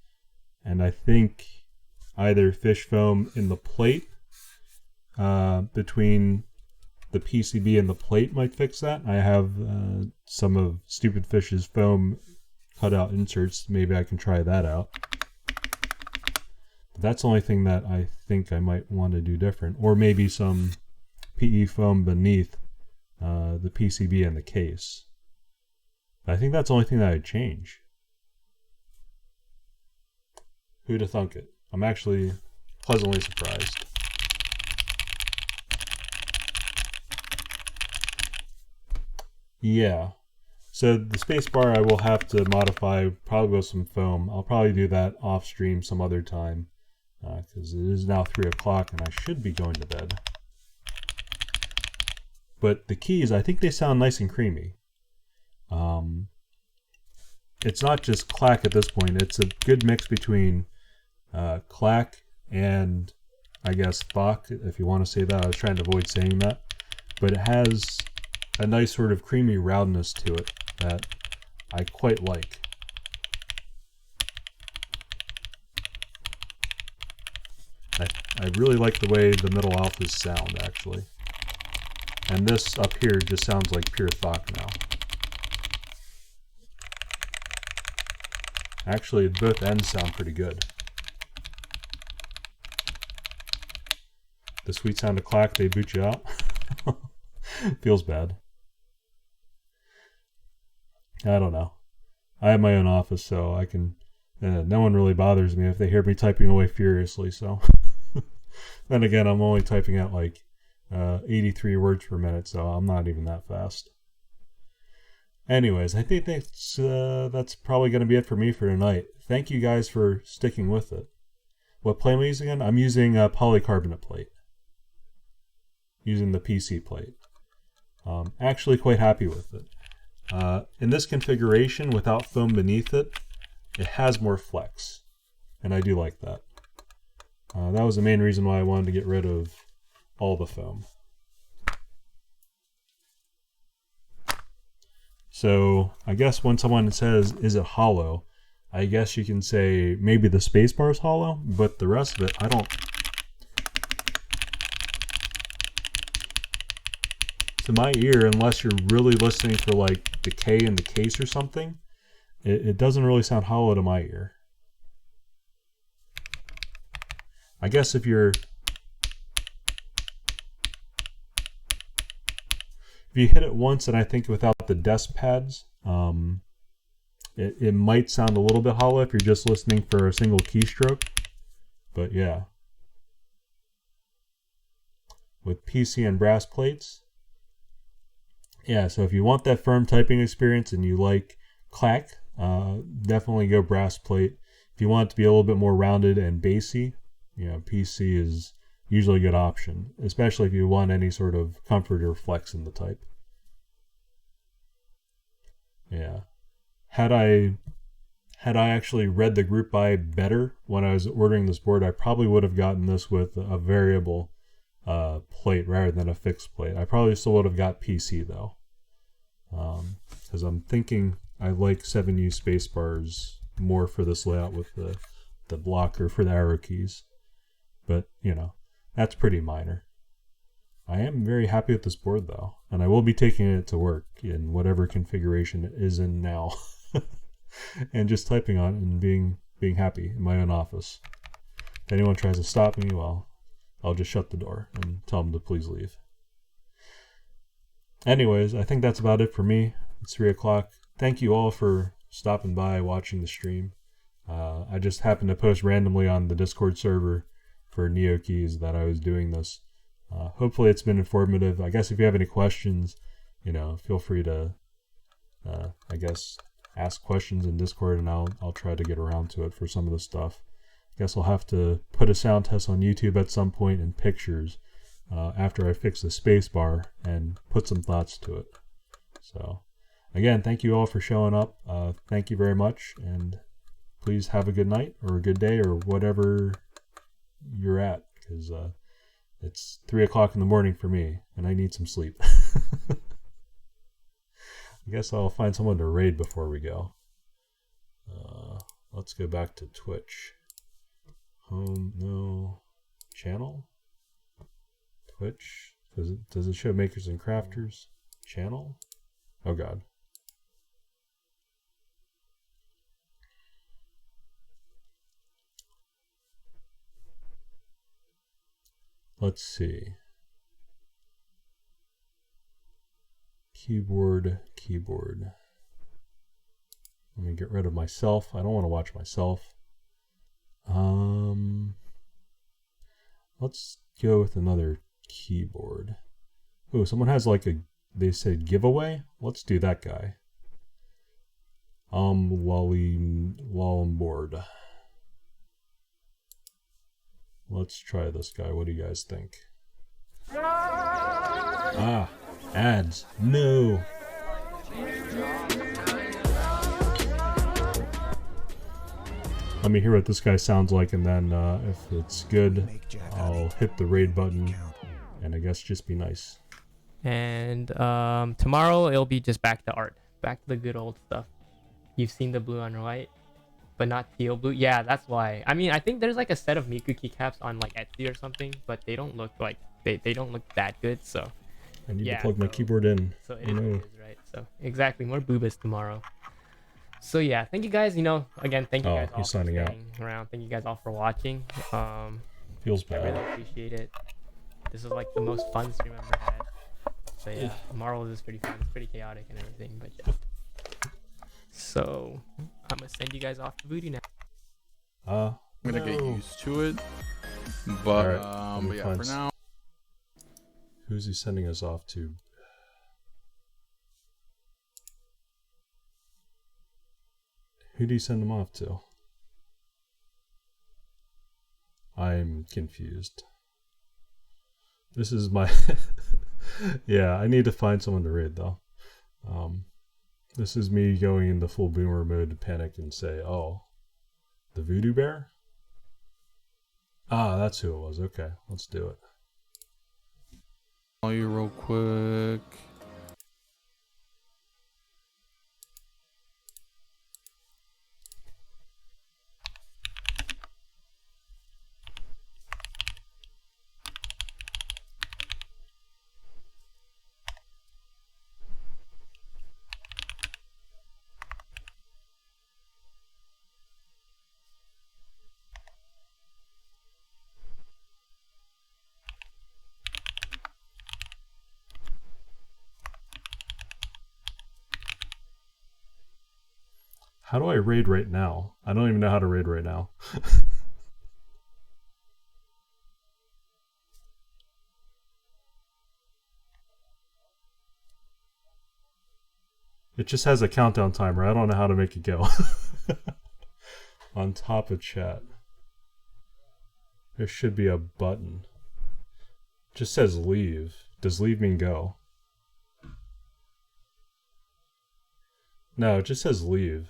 And I think either fish foam in the plate, between the PCB and the plate might fix that. I have some of Stupid Fish's foam cutout inserts. Maybe I can try that out. That's the only thing that I think I might want to do different. Or maybe some PE foam beneath the PCB and the case. I think that's the only thing that I'd change. Who'd have thunk it? I'm actually pleasantly surprised. Yeah. So the spacebar I will have to modify, probably with some foam. I'll probably do that off stream some other time. Because it is now 3 o'clock and I should be going to bed. But the keys, I think they sound nice and creamy. It's not just clack at this point, it's a good mix between clack and, I guess, Bach, if you want to say that. I was trying to avoid saying that. But it has a nice sort of creamy roundness to it that I quite like. I really like the way the middle alphas sound, actually. And this up here just sounds like pure Thok now. Actually, both ends sound pretty good. The sweet sound of clack, they boot you out. Feels bad. I don't know. I have my own office, so I can... no one really bothers me if they hear me typing away furiously, so... Then again, I'm only typing out like 83 words per minute, so I'm not even that fast. Anyways, I think that's probably going to be it for me for tonight. Thank you guys for sticking with it. What plate am I using again? I'm using a polycarbonate plate. Using the PC plate. Actually quite happy with it. In this configuration, without foam beneath it, it has more flex. And I do like that. That was the main reason why I wanted to get rid of all the foam. So I guess when someone says, is it hollow? I guess you can say maybe the spacebar is hollow, but the rest of it, I don't. To my ear, unless you're really listening for like decay in the case or something, it doesn't really sound hollow to my ear. I guess if you hit it once, and I think without the desk pads, it might sound a little bit hollow if you're just listening for a single keystroke. But yeah. With PC and brass plates. Yeah, so if you want that firm typing experience and you like clack, definitely go brass plate. If you want it to be a little bit more rounded and bassy, PC is usually a good option, especially if you want any sort of comfort or flex in the type. Yeah. Had I actually read the group buy better when I was ordering this board, I probably would have gotten this with a variable plate rather than a fixed plate. I probably still would have got PC though, because I'm thinking I like 7U spacebars more for this layout with the blocker for the arrow keys. But that's pretty minor. I am very happy with this board though, and I will be taking it to work in whatever configuration it is in now, and just typing on it and being happy in my own office. If anyone tries to stop me, well, I'll just shut the door and tell them to please leave. Anyways, I think that's about it for me. It's 3 o'clock. Thank you all for stopping by, watching the stream. I just happened to post randomly on the Discord server for NeoKeys that I was doing this. Hopefully it's been informative. I guess if you have any questions, feel free to, I guess, ask questions in Discord, and I'll try to get around to it for some of the stuff. I guess I'll have to put a sound test on YouTube at some point in pictures after I fix the spacebar and put some thoughts to it. So, again, thank you all for showing up. Thank you very much, and please have a good night or a good day or whatever you're at, because it's 3 o'clock in the morning for me, and I need some sleep. I guess I'll find someone to raid before we go. Let's go back to Twitch. Home, no. Channel? Twitch? Does it show Makers and Crafters? Channel? Oh god. Let's see. Keyboard. Let me get rid of myself. I don't want to watch myself. Let's go with another keyboard. Oh, someone has they said giveaway? Let's do that guy. Wallenboard. Let's try this guy. What do you guys think? Ah, ads. No. Let me hear what this guy sounds like, and then if it's good, I'll hit the raid button, and I guess just be nice. And tomorrow it'll be just back to art, back to the good old stuff. You've seen the blue on white, but not teal blue. Yeah, that's why. I mean, I think there's like a set of Miku keycaps on like Etsy or something, but they don't look like they don't look that good. So I need to plug my keyboard in. So it is, right? So exactly, more boobas tomorrow. So yeah, thank you guys. Again, thank you guys all for staying around. Thank you guys all for watching. Feels bad. I really appreciate it. This is like the most fun stream I've ever had. So yeah, tomorrow is pretty fun. It's pretty chaotic and everything, but yeah. So I'm gonna send you guys off to Voodoo now. I'm gonna get used to it, but right, but yeah, for now. Who's he sending us off to? Who do you send him off to? I'm confused. This is my... Yeah, I need to find someone to raid though. This is me going into full boomer mode to panic and say, oh, the Voodoo Bear? Ah, that's who it was. Okay, let's do it. Call you real quick. How do I raid right now? I don't even know how to raid right now. It just has a countdown timer. I don't know how to make it go. On top of chat, there should be a button. It just says leave. Does leave mean go? No, it just says leave.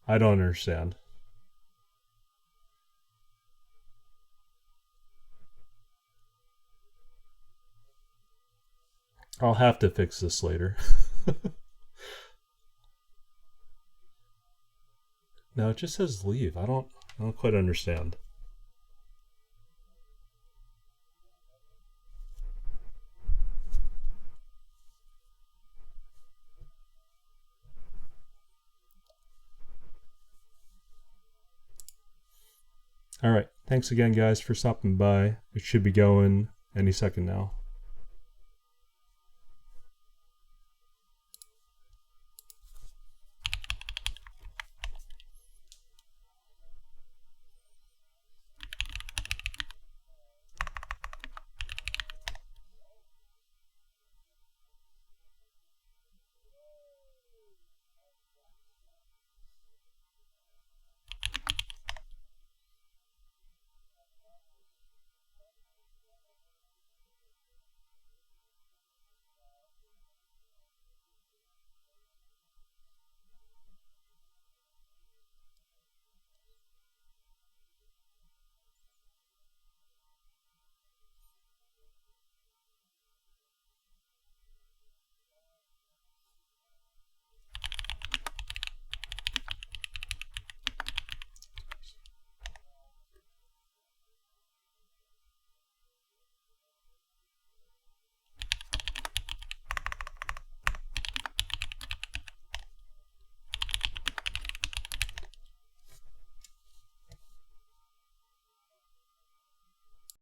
I don't understand. I'll have to fix this later. No, it just says leave. I don't quite understand. All right. Thanks again, guys, for stopping by. It should be going any second now.